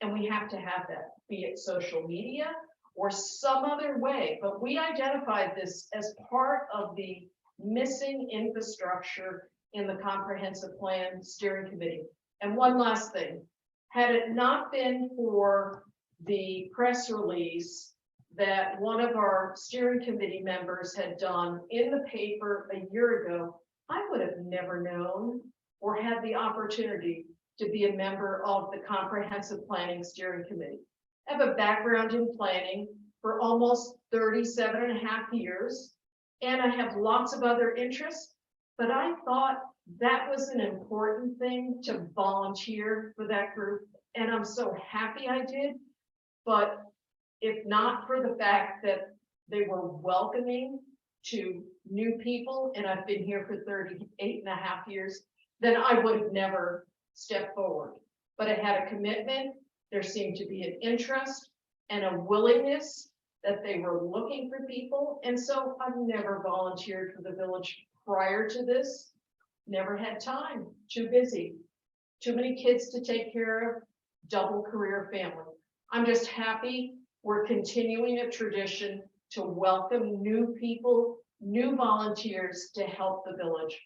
Speaker 13: And we have to have that, be it social media or some other way. But we identified this as part of the missing infrastructure in the Comprehensive Plan Steering Committee. And one last thing, had it not been for the press release that one of our steering committee members had done in the paper a year ago, I would have never known or had the opportunity to be a member of the Comprehensive Planning Steering Committee. I have a background in planning for almost 37 and a half years, and I have lots of other interests, but I thought that was an important thing to volunteer for that group, and I'm so happy I did. But if not for the fact that they were welcoming to new people, and I've been here for 38 and a half years, then I would have never stepped forward. But I had a commitment, there seemed to be an interest and a willingness that they were looking for people. And so I've never volunteered for the village prior to this, never had time, too busy, too many kids to take care of, double career family. I'm just happy we're continuing a tradition to welcome new people, new volunteers to help the village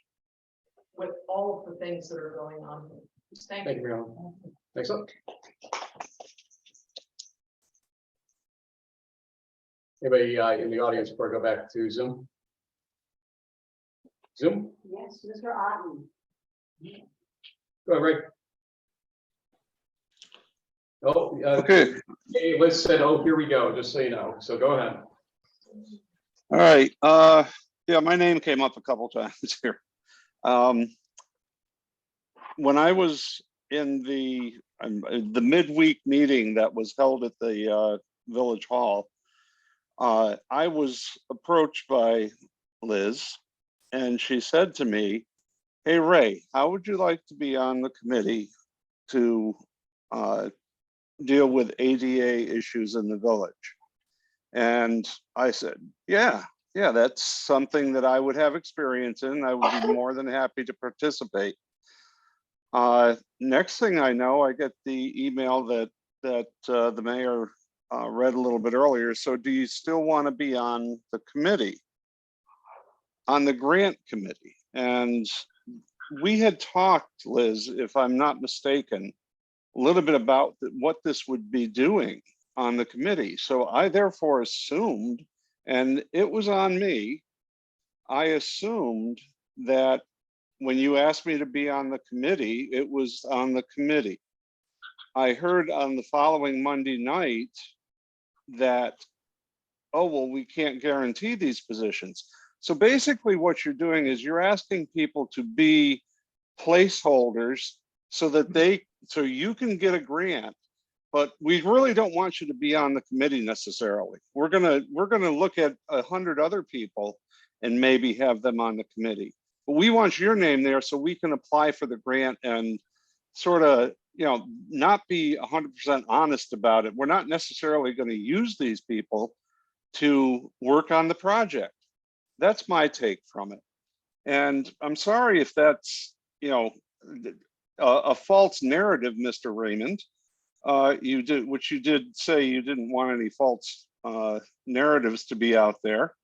Speaker 13: with all of the things that are going on. Thank
Speaker 1: Thank
Speaker 13: you.
Speaker 1: you, Marilyn. Next up. Anybody in the audience before I go back to Zoom? Zoom?
Speaker 21: Yes, Mr. Otten.
Speaker 1: Go ahead, Ray. Oh,
Speaker 10: Okay,
Speaker 1: hey, Liz said, oh, here we go, just so you know. So go ahead.
Speaker 10: all right. Yeah, my name came up a couple times here. When I was in the midweek meeting that was held at the Village Hall, I was approached by Liz, and she said to me, "Hey, Ray, how would you like to be on the committee to deal with ADA issues in the village?" And I said, yeah, that's something that I would have experience in. I would be more than happy to participate. Next thing I know, I get the email that the mayor read a little bit earlier. So do you still want to be on the committee, on the grant committee? And we had talked, Liz, if I'm not mistaken, a little bit about what this would be doing on the committee. So I therefore assumed, and it was on me, I assumed that when you asked me to be on the committee, it was on the committee. I heard on the following Monday night that, oh, well, we can't guarantee these positions. So basically what you're doing is you're asking people to be placeholders so that so you can get a grant, but we really don't want you to be on the committee necessarily. We're gonna look at 100 other people and maybe have them on the committee. But we want your name there so we can apply for the grant and sort of, not be 100% honest about it. We're not necessarily going to use these people to work on the project. That's my take from it. And I'm sorry if that's, a false narrative, Mr. Raymond. You did say you didn't want any false narratives to be out there.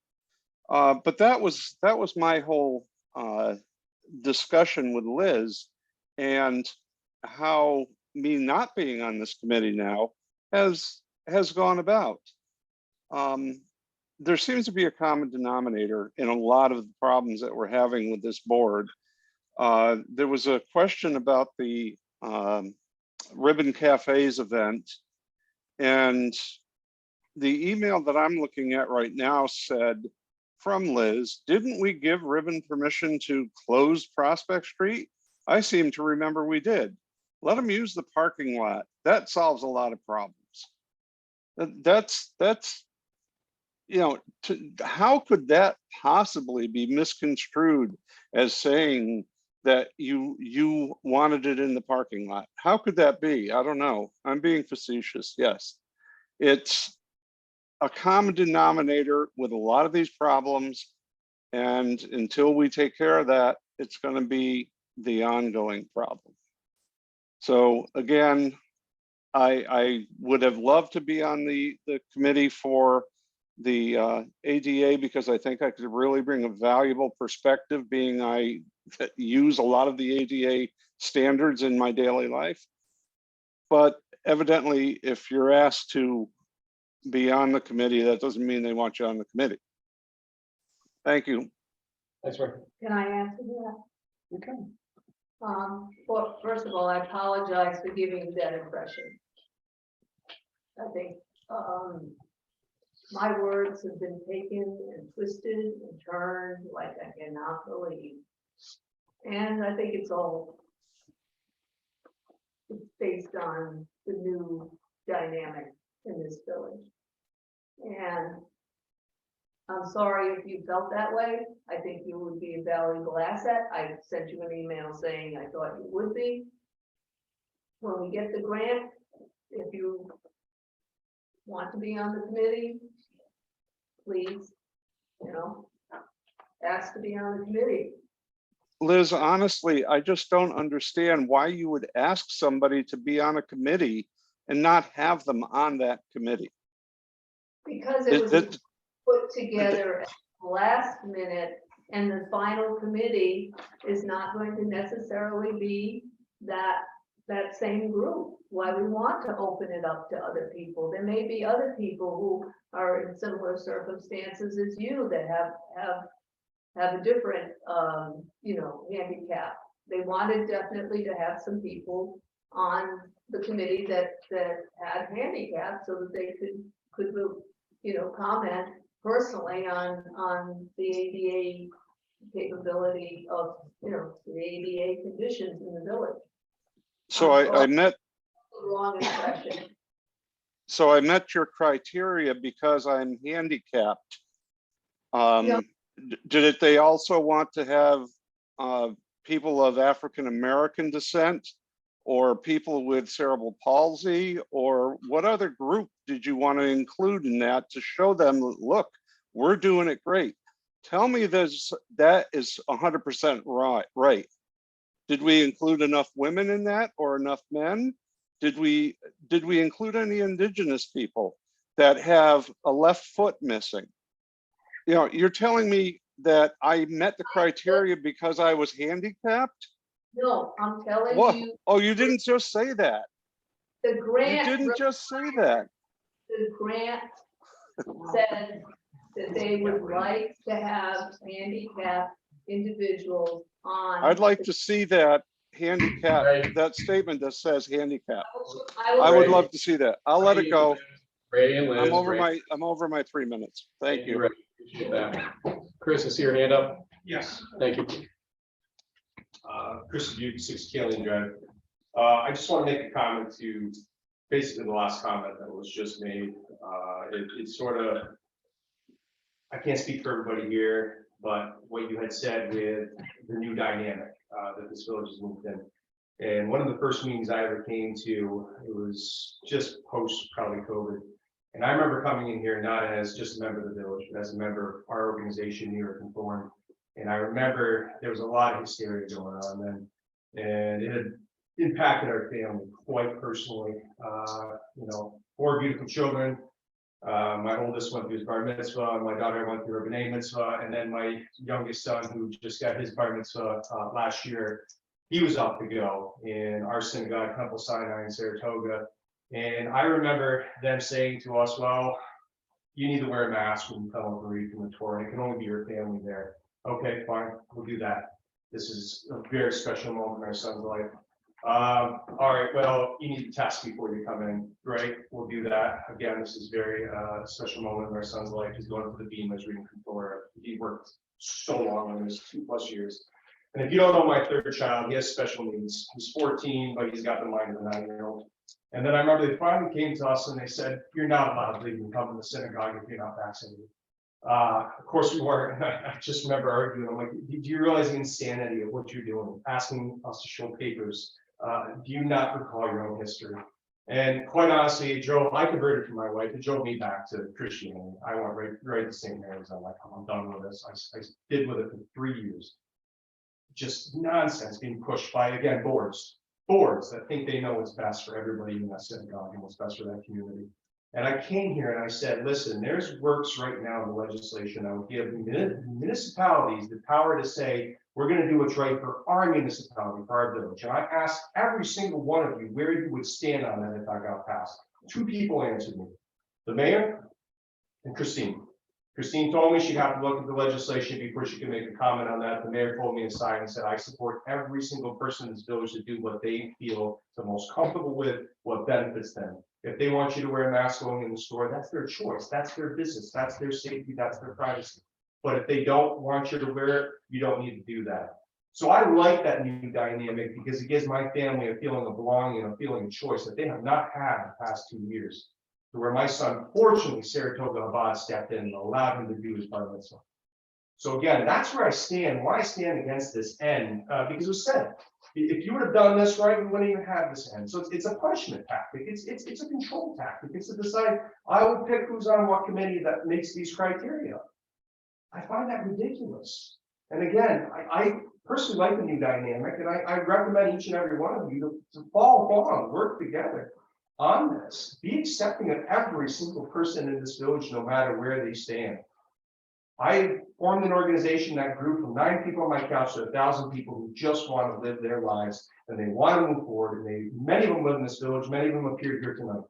Speaker 10: But that was my whole discussion with Liz, and how me not being on this committee now has gone about. There seems to be a common denominator in a lot of the problems that we're having with this board. There was a question about the Ribbon Cafes event, and the email that I'm looking at right now said from Liz, didn't we give Ribbon permission to close Prospect Street? I seem to remember we did. Let them use the parking lot. That solves a lot of problems. That's how could that possibly be misconstrued as saying that you wanted it in the parking lot? How could that be? I don't know. I'm being facetious. Yes, it's a common denominator with a lot of these problems. And until we take care of that, it's going to be the ongoing problem. So again, I would have loved to be on the committee for the ADA, because I think I could really bring a valuable perspective, being I use a lot of the ADA standards in my daily life. But evidently, if you're asked to be on the committee, that doesn't mean they want you on the committee. Thank you.
Speaker 1: That's right.
Speaker 6: Can I answer that?
Speaker 1: You can.
Speaker 6: Well, first of all, I apologize for giving you that impression. I think, my words have been taken and twisted and turned like I cannot believe. And I think it's based on the new dynamic in this village. And I'm sorry if you felt that way. I think you would be a valuable asset. I sent you an email saying I thought you would be. When we get the grant, if you want to be on the committee, please, ask to be on the committee.
Speaker 10: Liz, honestly, I just don't understand why you would ask somebody to be on a committee and not have them on that committee.
Speaker 6: Because it was put together at the last minute, and the final committee is not going to necessarily be that same group. Why we want to open it up to other people. There may be other people who are in similar circumstances as you that have a different handicap. They wanted definitely to have some people on the committee that had handicaps so that they could comment personally on the ADA capability of the ADA conditions in the village.
Speaker 10: So I met
Speaker 6: Wrong impression.
Speaker 10: So I met your criteria because I'm handicapped. Did they also want to have people of African American descent, or people with cerebral palsy, or what other group did you want to include in that to show them, look, we're doing it great? Tell me that is 100% right. Did we include enough women in that, or enough men? Did we include any indigenous people that have a left foot missing? You're telling me that I met the criteria because I was handicapped?
Speaker 6: No, I'm telling you.
Speaker 10: Oh, you didn't just say that.
Speaker 6: The grant.
Speaker 10: You didn't just say that.
Speaker 6: The grant said that they would like to have handicapped individuals on.
Speaker 10: I'd like to see that handicap, that statement that says handicap.
Speaker 6: I
Speaker 10: would love to see that. I'll let it go.
Speaker 1: Ray and Liz,
Speaker 10: I'm over my 3 minutes. Thank you.
Speaker 1: Appreciate that. Chris, I see your hand up.
Speaker 19: Yes.
Speaker 1: Thank you.
Speaker 19: Chris Duke, 6 Kaling Drive. I just want to make a comment to basically the last comment that was just made. It's sort of, I can't speak for everybody here, but what you had said with the new dynamic that this village has moved in. And one of the first meetings I ever came to, it was just post probably COVID. And I remember coming in here not as just a member of the village, but as a member of our organization, New York Informed. And I remember there was a lot of hysteria going on then, and it had impacted our family quite personally. You know, 4 beautiful children. My oldest went through his bar mitzvah, my daughter went through her b'nai mitzvah, and then my youngest son, who just got his bar mitzvah last year, he was off to go in our synagogue, Temple Sinai in Saratoga. And I remember them saying to us, well, you need to wear a mask when you come over read from the Torah. It can only be your family there. Okay, fine, we'll do that. This is a very special moment in our son's life. All right, well, you need to test before you come in. Great, we'll do that. Again, this is very special moment in our son's life. He's going for the beam as reading from Torah. He worked so long on this, 2+ years. And if you don't know my 3rd child, he has special needs. He's 14, but he's got the mind of a 9-year-old. And then I remember they finally came to us and they said, you're not allowed to leave and come to the synagogue if you're not vaccinated. Of course we weren't. I just remember arguing. I'm like, do you realize the insanity of what you're doing? Asking us to show papers. Do you not recall your own history? And quite honestly, I converted from my wife. It drove me back to Christianity. I went right to St. Mary's. I'm like, I'm done with this. I did with it for 3 years. Just nonsense being pushed by, again, boards that think they know what's best for everybody in that synagogue and what's best for that community. And I came here and I said, listen, there's works right now in the legislation that would give municipalities the power to say, we're going to do what's right for our municipality, for our village. And I asked every single one of you where you would stand on that if I got passed. 2 people answered me, the mayor and Christine. Christine told me she'd have to look at the legislation before she could make a comment on that. The mayor pulled me aside and said, I support every single person in this village to do what they feel the most comfortable with, what benefits them. If they want you to wear a mask going in the store, that's their choice. That's their business. That's their safety. That's their privacy. But if they don't want you to wear it, you don't need to do that. So I like that new dynamic because it gives my family a feeling of belonging and a feeling of choice that they have not had the past 2 years. To where my son, fortunately, Saratoga Chabad stepped in and allowed him to do his bar mitzvah. So again, that's where I stand. Why I stand against this end, because it was said, if you would have done this right, we wouldn't even have this end. So it's a punishment tactic. It's a control tactic. It's to decide, I would pick who's on what committee that makes these criteria. I find that ridiculous. And again, I personally like the new dynamic, and I recommend each and every one of you to follow along, work together on this. Be accepting of every single person in this village, no matter where they stand. I formed an organization that grew from 9 people on my couch to 1,000 people who just want to live their lives and they want to move forward. And many of them live in this village. Many of them appeared here tonight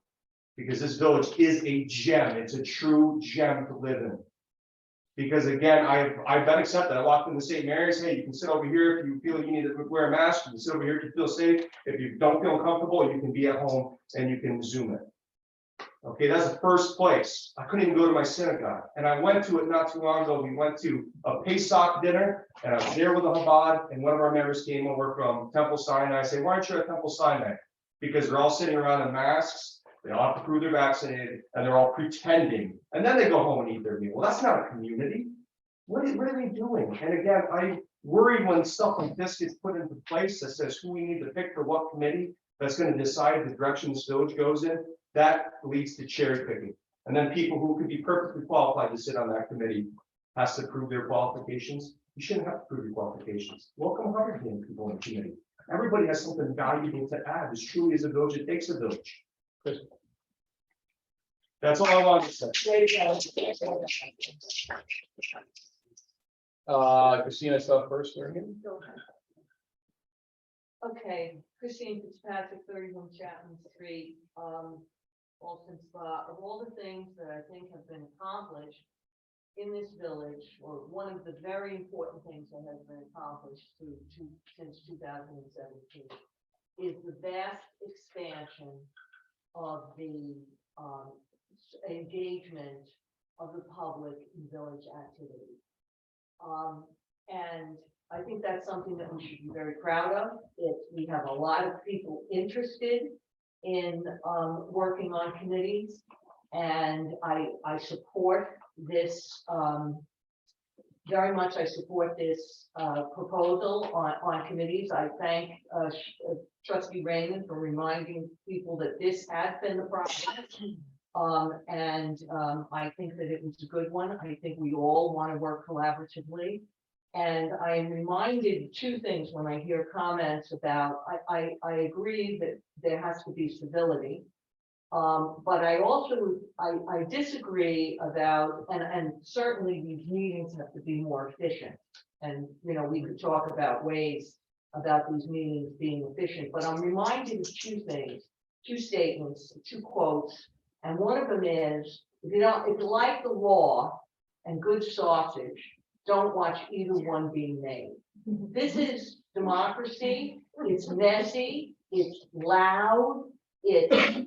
Speaker 19: because this village is a gem. It's a true gem to live in. Because again, I've been accepted. I walked into St. Mary's. Hey, you can sit over here if you feel you need to wear a mask. You can sit over here if you feel safe. If you don't feel comfortable, you can be at home and you can Zoom it. Okay, that's the first place. I couldn't even go to my synagogue. And I went to it not too long ago. We went to a Pesach dinner and I was there with a Chabad and one of our members came over from Temple Sinai. I said, why aren't you at Temple Sinai? Because they're all sitting around in masks. They all have to prove they're vaccinated and they're all pretending. And then they go home and eat their meal. Well, that's not a community. What are they doing? And again, I worry when stuff like this gets put into place that says who we need to pick for what committee that's going to decide the direction this village goes in. That leads to cherry picking. And then people who could be perfectly qualified to sit on that committee has to prove their qualifications. You shouldn't have to prove your qualifications. Welcome 100 people in the committee. Everybody has something valuable to add. As truly as a village, it takes a village. That's all I wanted to say.
Speaker 1: Christina, stuff first, or again?
Speaker 7: Okay, Christine Fitzpatrick, 31 Chapman Street, Ballston Spa. Of all the things that I think have been accomplished in this village, or one of the very important things that has been accomplished since 2017, is the vast expansion of the engagement of the public in village activity. And I think that's something that we should be very proud of. We have a lot of people interested in working on committees. And I support this, very much I support this proposal on committees. I thank Trustee Raymond for reminding people that this has been the process. I think that it was a good one. I think we all want to work collaboratively. And I am reminded of two things when I hear comments about, I agree that there has to be civility. But I also, I disagree about, and certainly these meetings have to be more efficient. And, you know, we could talk about ways about these meetings being efficient, but I'm reminded of two things, two statements, two quotes. And one of them is, if you like the law and good sausage, don't watch either one being made. This is democracy. It's messy. It's loud.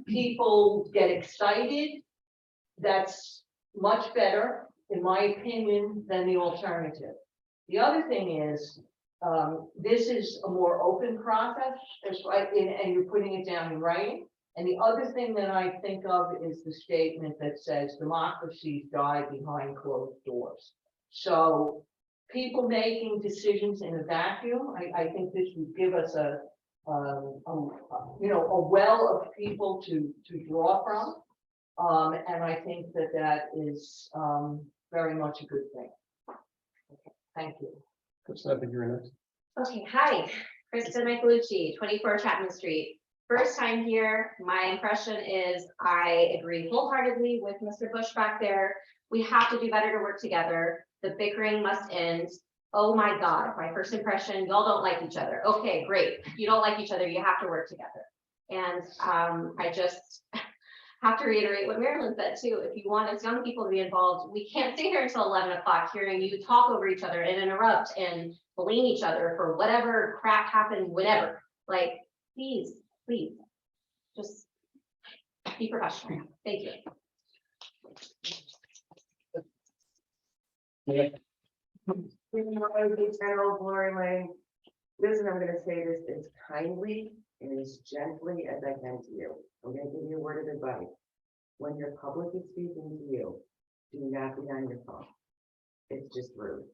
Speaker 7: People get excited. That's much better, in my opinion, than the alternative. The other thing is, this is a more open process, and you're putting it down in writing. And the other thing that I think of is the statement that says democracies die behind closed doors. So people making decisions in a vacuum, I think this would give us a well of people to draw from. And I think that is very much a good thing. Okay, thank you.
Speaker 1: Kristen, I think you're next.
Speaker 17: Okay, hi, Kristen Michaelucci, 24 Chapman Street. First time here, my impression is I agree wholeheartedly with Mr. Bush back there. We have to do better to work together. The bickering must end. Oh my God, my first impression, y'all don't like each other. Okay, great. If you don't like each other, you have to work together. And I just have to reiterate what Marilyn said too. If you want us young people to be involved, we can't stay here until 11 o'clock hearing you talk over each other and interrupt and blame each other for whatever crap happened, whatever. Like, please, just be professional. Thank you.
Speaker 18: General Glory Lane. Listen, I'm gonna say this as kindly and as gently as I can to you. I'm gonna give you a word of advice. When your public is speaking to you, do not be on your phone. It's just rude.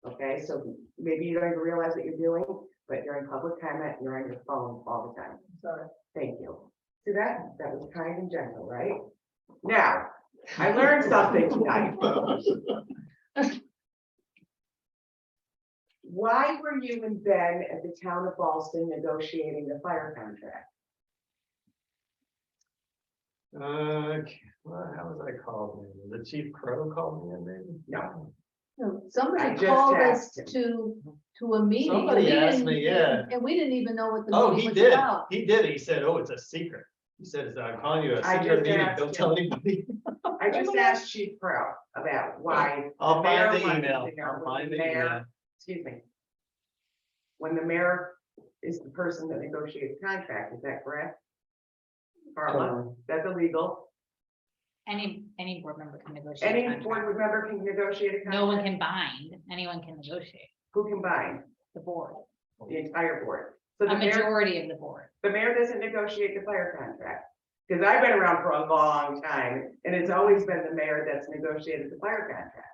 Speaker 18: Okay, so maybe you don't even realize what you're doing, but during public comment, you're on your phone all the time. Sorry. Thank you. So that was kind and gentle, right? Now, I learned something tonight. Why were you and Ben at the town of Ballston negotiating the fire contract?
Speaker 5: Well, how was I called? The Chief Crow called me in, maybe?
Speaker 18: No.
Speaker 6: No,
Speaker 18: I
Speaker 6: somebody
Speaker 18: just
Speaker 6: called us
Speaker 18: asked him.
Speaker 6: to a meeting. and
Speaker 5: Somebody
Speaker 6: we
Speaker 5: asked
Speaker 6: didn't
Speaker 5: me,
Speaker 6: even-
Speaker 5: yeah.
Speaker 6: And we didn't even know what the
Speaker 5: Oh,
Speaker 6: meeting
Speaker 5: he
Speaker 6: was
Speaker 5: did.
Speaker 6: about.
Speaker 5: He did. He said, oh, it's a secret. He said, I'm calling you a
Speaker 18: I
Speaker 5: secret
Speaker 18: just
Speaker 5: meeting.
Speaker 18: asked
Speaker 5: Don't tell anybody.
Speaker 18: I just asked Chief Crow about why.
Speaker 5: I'll
Speaker 18: mayor
Speaker 5: find the
Speaker 18: wanted to
Speaker 5: email.
Speaker 18: know
Speaker 5: I'll
Speaker 18: when
Speaker 5: find
Speaker 18: the
Speaker 5: the
Speaker 18: mayor-
Speaker 5: email.
Speaker 18: Excuse me. When the mayor is the person that negotiates contract, is that correct? Carla, that's illegal.
Speaker 2: Any board member can negotiate. a
Speaker 18: Any
Speaker 2: contract.
Speaker 18: board member can negotiate a contract.
Speaker 2: No one can bind, anyone can negotiate,
Speaker 18: Who can bind?
Speaker 2: the board,
Speaker 18: The entire board. So
Speaker 2: a
Speaker 18: the mayor,
Speaker 2: majority of the board.
Speaker 18: the mayor doesn't negotiate the fire contract. Because I've been around for a long time, and it's always been the mayor that's negotiated the fire contract.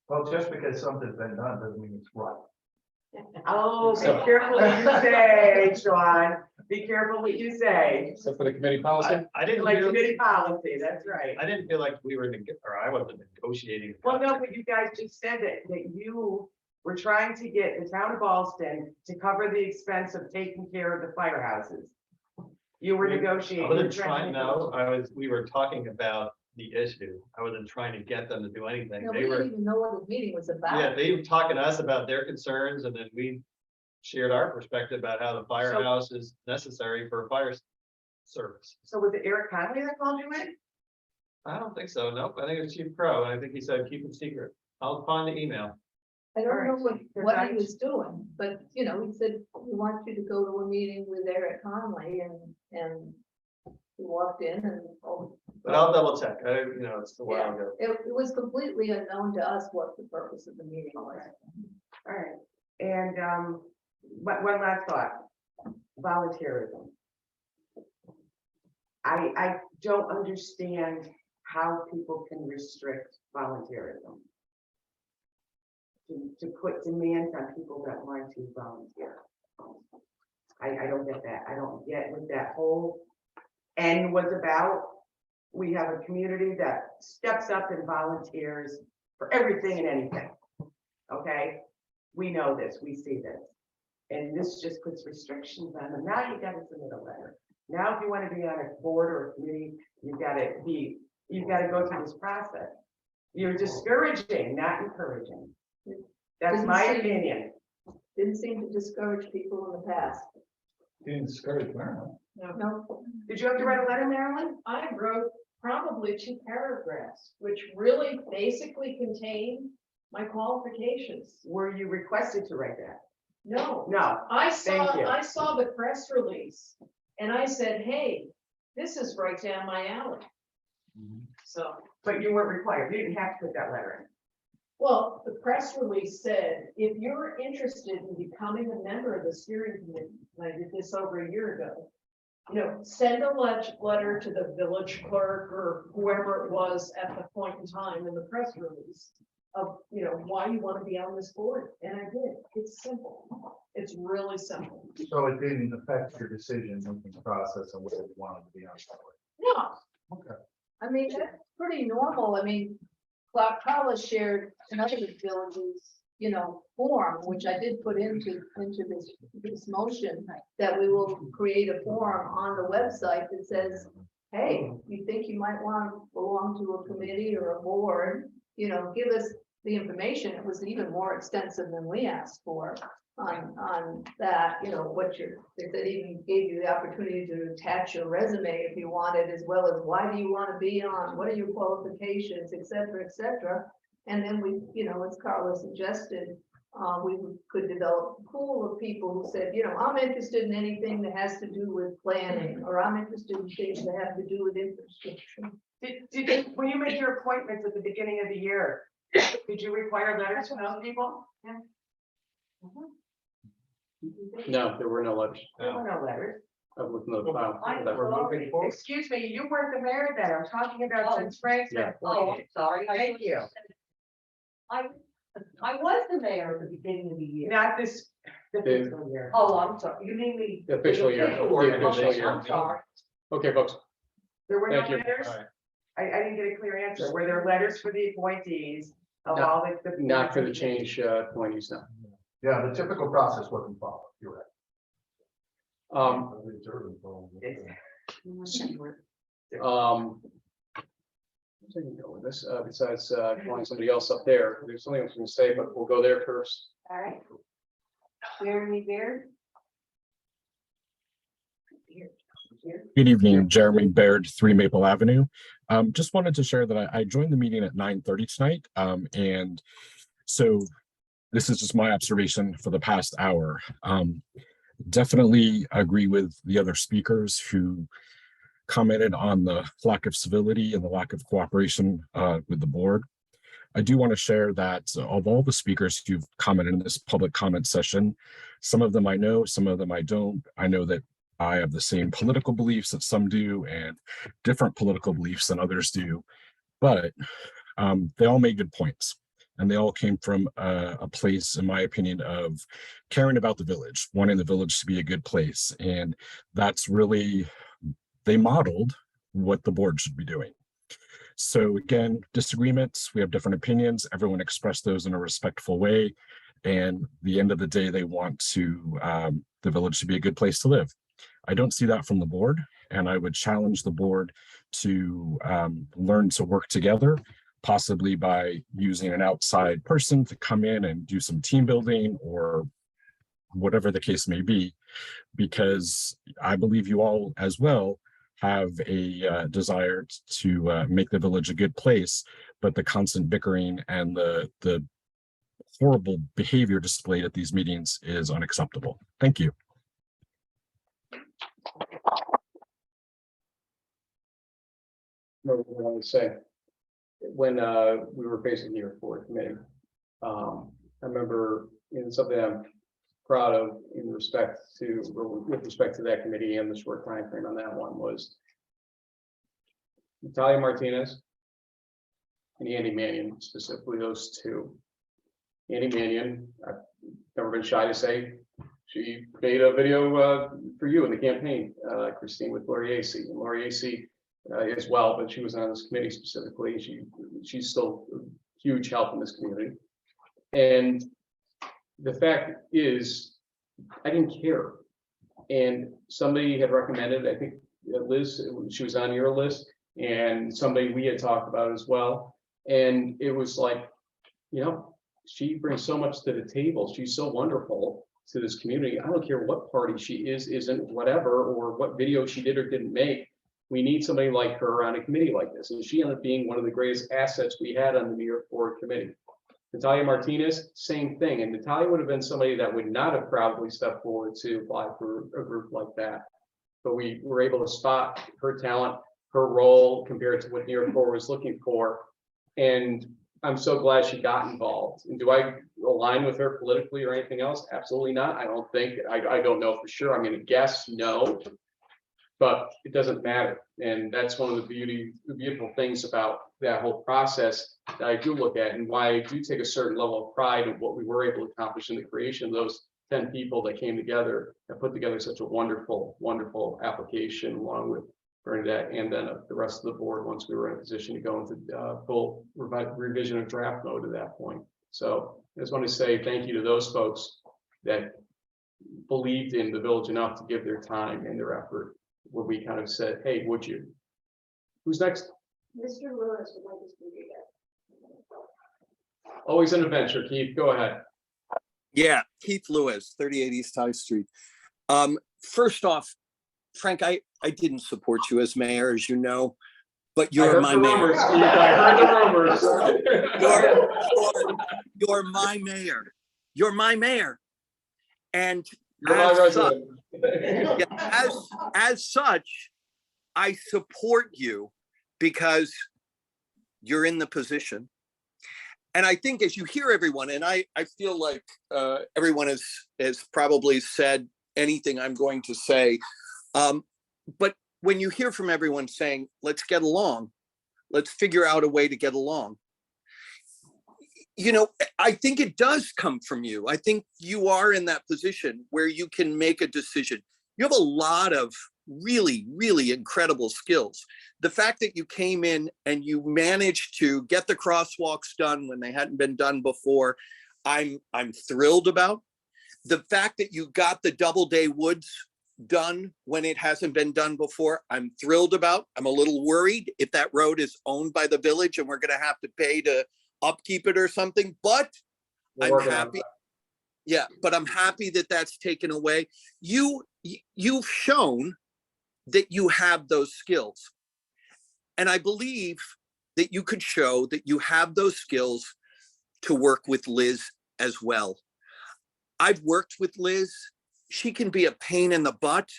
Speaker 8: Well, just because something's been done doesn't mean it's right.
Speaker 18: Oh,
Speaker 1: So-
Speaker 18: be careful what you say, Sean. Be careful what you say.
Speaker 1: So for the committee policy,
Speaker 5: I didn't
Speaker 18: Like
Speaker 5: feel,
Speaker 18: committee policy, that's right.
Speaker 5: I didn't feel like we were, or I wasn't negotiating.
Speaker 18: Well, no, but you guys just said that you were trying to get the town of Ballston to cover the expense of taking care of the firehouses. You were negotiating.
Speaker 5: I wasn't trying, no, we were talking about the issue. I wasn't trying to get them to do anything.
Speaker 6: No, we
Speaker 5: They were,
Speaker 6: didn't even know what the meeting was about.
Speaker 5: yeah, they were talking to us about their concerns, and then we shared our perspective about how the firehouse is necessary for fire service.
Speaker 18: So was it Eric Conley that called you in?
Speaker 5: I don't think so. Nope. I think it was Chief Crow. And I think he said, keep it secret. I'll find the email.
Speaker 6: I don't know
Speaker 18: Alright,
Speaker 6: what he was doing, but, you know, he said, we want you to go to a meeting with Eric Conley and he walked in and, oh.
Speaker 5: But I'll double check. It's a while
Speaker 6: Yeah,
Speaker 5: ago.
Speaker 6: it was completely unknown to us what the purpose of the meeting was.
Speaker 18: All right, and but one last thought, volunteerism. I don't understand how people can restrict volunteerism. To put demands on people that want to volunteer. I don't get that. I don't get what that whole end was about. We have a community that steps up and volunteers for everything and anything. Okay? We know this, we see this. And this just puts restrictions on them. Now you gotta submit a letter. Now, if you want to be on a board or a committee, you've got to go through this process. You're discouraging, not encouraging. That's my opinion.
Speaker 6: Didn't seem to discourage people in the past.
Speaker 8: Didn't discourage Marilyn.
Speaker 6: No.
Speaker 18: Did you have to write a letter, Marilyn?
Speaker 13: I wrote probably 2 paragraphs, which really basically contain my qualifications.
Speaker 18: Were you requested to write that?
Speaker 13: No.
Speaker 18: No.
Speaker 13: I
Speaker 18: Thank you.
Speaker 13: saw the press release and I said, hey, this is right down my alley. So,
Speaker 18: But you weren't required. You didn't have to put that letter in.
Speaker 13: well, the press release said, if you're interested in becoming a member of the steering committee, and I did this over a year ago, send a letter to the village clerk or whoever it was at the point in time in the press release of, why you want to be on this board. And I did. It's simple. It's really simple.
Speaker 8: So it didn't affect your decision-making process and whether you wanted to be on the board?
Speaker 13: No,
Speaker 8: Okay.
Speaker 6: I mean, that's pretty normal. I mean, Carla shared another villages, form, which I did put into this motion, that we will create a form on the website that says, hey, you think you might want to belong to a committee or a board, give us the information. It was even more extensive than we asked for on that, they even gave you the opportunity to attach your resume if you wanted, as well as why do you want to be on, what are your qualifications, et cetera, et cetera. And then we, as Carla suggested, we could develop a pool of people who said, I'm interested in anything that has to do with planning, or I'm interested in things that have to do with infrastructure.
Speaker 18: When you made your appointments at the beginning of the year, did you require letters from those people? Yeah.
Speaker 1: No, there were no letters.
Speaker 18: There were no letters.
Speaker 1: I've looked in the file.
Speaker 18: Excuse me, you weren't the mayor then. I'm talking about since Frank's.
Speaker 1: Yeah.
Speaker 18: Oh, I'm sorry. Thank you.
Speaker 21: I was the mayor at the beginning of the year.
Speaker 18: Not this, the
Speaker 1: The-
Speaker 18: fiscal year.
Speaker 21: Oh, I'm sorry, you mean me?
Speaker 1: The official year. The official year.
Speaker 21: I'm sorry.
Speaker 1: Okay, folks.
Speaker 18: There were no
Speaker 1: Thank you.
Speaker 18: letters?
Speaker 1: All right.
Speaker 18: I didn't get a clear answer. Were there letters for the appointees of
Speaker 1: No,
Speaker 18: all the?
Speaker 1: Not for the change appointees, no.
Speaker 8: Yeah, the typical process wasn't followed. You're right.
Speaker 1: Where did we go with this, besides calling somebody else up there, there's something I was gonna say, but we'll go there first.
Speaker 21: All right. Jeremy Beard.
Speaker 12: Good evening, Jeremy Baird, 3 Maple Avenue. Just wanted to share that I joined the meeting at 9:30 tonight. And so this is just my observation for the past hour. Definitely agree with the other speakers who commented on the lack of civility and the lack of cooperation with the board. I do want to share that of all the speakers who've commented in this public comment session, some of them I know, some of them I don't. I know that I have the same political beliefs that some do and different political beliefs than others do, but they all made good points. And they all came from a place, in my opinion, of caring about the village, wanting the village to be a good place. And that's really, they modeled what the board should be doing. So again, disagreements, we have different opinions. Everyone expressed those in a respectful way. And at the end of the day, they want to the village to be a good place to live. I don't see that from the board, and I would challenge the board to learn to work together, possibly by using an outside person to come in and do some team building or whatever the case may be, because I believe you all as well have a desire to make the village a good place, but the constant bickering and the horrible behavior displayed at these meetings is unacceptable. Thank you.
Speaker 1: What I want to say, when we were facing here for committee, I remember in something I'm proud of in respect to, or with respect to that committee and the short time frame on that one was Natalia Martinez and Andy Mannion, specifically those two. Andy Mannion, I've never been shy to say, she made a video for you in the campaign, Christine, with Lori Acey. And Lori Acey as well, but she was on this committee specifically. She's still a huge help in this community. And the fact is, I didn't care. And somebody had recommended, I think Liz, she was on your list, and somebody we had talked about as well. And it was like, you know, she brings so much to the table. She's so wonderful to this community. I don't care what party she is, isn't, whatever, or what video she did or didn't make. We need somebody like her on a committee like this. And she ended up being one of the greatest assets we had on the New York Board Committee. Natalia Martinez, same thing. And Natalia would have been somebody that would not have probably stepped forward to apply for a group like that. But we were able to spot her talent, her role compared to what New York Board was looking for. And I'm so glad she got involved. And do I align with her politically or anything else? Absolutely not. I don't think, I don't know for sure. I'm going to guess no, but it doesn't matter. And that's one of the beautiful things about that whole process that I do look at, and why I do take a certain level of pride in what we were able to accomplish in the creation of those 10 people that came together and put together such a wonderful, wonderful application, along with Bernadette and then the rest of the board, once we were in a position to go into full revision of draft mode at that point. So I just want to say thank you to those folks that believed in the village enough to give their time and their effort, where we kind of said, hey, would you? Who's next?
Speaker 21: Mr. Lewis would like to speak again.
Speaker 1: Always an adventure, Keith, go ahead.
Speaker 20: Yeah, Keith Lewis, 38 East High Street. First off, Frank, I didn't support you as mayor, as you know, but you're my mayor.
Speaker 1: I heard the rumors.
Speaker 20: You're my mayor. You're my mayor. And
Speaker 1: You're my resident.
Speaker 20: as such, I support you because you're in the position. And I think as you hear everyone, and I feel like everyone has probably said anything I'm going to say, but when you hear from everyone saying, let's get along, let's figure out a way to get along, you know, I think it does come from you. I think you are in that position where you can make a decision. You have a lot of really, really incredible skills. The fact that you came in and you managed to get the crosswalks done when they hadn't been done before, I'm thrilled about. The fact that you got the Doubleday Woods done when it hasn't been done before, I'm thrilled about. I'm a little worried if that road is owned by the village and we're going to have to pay to upkeep it or something, but I'm happy. Yeah, but I'm happy that that's taken away. You've shown that you have those skills. And I believe that you could show that you have those skills to work with Liz as well. I've worked with Liz. She can be a pain in the butt,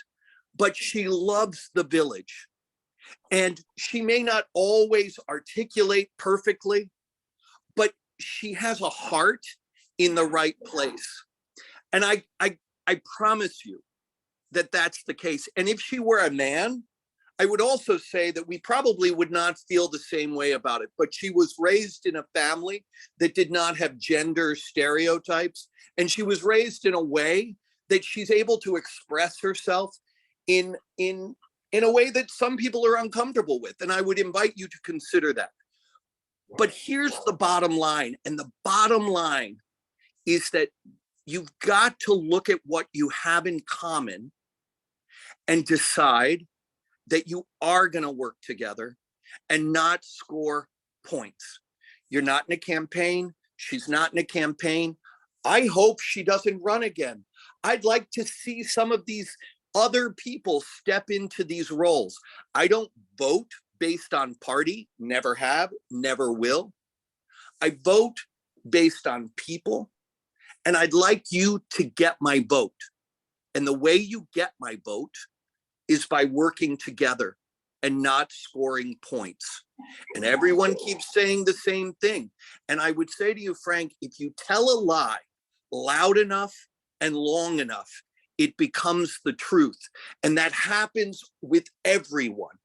Speaker 20: but she loves the village. And she may not always articulate perfectly, but she has a heart in the right place. And I promise you that that's the case. And if she were a man, I would also say that we probably would not feel the same way about it. But she was raised in a family that did not have gender stereotypes. And she was raised in a way that she's able to express herself in a way that some people are uncomfortable with. And I would invite you to consider that. But here's the bottom line. And the bottom line is that you've got to look at what you have in common and decide that you are going to work together and not score points. You're not in a campaign. She's not in a campaign. I hope she doesn't run again. I'd like to see some of these other people step into these roles. I don't vote based on party, never have, never will. I vote based on people, and I'd like you to get my vote. And the way you get my vote is by working together and not scoring points. And everyone keeps saying the same thing. And I would say to you, Frank, if you tell a lie loud enough and long enough, it becomes the truth. And that happens with everyone.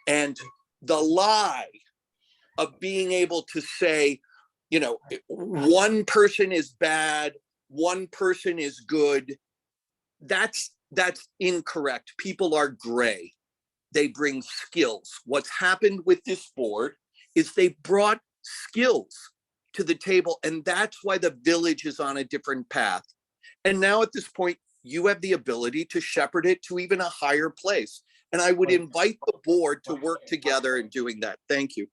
Speaker 20: And the lie of being able to say, you know, one person is bad, one person is good, that's incorrect. People are gray. They bring skills. What's happened with this board is they brought skills to the table, and that's why the village is on a different path. And now at this point, you have the ability to shepherd it to even a higher place. And I would invite the board to work together in doing that. Thank you.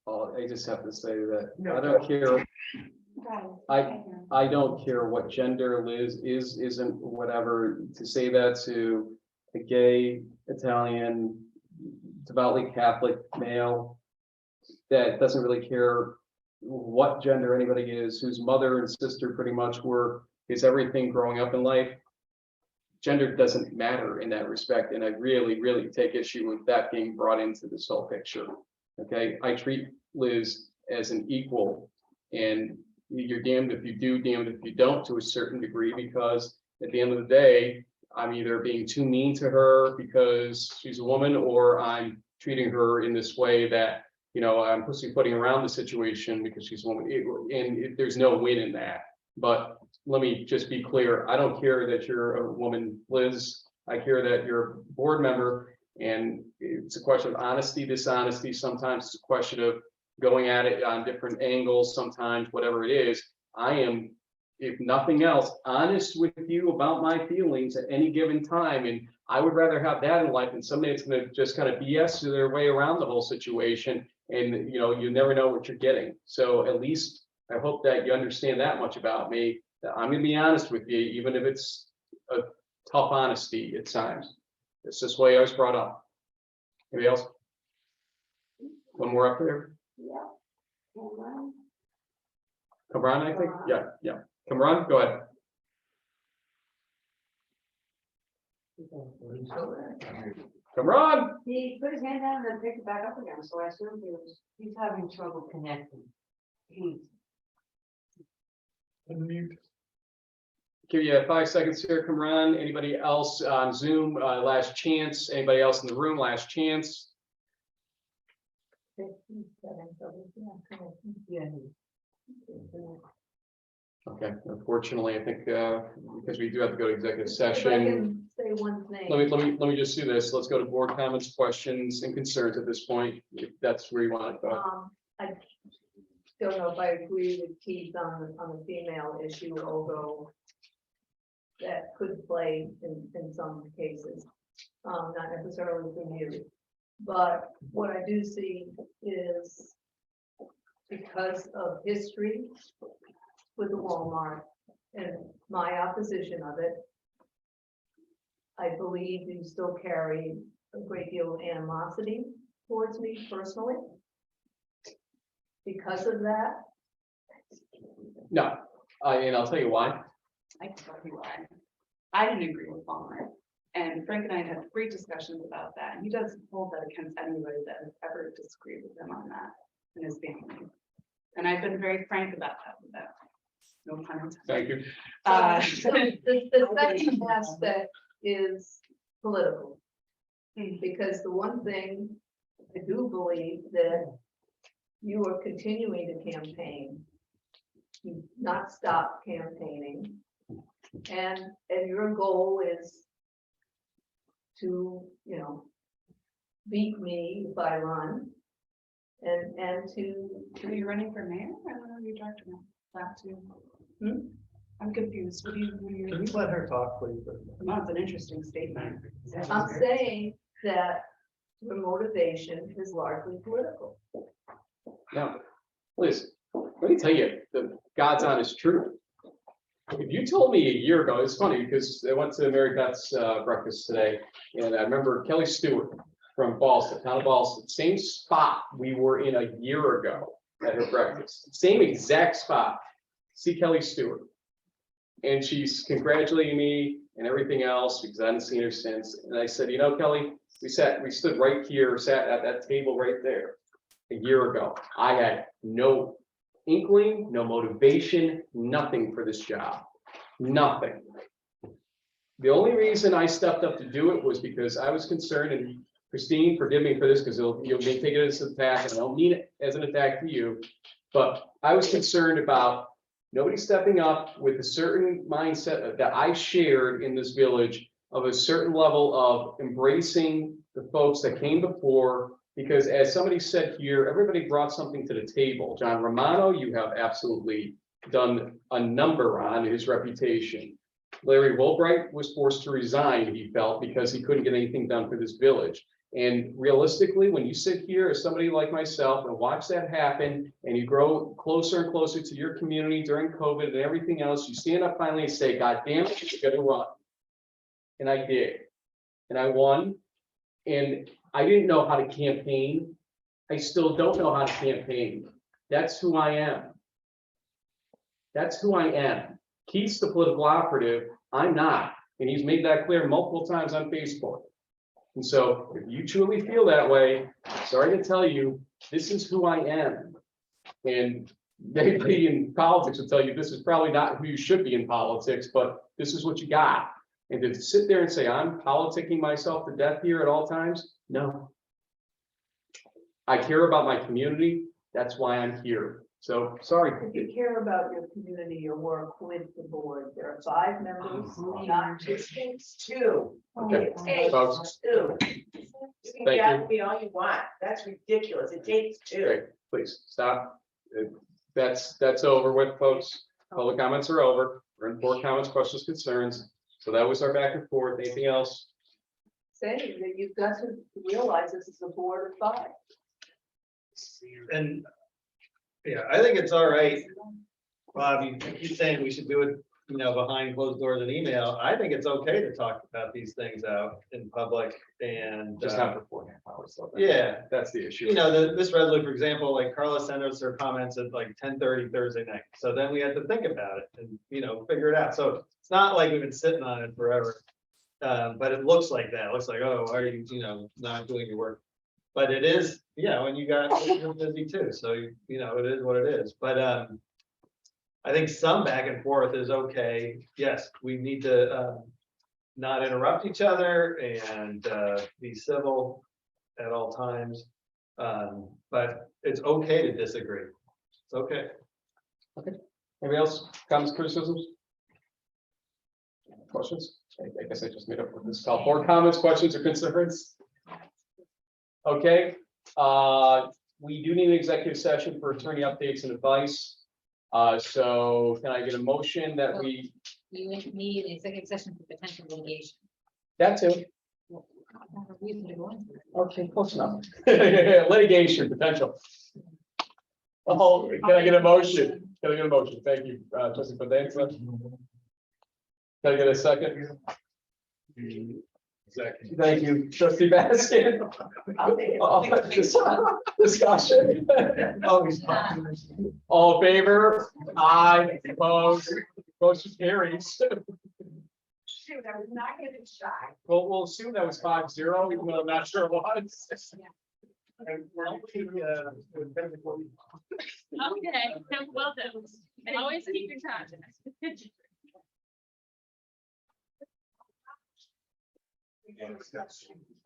Speaker 1: I just have to say that I don't care. I don't care what gender Liz is, isn't, whatever. To say that to a gay, Italian, devoutly Catholic male that doesn't really care what gender anybody is, whose mother and sister pretty much is everything growing up in life. Gender doesn't matter in that respect, and I really, really take issue with that being brought into this whole picture. Okay, I treat Liz as an equal, and you're damned if you do, damned if you don't, to a certain degree, because at the end of the day, I'm either being too mean to her because she's a woman, or I'm treating her in this way that, you know, I'm pussyfooting around the situation because she's a woman, there's no win in that. But let me just be clear. I don't care that you're a woman, Liz. I care that you're a board member, and it's a question of honesty, dishonesty. Sometimes it's a question of going at it on different angles. Sometimes, whatever it is, I am, if nothing else, honest with you about my feelings at any given time. And I would rather have that in life than somebody that's going to just kind of BS their way around the whole situation. And, you know, you never know what you're getting. So at least I hope that you understand that much about me, that I'm going to be honest with you, even if it's a tough honesty at times. It's this way I was brought up. Anybody else? One more up there. Kamran, I think. Yeah. Kamran, go ahead. Kamran.
Speaker 21: He put his hand down and then picked it back up again, so I assume he's having trouble connecting.
Speaker 1: Give you 5 seconds here, Kamran. Anybody else on Zoom? Last chance. Anybody else in the room? Last chance. Okay, unfortunately, I think because we do have to go to executive
Speaker 6: If I
Speaker 1: session.
Speaker 6: can say one thing.
Speaker 1: Let me just do this. Let's go to board comments, questions, and concerns at this point, if that's where you want to go.
Speaker 6: I don't know if I agree with Keith on the female issue, although that could play in some cases, not necessarily for you. But what I do see is, because of history with the Walmart and my opposition of it, I believe you still carry a great deal of animosity towards me personally. Because of that.
Speaker 1: No, and I'll tell you why.
Speaker 3: I can tell you why. I didn't agree with Walmart. And Frank and I had great discussions about that. And he doesn't hold that against anybody that has ever disagreed with him on that in his family. And I've been very frank about that with them. No pun intended.
Speaker 1: Thank you.
Speaker 6: So the second aspect is political. Because the one thing I do believe that you are continuing to campaign, you not stop campaigning, and your goal is to, you know, beat me if I run, and to.
Speaker 3: Are you running for mayor? I don't know who you're talking about. That too. I'm confused. What do you?
Speaker 5: Can you let her talk, please?
Speaker 3: No, it's an interesting statement.
Speaker 6: I'm saying that the motivation is largely political.
Speaker 1: No, please, let me tell you the God's honest truth. If you told me a year ago, it's funny because I went to Mary Beth's breakfast today, and I remember Kelly Stewart from Ballston, town of Ballston, same spot we were in a year ago at her breakfast, same exact spot. See Kelly Stewart, and she's congratulating me and everything else because I hadn't seen her since. And I said, you know, Kelly, we stood right here, sat at that table right there a year ago. I had no inkling, no motivation, nothing for this job, nothing. The only reason I stepped up to do it was because I was concerned, and Christine, forgive me for this, because you may take it as an attack, and I don't mean it as an attack to you. But I was concerned about nobody stepping up with a certain mindset that I shared in this village of a certain level of embracing the folks that came before. Because as somebody said here, everybody brought something to the table. John Romano, you have absolutely done a number on his reputation. Larry Wilbright was forced to resign, he felt, because he couldn't get anything done for this village. And realistically, when you sit here as somebody like myself and watch that happen, and you grow closer and closer to your community during COVID and everything else, you stand up finally and say, God damn it, you gotta run. And I did. And I won. And I didn't know how to campaign. I still don't know how to campaign. That's who I am. That's who I am. Keith's the political operative. I'm not. And he's made that clear multiple times on Facebook. And so if you truly feel that way, sorry to tell you, this is who I am. And maybe in politics will tell you this is probably not who you should be in politics, but this is what you got. And to sit there and say, I'm politicking myself to death here at all times, no. I care about my community. That's why I'm here. So, sorry.
Speaker 6: If you care about your community, you work with the board. There are 5 members, not just.
Speaker 18: It's two.
Speaker 1: Okay,
Speaker 18: It takes
Speaker 1: folks.
Speaker 18: two. You can
Speaker 1: Thank
Speaker 18: gather
Speaker 1: you.
Speaker 18: me all you want. That's ridiculous. It takes two.
Speaker 1: Okay, please, stop. That's over with, folks. Public comments are over. We're in board comments, questions, concerns. So that was our back and forth. Anything else?
Speaker 6: Saying that you've got to realize this is a board of 5.
Speaker 5: And, yeah, I think it's all right. Bob, you keep saying we should do it, behind closed doors and email. I think it's okay to talk about these things out in public and.
Speaker 1: Just not for 4.5 hours. So
Speaker 5: Yeah.
Speaker 1: That's the issue.
Speaker 5: This resolution, for example, like Carla sent us her comments at like 10:30 Thursday night. So then we had to think about it and, figure it out. So it's not like we've been sitting on it forever. But it looks like that. It looks like, oh, are you, not doing your work? But it is, and you're busy too. So, it is what it is. But I think some back and forth is okay. Yes, we need to not interrupt each other and be civil at all times. But it's okay to disagree. It's okay.
Speaker 1: Okay. Anybody else? Comments, criticisms? Questions? I guess I just made up what this is called. Board comments, questions, or concerns? Okay. We do need an executive session for attorney updates and advice. So can I get a motion that we?
Speaker 2: You need an executive session for potential litigation.
Speaker 1: That too.
Speaker 2: Well, I don't have a reason to go into it.
Speaker 1: Okay, close enough. Litigation potential. Oh, can I get a motion? Can I get a motion? Thank you, Trustee Padanza. Can I get a second?
Speaker 19: Second.
Speaker 1: Thank you, Trustee Baskin. Discussion. All in favor? Aye. Opposed? Motion carries.
Speaker 18: Shoot, I was not gonna be shy.
Speaker 1: Well, we'll assume that was 5-0, even though I'm not sure it was.
Speaker 9: Okay, well done. And always keep your time.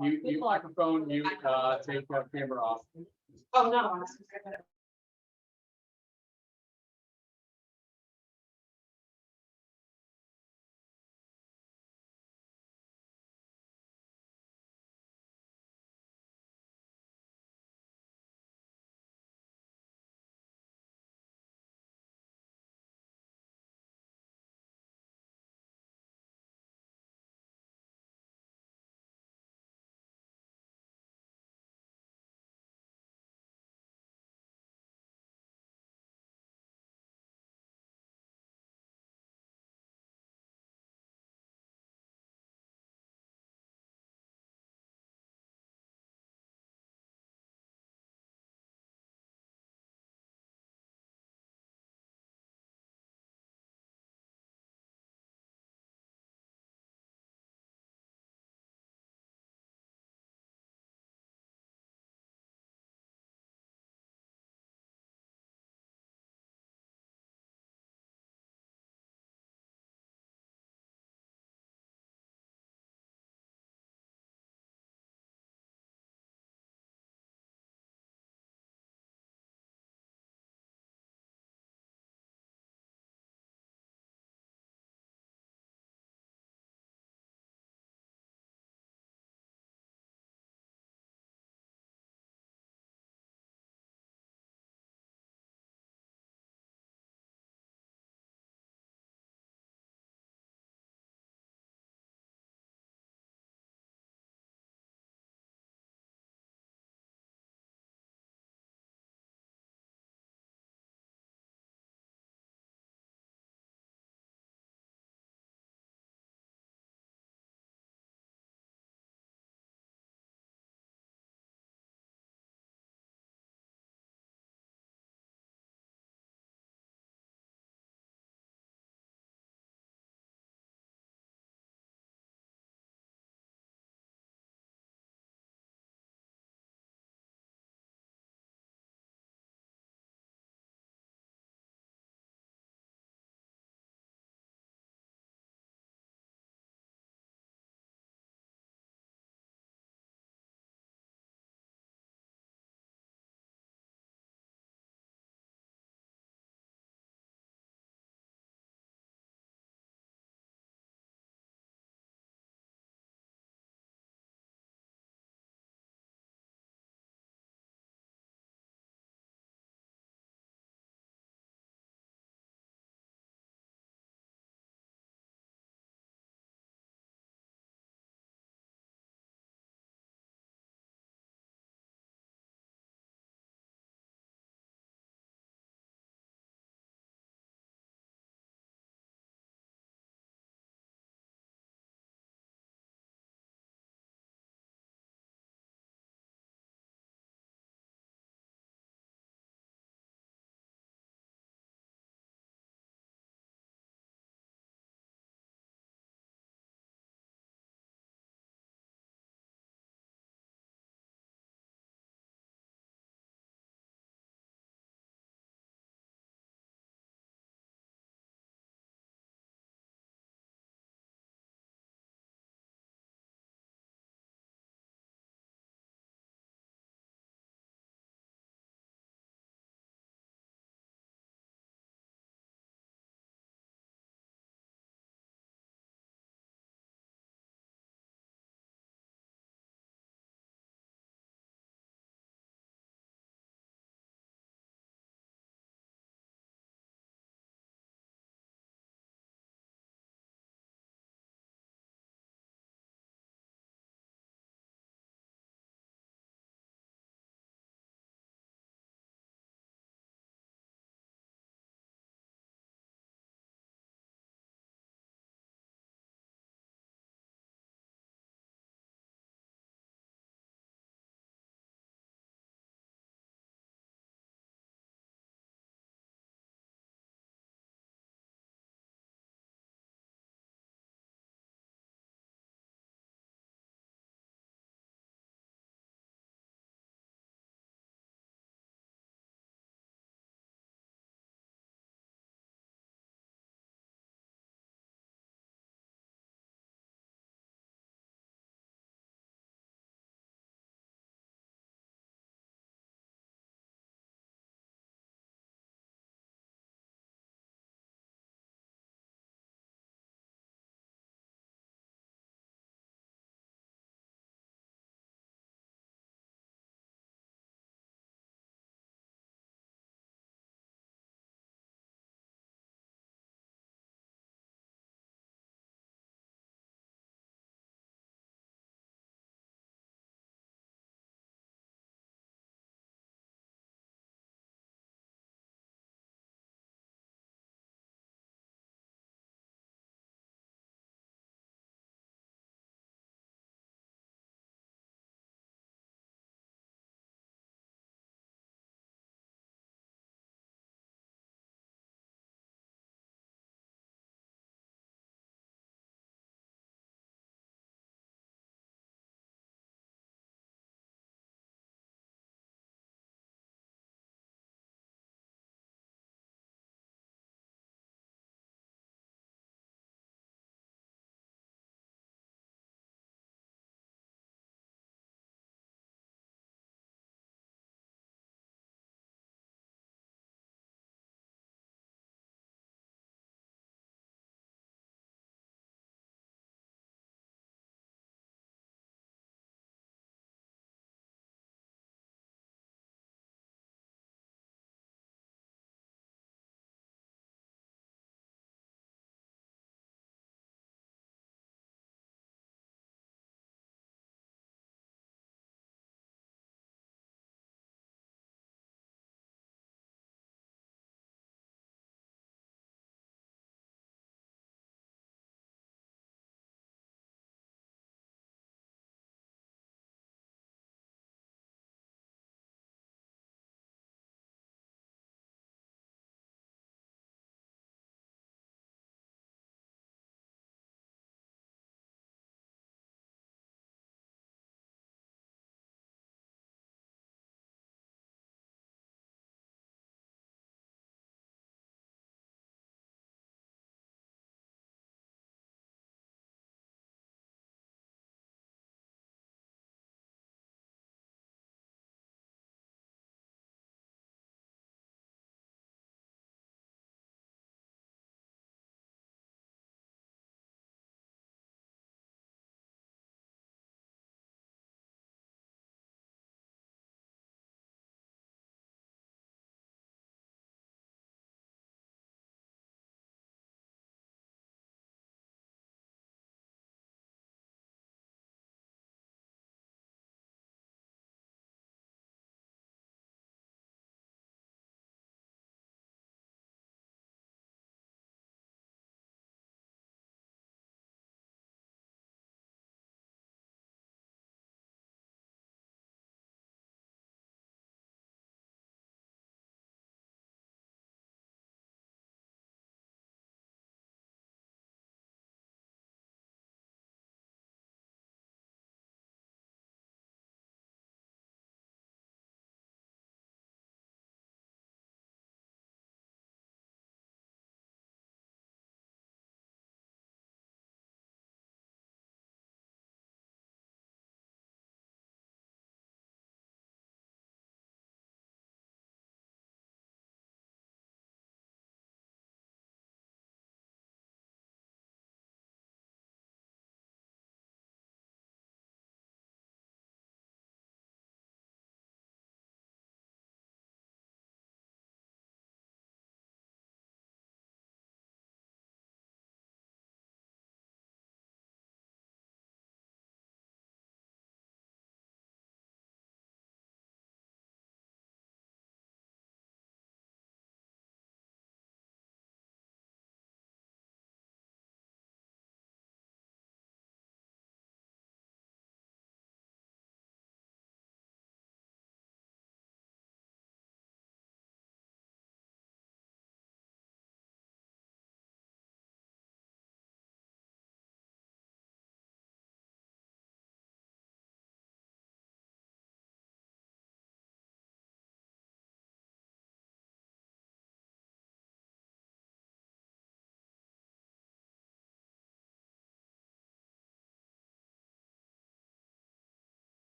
Speaker 1: You microphone, take that camera off.
Speaker 18: Oh, no.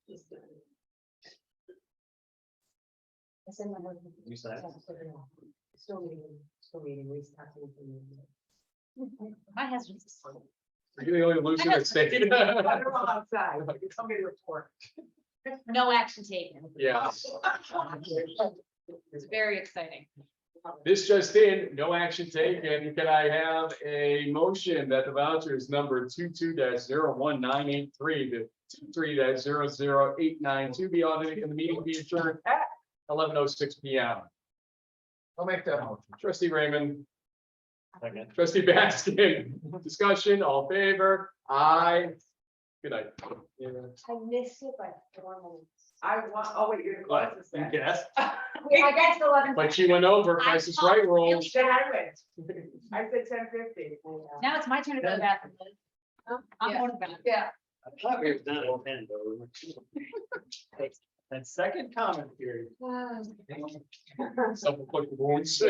Speaker 5: You said.
Speaker 2: My husband's.
Speaker 1: You're the only loser that's staying.
Speaker 18: Somebody report.
Speaker 2: No action taken.
Speaker 1: Yeah.
Speaker 2: It's very exciting.
Speaker 1: This just in, no action taken. Can I have a motion that the vouchers number 22-01983 to 23-00892 be audited and the meeting be adjourned at 11:06 p.m.
Speaker 8: I'll make that motion.
Speaker 1: Trustee Raymond,
Speaker 5: Second.
Speaker 1: trustee Baskin, discussion, all in favor? Aye. Good night. Yeah.
Speaker 21: I missed it by 4 minutes.
Speaker 18: I want, oh wait, you're the
Speaker 1: What?
Speaker 18: closest
Speaker 1: You
Speaker 18: then.
Speaker 1: guessed?
Speaker 21: I guess 11.
Speaker 1: But she went over, Price is Right rules.
Speaker 18: Then I went. I said 10:50.
Speaker 2: Now it's my turn to go to the bathroom. I'm
Speaker 13: Yeah.
Speaker 2: going to bed.
Speaker 13: Yeah.
Speaker 5: I thought we were done. That second comment period.
Speaker 1: Self-inflicted wounds.